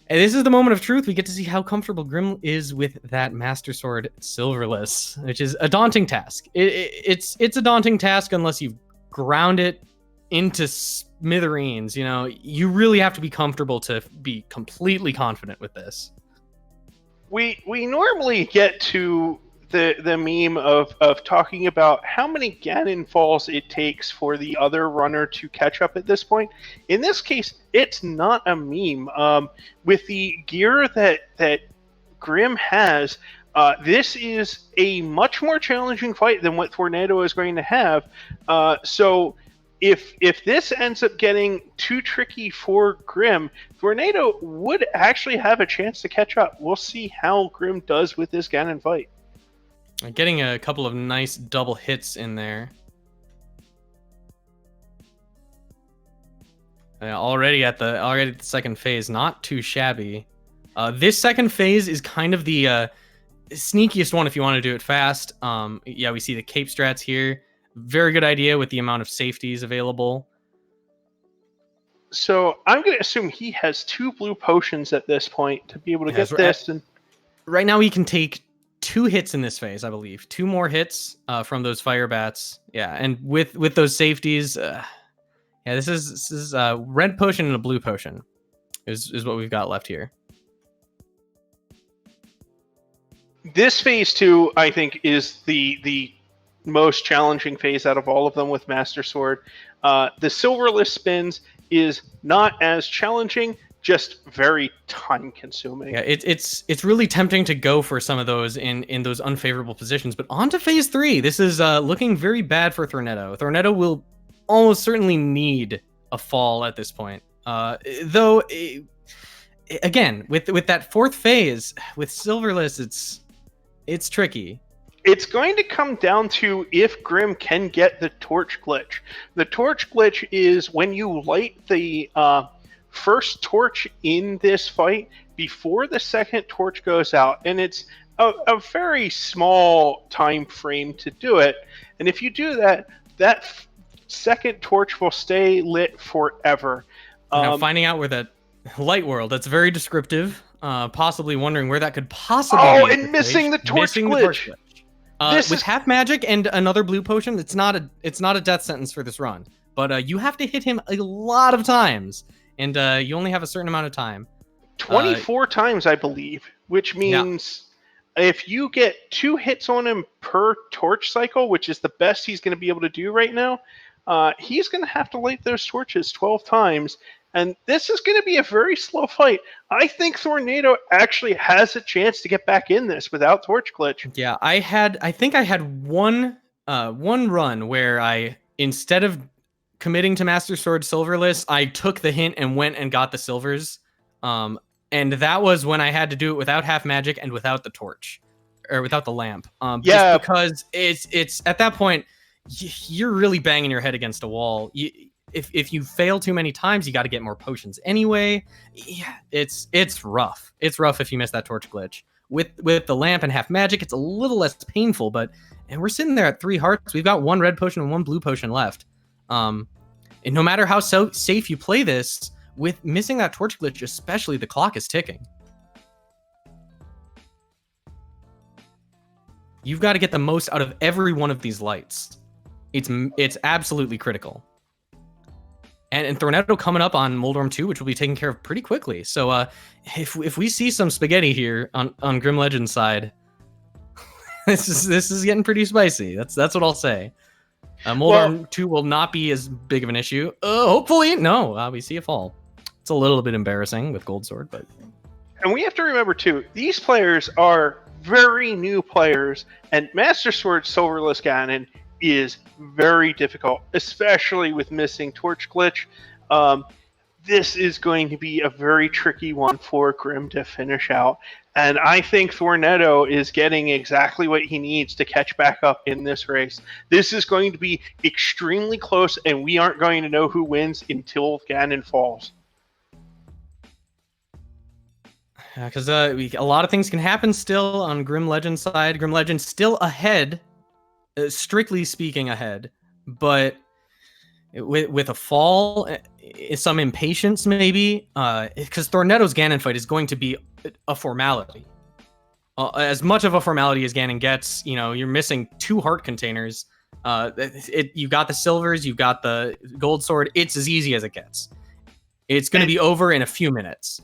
the moment of truth. We get to see how comfortable Grim is with that Master Sword Silverless, which is a daunting task. It's a daunting task unless you ground it into smithereens. You really have to be comfortable to be completely confident with this. We normally get to the meme of talking about how many Ganon falls it takes for the other runner to catch up at this point. In this case, it's not a meme. With the gear that Grim has, this is a much more challenging fight than what Thorneto is going to have. So if this ends up getting too tricky for Grim, Thorneto would actually have a chance to catch up. We'll see how Grim does with this Ganon fight. Getting a couple of nice double hits in there. Already at the second phase, not too shabby. This second phase is kind of the sneakiest one if you want to do it fast. We see the cape strats here. Very good idea with the amount of safeties available. So I'm going to assume he has 2 blue potions at this point to be able to get this. And right now he can take 2 hits in this phase, I believe. 2 more hits from those fire bats. Yeah, and with those safeties, Yeah, this is a red potion and a blue potion is what we've got left here. This phase 2, I think, is the most challenging phase out of all of them with Master Sword. The silverless spins is not as challenging, just very time consuming. Yeah, it's really tempting to go for some of those in those unfavorable positions, but on to phase 3. This is looking very bad for Thorneto. Thorneto will almost certainly need a fall at this point. Though, again, with that fourth phase with silverless, it's tricky. It's going to come down to if Grim can get the torch glitch. The torch glitch is when you light the first torch in this fight before the second torch goes out, and it's a very small time frame to do it. And if you do that, that second torch will stay lit forever. Now, finding out where that light world, that's very descriptive. Possibly wondering where that could possibly be. Oh, and missing the torch glitch. With half magic and another blue potion, it's not a death sentence for this run. But you have to hit him a lot of times, and you only have a certain amount of time. 24 times, I believe, which means if you get 2 hits on him per torch cycle, which is the best he's going to be able to do right now, he's going to have to light those torches 12 times. And this is going to be a very slow fight. I think Thorneto actually has a chance to get back in this without torch glitch. Yeah, I think I had one run where I, instead of committing to Master Sword silverless, I took the hint and went and got the silvers. And that was when I had to do it without half magic and without the torch, or without the lamp. Just because it's at that point you're really banging your head against a wall. If you fail too many times, you got to get more potions anyway. Yeah, it's rough. It's rough if you miss that torch glitch. With the lamp and half magic, it's a little less painful, and we're sitting there at 3 hearts. We've got 1 red potion and 1 blue potion left. And no matter how safe you play this, with missing that torch glitch, especially, the clock is ticking. You've got to get the most out of every one of these lights. It's absolutely critical. And Thorneto coming up on Moldorm 2, which will be taken care of pretty quickly. So if we see some spaghetti here on GrimLegend's side, this is getting pretty spicy. That's what I'll say. Moldorm 2 will not be as big of an issue. Hopefully, no. We see a fall. It's a little bit embarrassing with Gold Sword, but... And we have to remember, too, these players are very new players, and Master Sword Silverless Ganon is very difficult, especially with missing torch glitch. This is going to be a very tricky one for Grim to finish out, and I think Thorneto is getting exactly what he needs to catch back up in this race. This is going to be extremely close, and we aren't going to know who wins until Ganon falls. Because a lot of things can happen still on GrimLegend's side. GrimLegend's still ahead, strictly speaking ahead, but with a fall, some impatience maybe, because Thorneto's Ganon fight is going to be a formality. As much of a formality as Ganon gets, you're missing 2 heart containers. You got the silvers, you got the gold sword. It's as easy as it gets. It's going to be over in a few minutes.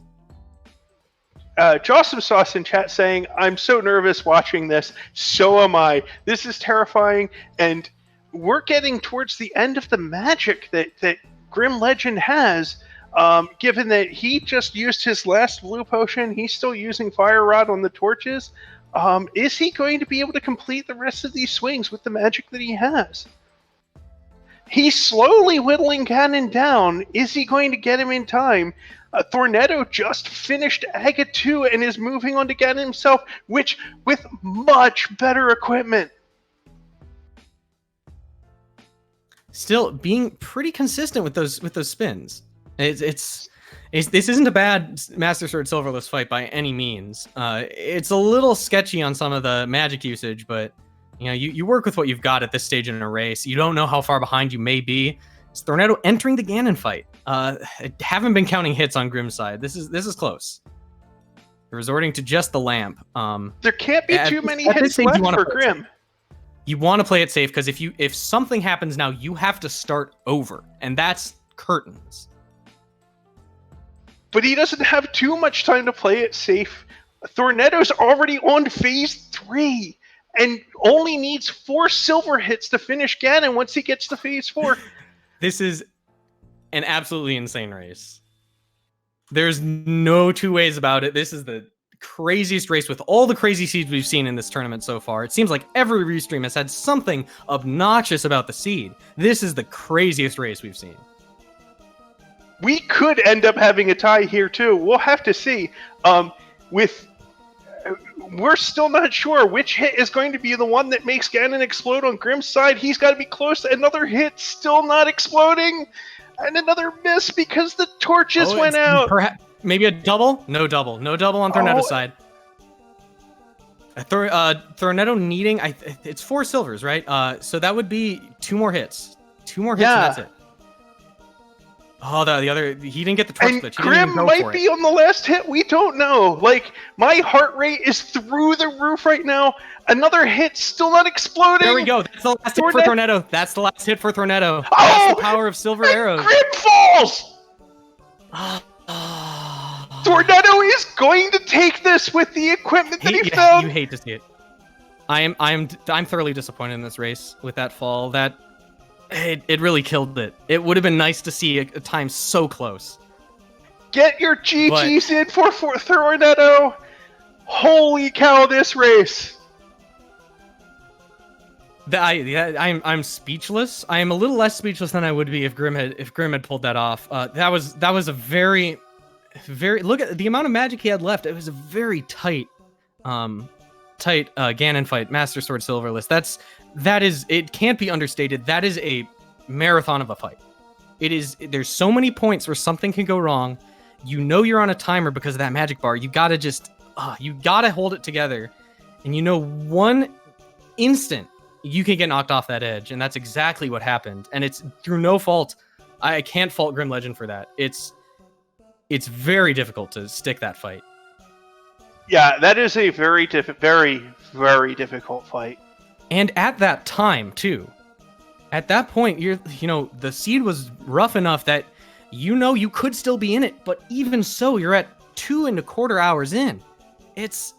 Jawsome Sauce in chat saying, I'm so nervous watching this. So am I. This is terrifying, and we're getting towards the end of the magic that GrimLegend has, given that he just used his last blue potion. He's still using Fire Rod on the torches. Is he going to be able to complete the rest of these swings with the magic that he has? He's slowly whittling Ganon down. Is he going to get him in time? Thorneto just finished Aga 2 and is moving on to Ganon himself, which with much better equipment. Still being pretty consistent with those spins. This isn't a bad Master Sword Silverless fight by any means. It's a little sketchy on some of the magic usage, but you work with what you've got at this stage in a race. You don't know how far behind you may be. It's Thorneto entering the Ganon fight. Haven't been counting hits on Grim's side. This is close. Resorting to just the lamp. There can't be too many hits left for Grim. You want to play it safe, because if something happens now, you have to start over, and that's curtains. But he doesn't have too much time to play it safe. Thorneto's already on phase 3 and only needs 4 silver hits to finish Ganon once he gets to phase 4. This is an absolutely insane race. There's no two ways about it. This is the craziest race with all the crazy seeds we've seen in this tournament so far. It seems like every restream has had something obnoxious about the seed. This is the craziest race we've seen. We could end up having a tie here too. We'll have to see. We're still not sure which hit is going to be the one that makes Ganon explode on Grim's side. He's got to be close. Another hit still not exploding. And another miss because the torches went out. Perhaps maybe a double? No double. No double on Thorneto's side. Thorneto needing... it's 4 silvers, right? So that would be 2 more hits. 2 more hits and that's it. Oh, the other... He didn't get the torch glitch. Grim might be on the last hit. We don't know. Like, my heart rate is through the roof right now. Another hit, still not exploding. There we go. That's the last hit for Thorneto. That's the last hit for Thorneto. Oh! That's the power of silver arrows. Grim falls! Thorneto is going to take this with the equipment that he found. You hate to see it. I'm thoroughly disappointed in this race with that fall. It really killed it. It would have been nice to see a time so close. Get your GGs in for Thorneto. Holy cow, this race. I'm speechless. I am a little less speechless than I would be if Grim had pulled that off. That was a very look at the amount of magic he had left. It was a very tight Ganon fight, Master Sword Silverless. That is it can't be understated. That is a marathon of a fight. There's so many points where something can go wrong. You know you're on a timer because of that magic bar. You gotta hold it together. And one instant you can get knocked off that edge, and that's exactly what happened. And it's through no fault. I can't fault GrimLegend for that. It's very difficult to stick that fight. Yeah, that is a very, very difficult fight. And at that time, too. At that point, the seed was rough enough that you could still be in it, but even so, you're at 2.25 hours in. It's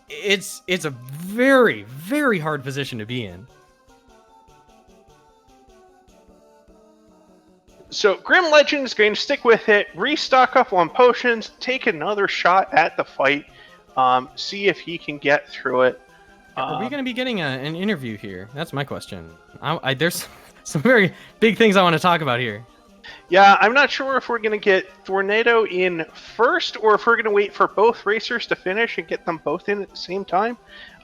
a very, very hard position to be in. So GrimLegend is going to stick with it, restock up on potions, take another shot at the fight, see if he can get through it. Are we going to be getting an interview here? That's my question. There's some very big things I want to talk about here. Yeah, I'm not sure if we're going to get Thorneto in first or if we're going to wait for both racers to finish and get them both in at the same time.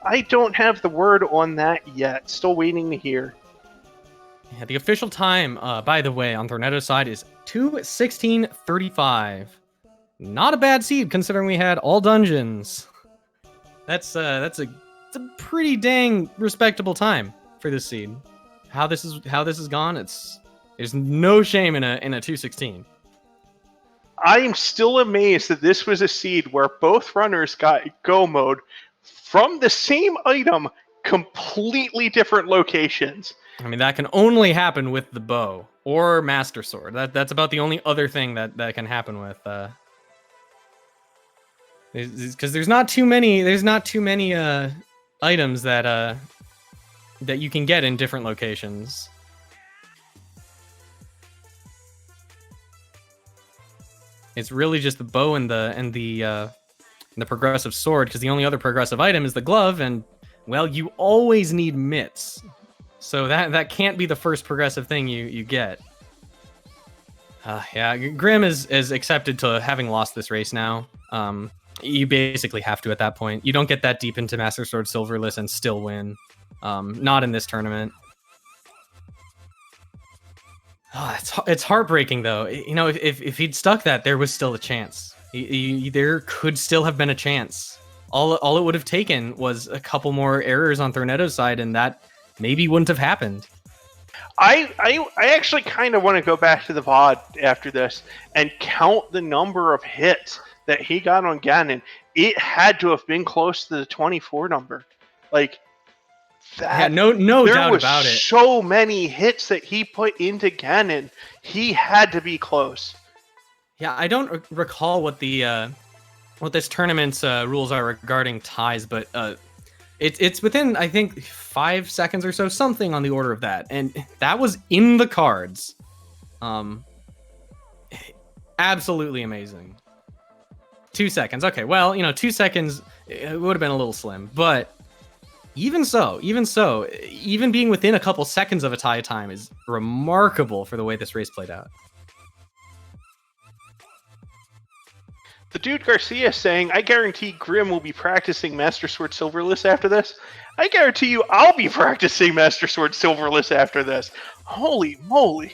I don't have the word on that yet. Still waiting to hear. Yeah, the official time, by the way, on Thorneto's side is 2:16:35. Not a bad seed considering we had all dungeons. That's a pretty dang respectable time for this seed. How this has gone, there's no shame in a 2:16. I am still amazed that this was a seed where both runners got go mode from the same item, completely different locations. I mean, that can only happen with the bow or Master Sword. That's about the only other thing that can happen with. Because there's not too many items that you can get in different locations. It's really just the bow and the progressive sword, because the only other progressive item is the glove, and well, you always need mitts. So that can't be the first progressive thing you get. Yeah, Grim is accepted to having lost this race now. You basically have to at that point. You don't get that deep into Master Sword Silverless and still win. Not in this tournament. Oh, it's heartbreaking though. If he'd stuck that, there was still a chance. There could still have been a chance. All it would have taken was a couple more errors on Thorneto's side, and that maybe wouldn't have happened. I actually kind of want to go back to the VOD after this and count the number of hits that he got on Ganon. It had to have been close to the 24 number. Like, That no there doubt was about it. so many hits that he put into Ganon. He had to be close. Yeah, I don't recall what this tournament's rules are regarding ties, but it's within, I think, 5 seconds or so, something on the order of that, and that was in the cards. Absolutely amazing. 2 seconds. Okay, well, 2 seconds, it would have been a little slim, but even so, even being within a couple seconds of a tie time is remarkable for the way this race played out. The dude Garcia saying, I guarantee Grim will be practicing Master Sword Silverless after this. I guarantee you I'll be practicing Master Sword Silverless after this. Holy moly.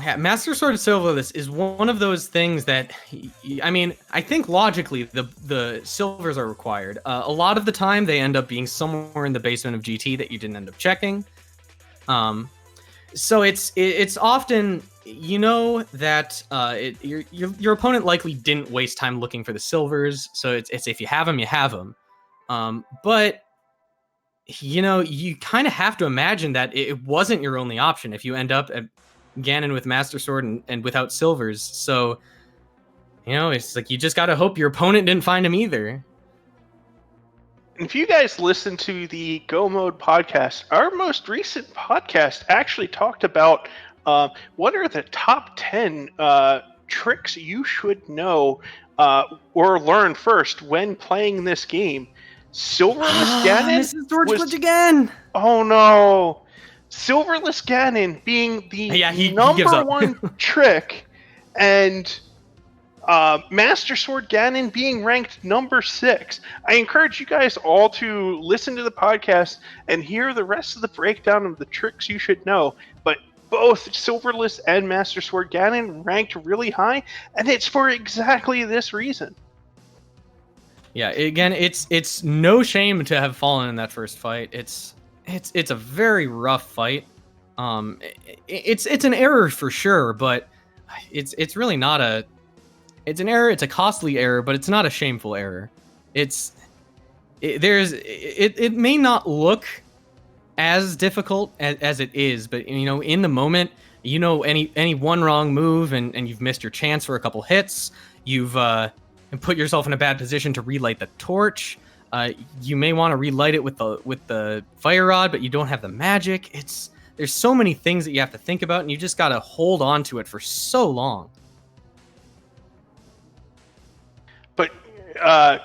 Yeah, Master Sword Silverless is one of those things that, I mean, I think logically the silvers are required. A lot of the time they end up being somewhere in the basement of GT that you didn't end up checking. So it's often, that your opponent likely didn't waste time looking for the silvers. So it's if you have them, you have them. But you kind of have to imagine that it wasn't your only option if you end up at Ganon with Master Sword and without silvers. So, it's like you just got to hope your opponent didn't find him either. If you guys listen to the Go Mode podcast, our most recent podcast actually talked about what are the top 10 tricks you should know or learn first when playing this game. Silverless Ganon Mrs. Sword Glitch again. Oh no. Silverless Ganon being the number one trick, and Master Sword Ganon being ranked number 6. I encourage you guys all to listen to the podcast and hear the rest of the breakdown of the tricks you should know. But both Silverless and Master Sword Ganon ranked really high, and it's for exactly this reason. Yeah, again, it's no shame to have fallen in that first fight. It's a very rough fight. It's an error for sure, but it's really not it's an error. It's a costly error, but it's not a shameful error. It may not look as difficult as it is, but in the moment, any one wrong move and you've missed your chance for a couple hits. You've put yourself in a bad position to relight the torch. You may want to relight it with the fire rod, but you don't have the magic. There's so many things that you have to think about, and you just got to hold on to it for so long. But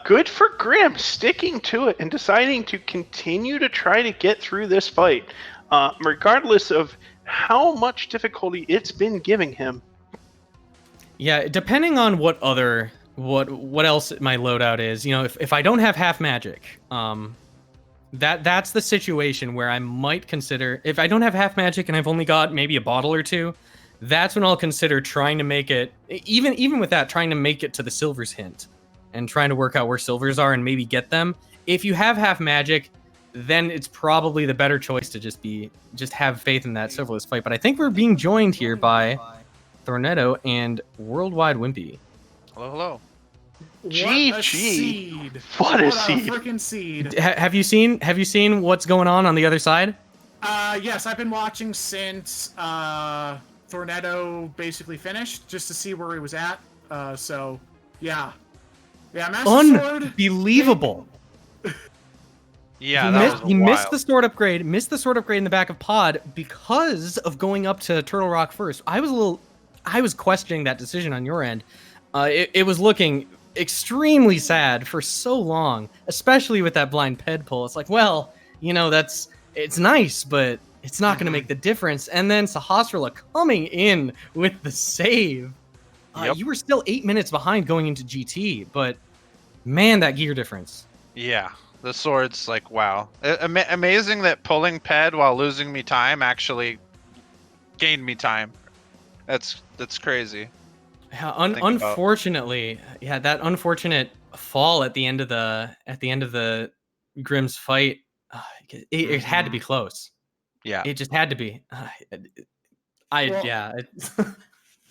good for Grim sticking to it and deciding to continue to try to get through this fight, regardless of how much difficulty it's been giving him. Yeah, depending on what else my loadout is, if I don't have half magic, that's the situation where I might consider, if I don't have half magic and I've only got maybe a bottle or two, that's when I'll consider trying to make it, even with that, trying to make it to the silvers hint and trying to work out where silvers are and maybe get them. If you have half magic, then it's probably the better choice to just have faith in that silverless fight. But I think we're being joined here by Thorneto and WorldwideWimpy. Hello, hello. GG. What a seed. What a seed. Freaking seed. Have you seen what's going on the other side? Yes, I've been watching since Thorneto basically finished, just to see where he was at. So, yeah. Yeah, Master Sword. Unbelievable. Yeah, he missed the sword upgrade in the back of Pod because of going up to Turtle Rock first. I was questioning that decision on your end. It was looking extremely sad for so long, especially with that blind ped pull. It's like, well, it's nice, but it's not going to make the difference. And then Sahasrahla coming in with the save. Yep. You were still 8 minutes behind going into GT, but man, that gear difference. Yeah, the sword's like, wow. Amazing that pulling ped while losing me time actually gained me time. That's crazy. Yeah, unfortunately, that unfortunate fall at the end of the Grim's fight, it had to be close. Yeah, it just had to be. That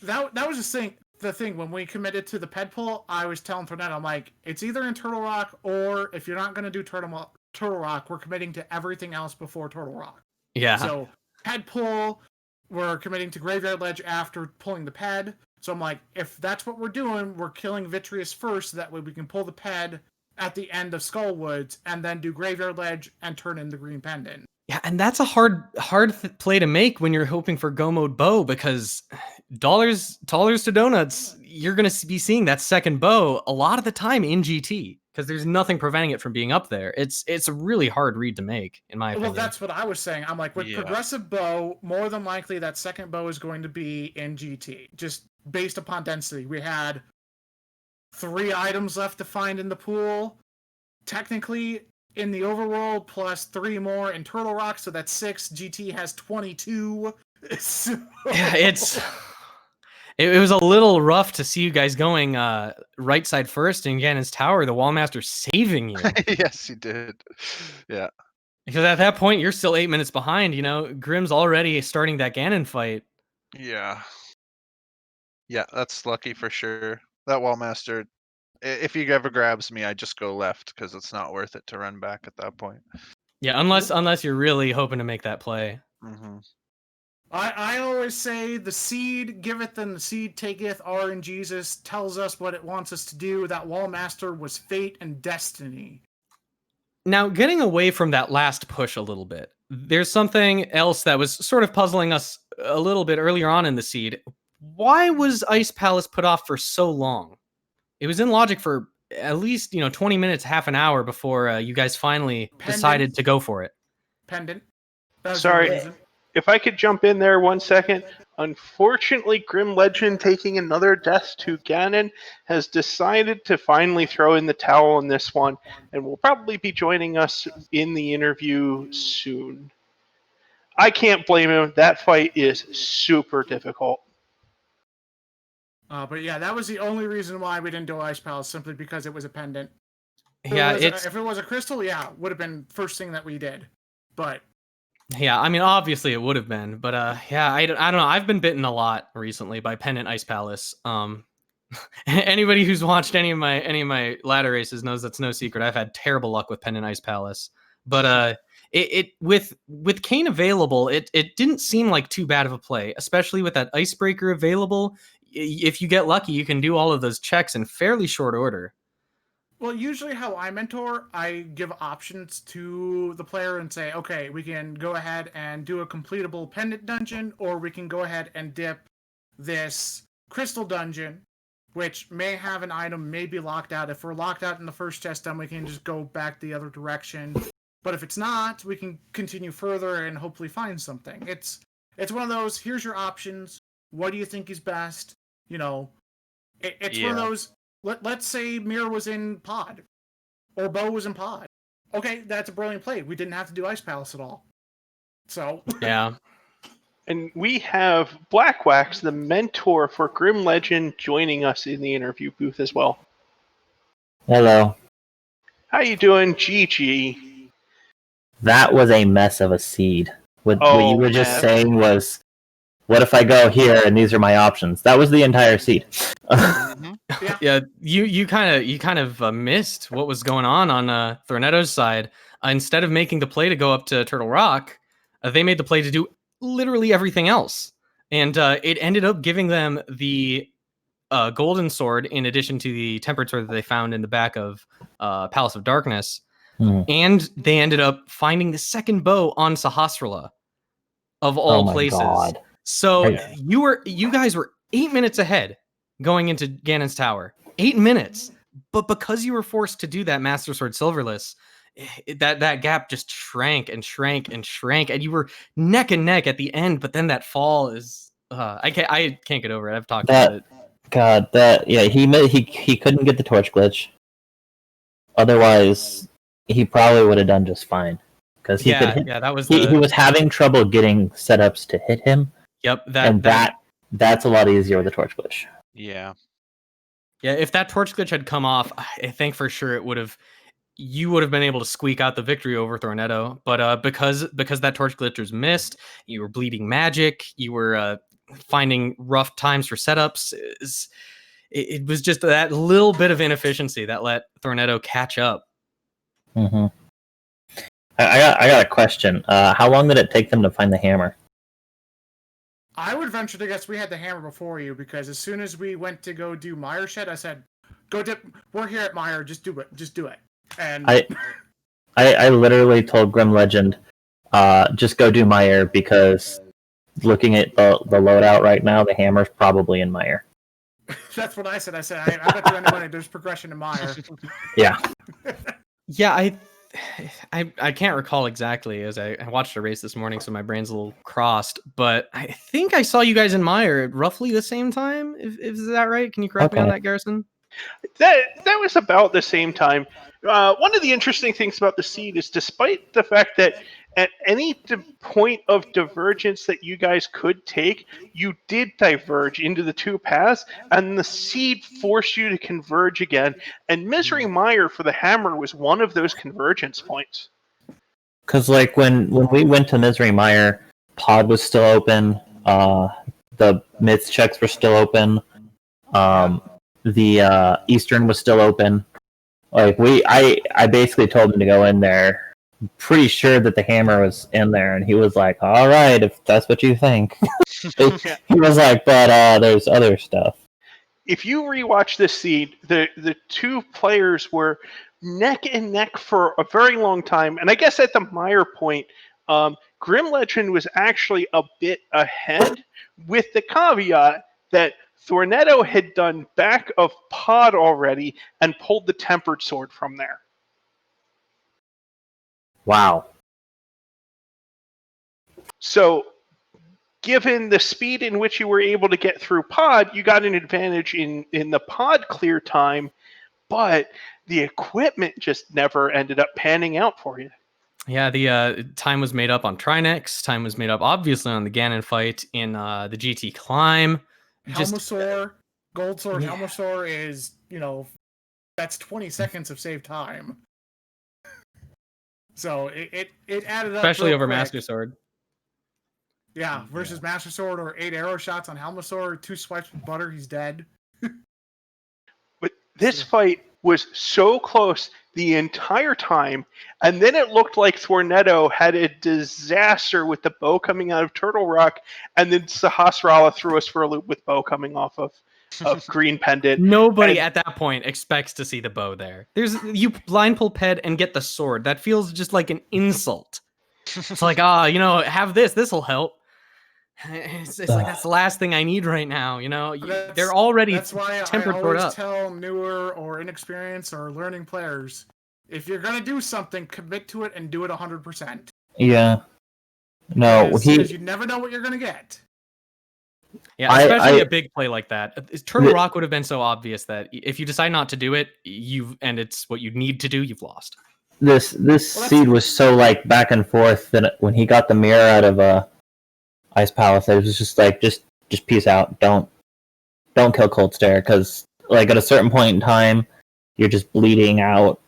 was just saying. the thing. When we committed to the ped pull, I was telling Thorneto, I'm like, it's either in Turtle Rock, or if you're not going to do Turtle Rock, we're committing to everything else before Turtle Rock. Yeah. So, ped pull, we're committing to Graveyard Ledge after pulling the ped. So I'm like, if that's what we're doing, we're killing Vitreous first, so that way we can pull the ped at the end of Skullwoods, and then do Graveyard Ledge and turn in the Green Pendant. Yeah, and that's a hard play to make when you're hoping for go mode bow, because dollars to donuts, you're going to be seeing that second bow a lot of the time in GT, because there's nothing preventing it from being up there. It's a really hard read to make, in my opinion. Well, that's what I was saying. I'm like, with progressive bow, more than likely that second bow is going to be in GT, just based upon density. We had 3 items left to find in the pool. Technically, in the overworld, plus 3 more in Turtle Rock, so that's 6. GT has 22. So... Yeah, it was a little rough to see you guys going right side first in Ganon's Tower, the Wallmaster saving you. Yes, he did. Yeah. Because at that point, you're still 8 minutes behind, Grim's already starting that Ganon fight. Yeah. Yeah, that's lucky for sure. That Wallmaster, if he ever grabs me, I just go left, because it's not worth it to run back at that point. Yeah, unless you're really hoping to make that play. Mm-hmm. I always say the seed giveth and the seed taketh. RNGesus tells us what it wants us to do. That Wallmaster was fate and destiny. Now, getting away from that last push a little bit, there's something else that was sort of puzzling us a little bit earlier on in the seed. Why was Ice Palace put off for so long? It was in logic for at least 20 minutes, half an hour before you guys finally decided to go for it. Pendant. Sorry, if I could jump in there 1 second. Unfortunately, GrimLegend, taking another death to Ganon, has decided to finally throw in the towel on this one, and will probably be joining us in the interview soon. I can't blame him. That fight is super difficult. But yeah, that was the only reason why we didn't do Ice Palace, simply because it was a pendant. If it was a crystal, yeah, would have been first thing that we did. But yeah, I mean, obviously it would have been, but yeah, I don't know. I've been bitten a lot recently by Pendant Ice Palace. Anybody who's watched any of my ladder races knows that's no secret. I've had terrible luck with Pendant Ice Palace, but it with Kane available, it didn't seem like too bad of a play, especially with that Icebreaker available. If you get lucky, you can do all of those checks in fairly short order. Well, usually how I mentor, I give options to the player and say, okay, we can go ahead and do a completable pendant dungeon, or we can go ahead and dip this crystal dungeon, which may have an item, may be locked out. If we're locked out in the first chest, then we can just go back the other direction. But if it's not, we can continue further and hopefully find something. It's one of those, here's your options. What do you think is best? It's one of those, let's say Mirror was in pod, or Bo was in pod. Okay, that's a brilliant play. We didn't have to do Ice Palace at all. So yeah. And we have Blackwax, the mentor for GrimLegend, joining us in the interview booth as well. Hello. How you doing, GG? That was a mess of a seed. What you were just saying was, what if I go here and these are my options? That was the entire seed. Yeah, you kind of missed what was going on Thorneto's side. Instead of making the play to go up to Turtle Rock, they made the play to do literally everything else, and it ended up giving them the golden sword in addition to the tempered sword that they found in the back of Palace of Darkness, and they ended up finding the second bow on Sahasrara, of all places. God. So you guys were 8 minutes ahead going into Ganon's Tower. 8 minutes. But because you were forced to do that Master Sword Silverless, that gap just shrank and shrank and shrank, and you were neck and neck at the end. But then that fall is I can't get over it. I've talked about it. God, he couldn't get the torch glitch. Otherwise, he probably would have done just fine, because he was having trouble getting setups to hit him. Yep, that's a lot easier with the torch glitch. Yeah. Yeah, if that torch glitch had come off, I think for sure you would have been able to squeak out the victory over Thorneto. But because that torch glitch was missed, you were bleeding magic, you were finding rough times for setups. it was just that little bit of inefficiency that let Thorneto catch up. Mm-hmm. I got a question. How long did it take them to find the hammer? I would venture to guess we had the hammer before you, because as soon as we went to go do Meyer shed, I said, "Go dip. We're here at Meyer. Just do it. Just do it." And I literally told GrimLegend, just go do Meyer, because looking at the loadout right now, the hammer's probably in Meyer. That's what I said. I said, I bet you any money there's progression in Meyer. Yeah. Yeah, I can't recall exactly, as I watched a race this morning, so my brain's a little crossed. But I think I saw you guys in Meyer at roughly the same time. If is that right? Can you correct me on that, Garrison? That was about the same time. One of the interesting things about the seed is, despite the fact that at any point of divergence that you guys could take, you did diverge into the two paths, and the seed forced you to converge again. And Misery Mire for the hammer was one of those convergence points. Because like when we went to Misery Mire, pod was still open. The myths checks were still open. The Eastern was still open. Like I basically told him to go in there. Pretty sure that the hammer was in there, and he was like, "All right, if that's what you think." He was like, "But there's other stuff." If you rewatch this seed, the two players were neck and neck for a very long time, and I guess at the Meyer point, GrimLegend was actually a bit ahead, with the caveat that Thorneto had done back of pod already and pulled the Tempered Sword from there. Wow. So, given the speed in which you were able to get through pod, you got an advantage in the pod clear time, but the equipment just never ended up panning out for you. Yeah, the time was made up on Trinex. Time was made up, obviously, on the Ganon fight in the GT Climb. Helmosaur, Gold Sword, yeah. Helmosaur is, that's 20 seconds of saved time. So it added up. Especially over quick. Master Sword. Yeah, versus Master Sword, or 8 arrow shots on Helmosaur, 2 swipes with butter, he's dead. But this fight was so close the entire time, and then it looked like Thorneto had a disaster with the bow coming out of Turtle Rock, and then Sahasrara threw us for a loop with bow coming off of Green Pendant. Nobody at that point expects to see the bow there. You blind pull Ped and get the sword. That feels just like an insult. It's like, have this. This'll help. It's like, that's the last thing I need right now. They're already tempered. That's why I always tell newer or inexperienced or learning players, if you're gonna do something, commit to it and do it 100%. Yeah. No, because you never know what you're gonna get. Yeah, especially a big play like that. Turtle Rock would have been so obvious that if you decide not to do it, and it's what you need to do, you've lost. This seed was so like back and forth that when he got the mirror out of Ice Palace, it was just like, just peace out. Don't kill Cold Stare, because like at a certain point in time, you're just bleeding out.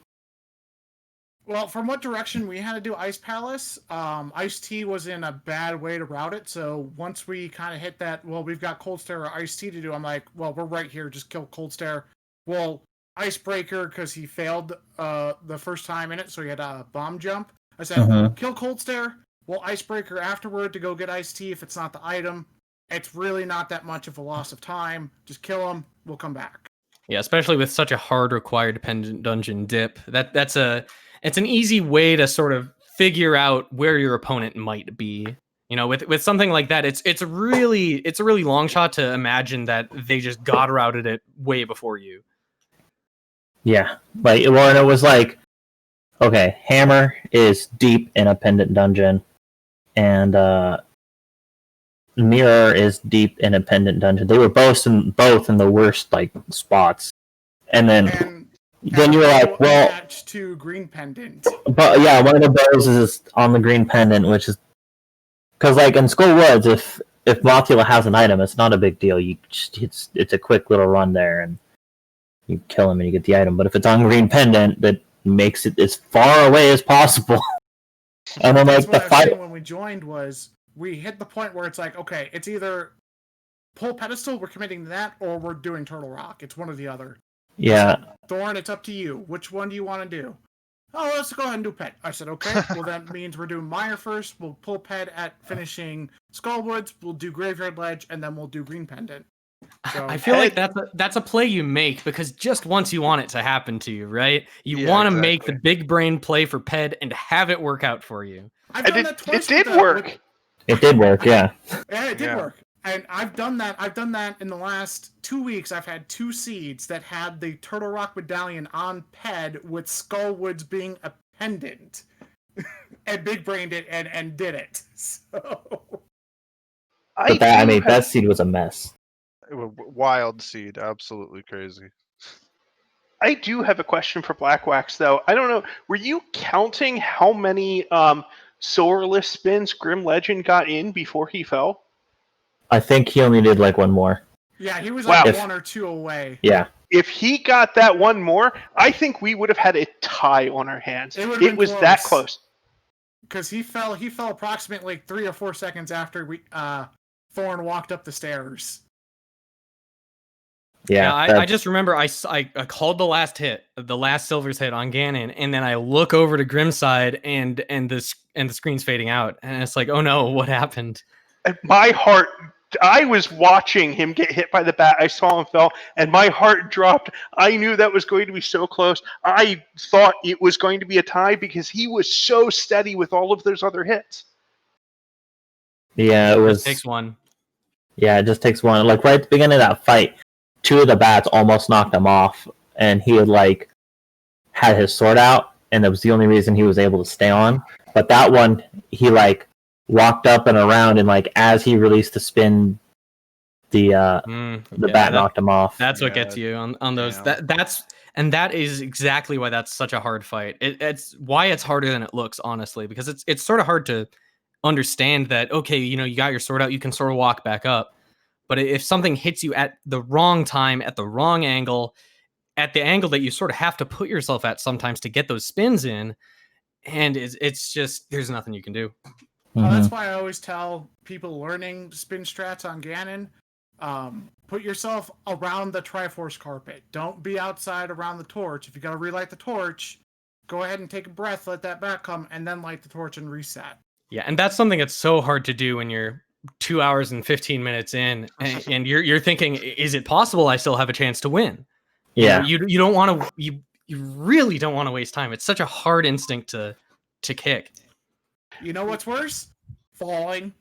Well, from what direction we had to do Ice Palace, Ice-T was in a bad way to route it. So once we kind of hit that, well, we've got Cold Stare or Ice-T to do, I'm like, well, we're right here. Just kill Cold Stare. Well, Icebreaker, because he failed the first time in it, so he had a bomb jump. I said, kill Cold Stare. Well, Icebreaker afterward to go get Ice-T if it's not the item. It's really not that much of a loss of time. Just kill him. We'll come back. Yeah, especially with such a hard required dependent dungeon dip. It's an easy way to sort of figure out where your opponent might be. With something like that, it's a really long shot to imagine that they just god routed it way before you. Yeah, and it was like, okay, Hammer is deep in a pendant dungeon, and Mirror is deep in a pendant dungeon. They were both in the worst spots, and then you're like, well, match to Green Pendant. But yeah, one of the bows is on the Green Pendant, which is because in Skull Woods, if Mothula has an item, it's not a big deal. It's a quick little run there, and you kill him and you get the item. But if it's on Green Pendant, that makes it as far away as possible. And then the fight when we joined was we hit the point where it's like, okay, it's either pull pedestal, we're committing to that, or we're doing Turtle Rock. It's one or the other. Yeah. Thorn, it's up to you. Which one do you want to do? Oh, let's go ahead and do Ped. I said, okay. Well, that means we're doing Mire first. We'll pull Ped at finishing Skullwoods. We'll do Graveyard Ledge, and then we'll do Green Pendant. So, I feel like that's a play you make because just once you want it to happen to you, right? You Yeah, want to exactly. make the big brain play for Ped and have it work out for you. I've done that twice. It did work. It did work, yeah. Yeah, it did work. And I've done that. I've done that in the last 2 weeks. I've had 2 seeds that had the Turtle Rock Medallion on Ped with Skullwoods being a pendant. And big brained it and did it. So But that seed was a mess. Wild seed, absolutely crazy. I do have a question for Blackwax, though. I don't know. Were you counting how many Solarless spins GrimLegend got in before he fell? I think he only did like one more. yeah, he was Wow. like 1 or 2 away. Yeah. If he got that one more, I think we would have had a tie on our hands. It would've It been was close. that close. Because he fell approximately 3 or 4 seconds after Thorn walked up the stairs. Yeah. I just remember I called the last hit, the last Silver's hit on Ganon, and then I look over to Grim's side and the screen's fading out, and it's like, oh no, what happened? And my heart, I was watching him get hit by the bat. I saw him fell, and my heart dropped. I knew that was going to be so close. I thought it was going to be a tie because he was so steady with all of those other hits. Yeah, it was. It takes one. Yeah, it just takes one. Like right at the beginning of that fight, 2 of the bats almost knocked him off, and he had like had his sword out, and that was the only reason he was able to stay on. But that one, he like walked up and around, and like as he released the spin, the bat knocked him off. That's what gets you on those. Yeah. That is exactly why that's such a hard fight. It's why it's harder than it looks, honestly, because it's sort of hard to understand that. Okay, you got your sword out, you can sort of walk back up, but if something hits you at the wrong time, at the wrong angle, at the angle that you sort of have to put yourself at sometimes to get those spins in, and it's just there's nothing you can do. That's why I always tell people learning spin strats on Ganon, put yourself around the Triforce carpet. Don't be outside around the torch. If you gotta relight the torch, go ahead and take a breath, let that back come, and then light the torch and reset. Yeah, and that's something that's so hard to do when you're 2 hours and 15 minutes in, and you're thinking, is it possible I still have a chance to win? Yeah. You don't want to. You really don't want to waste time. It's such a hard instinct to kick. You know what's worse? Falling.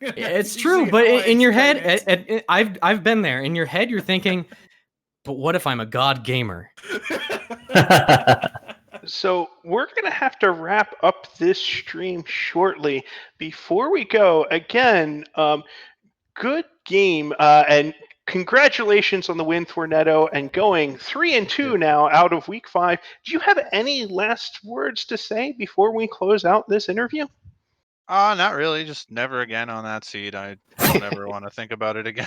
It's true, but in your head, I've been there. In your head, you're thinking, but what if I'm a god gamer? So we're going to have to wrap up this stream shortly. Before we go, again, good game, and congratulations on the win, Thorneto, and going 3-2 now out of week 5. Do you have any last words to say before we close out this interview? Not really. Just never again on that seed. I don't ever want to think about it again.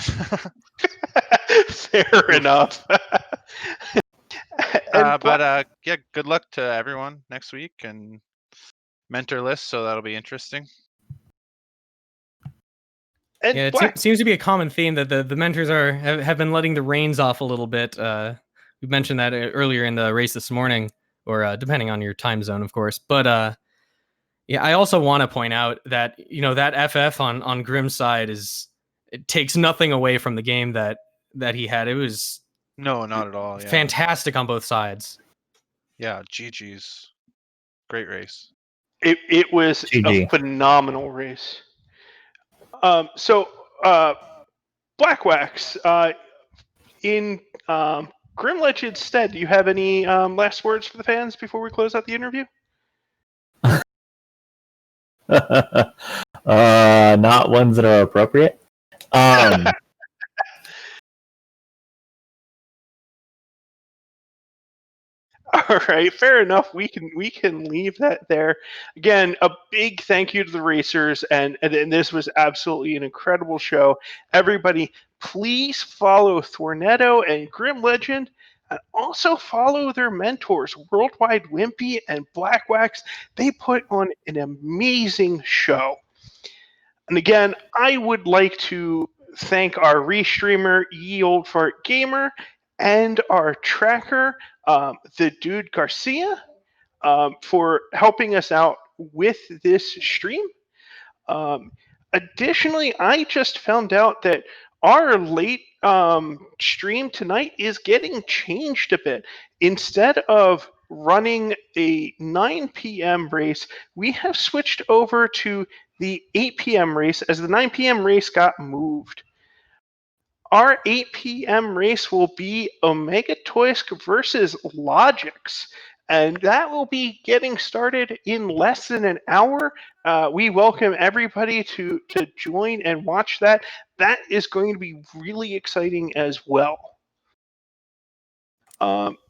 Fair enough. But yeah, good luck to everyone next week and mentor list, so that'll be interesting. And yeah, it seems to be a common theme that the mentors have been letting the reins off a little bit. We mentioned that earlier in the race this morning, or depending on your time zone, of course. But yeah, I also want to point out that that FF on Grim's side it takes nothing away from the game that he had. It was No, not at all. Yeah. fantastic on both sides. Yeah, GG's. Great race. It was GG. a phenomenal race. So Blackwax, in GrimLegend's stead, do you have any last words for the fans before we close out the interview? Not ones that are appropriate. All right, fair enough. We can leave that there. Again, a big thank you to the racers, and this was absolutely an incredible show. Everybody, please follow Thorneto and GrimLegend, and also follow their mentors, WorldwideWimpy and Blackwax. They put on an amazing show. And again, I would like to thank our restreamer, YeOldFartGamer, and our tracker, the Dude Garcia, for helping us out with this stream. Additionally, I just found out that our late stream tonight is getting changed a bit. Instead of running a 9 p.m. race, we have switched over to the 8 p.m. race as the 9 p.m. race got moved. Our 8 p.m. race will be Omega Toysk versus Logix, and that will be getting started in less than an hour. We welcome everybody to join and watch that. That is going to be really exciting as well.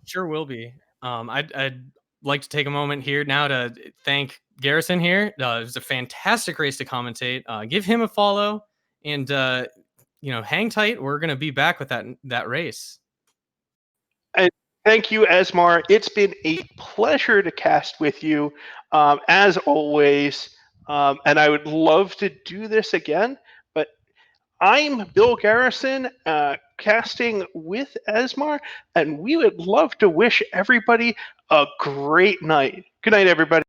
Sure will be. I'd like to take a moment here now to thank Garrison here. It was a fantastic race to commentate. Give him a follow, and hang tight. We're gonna be back with that race. And thank you, Ezmar. It's been a pleasure to cast with you, as always. And I would love to do this again. But I'm Bill Garrison, casting with Ezmar, and we would love to wish everybody a great night. Good night, everybody.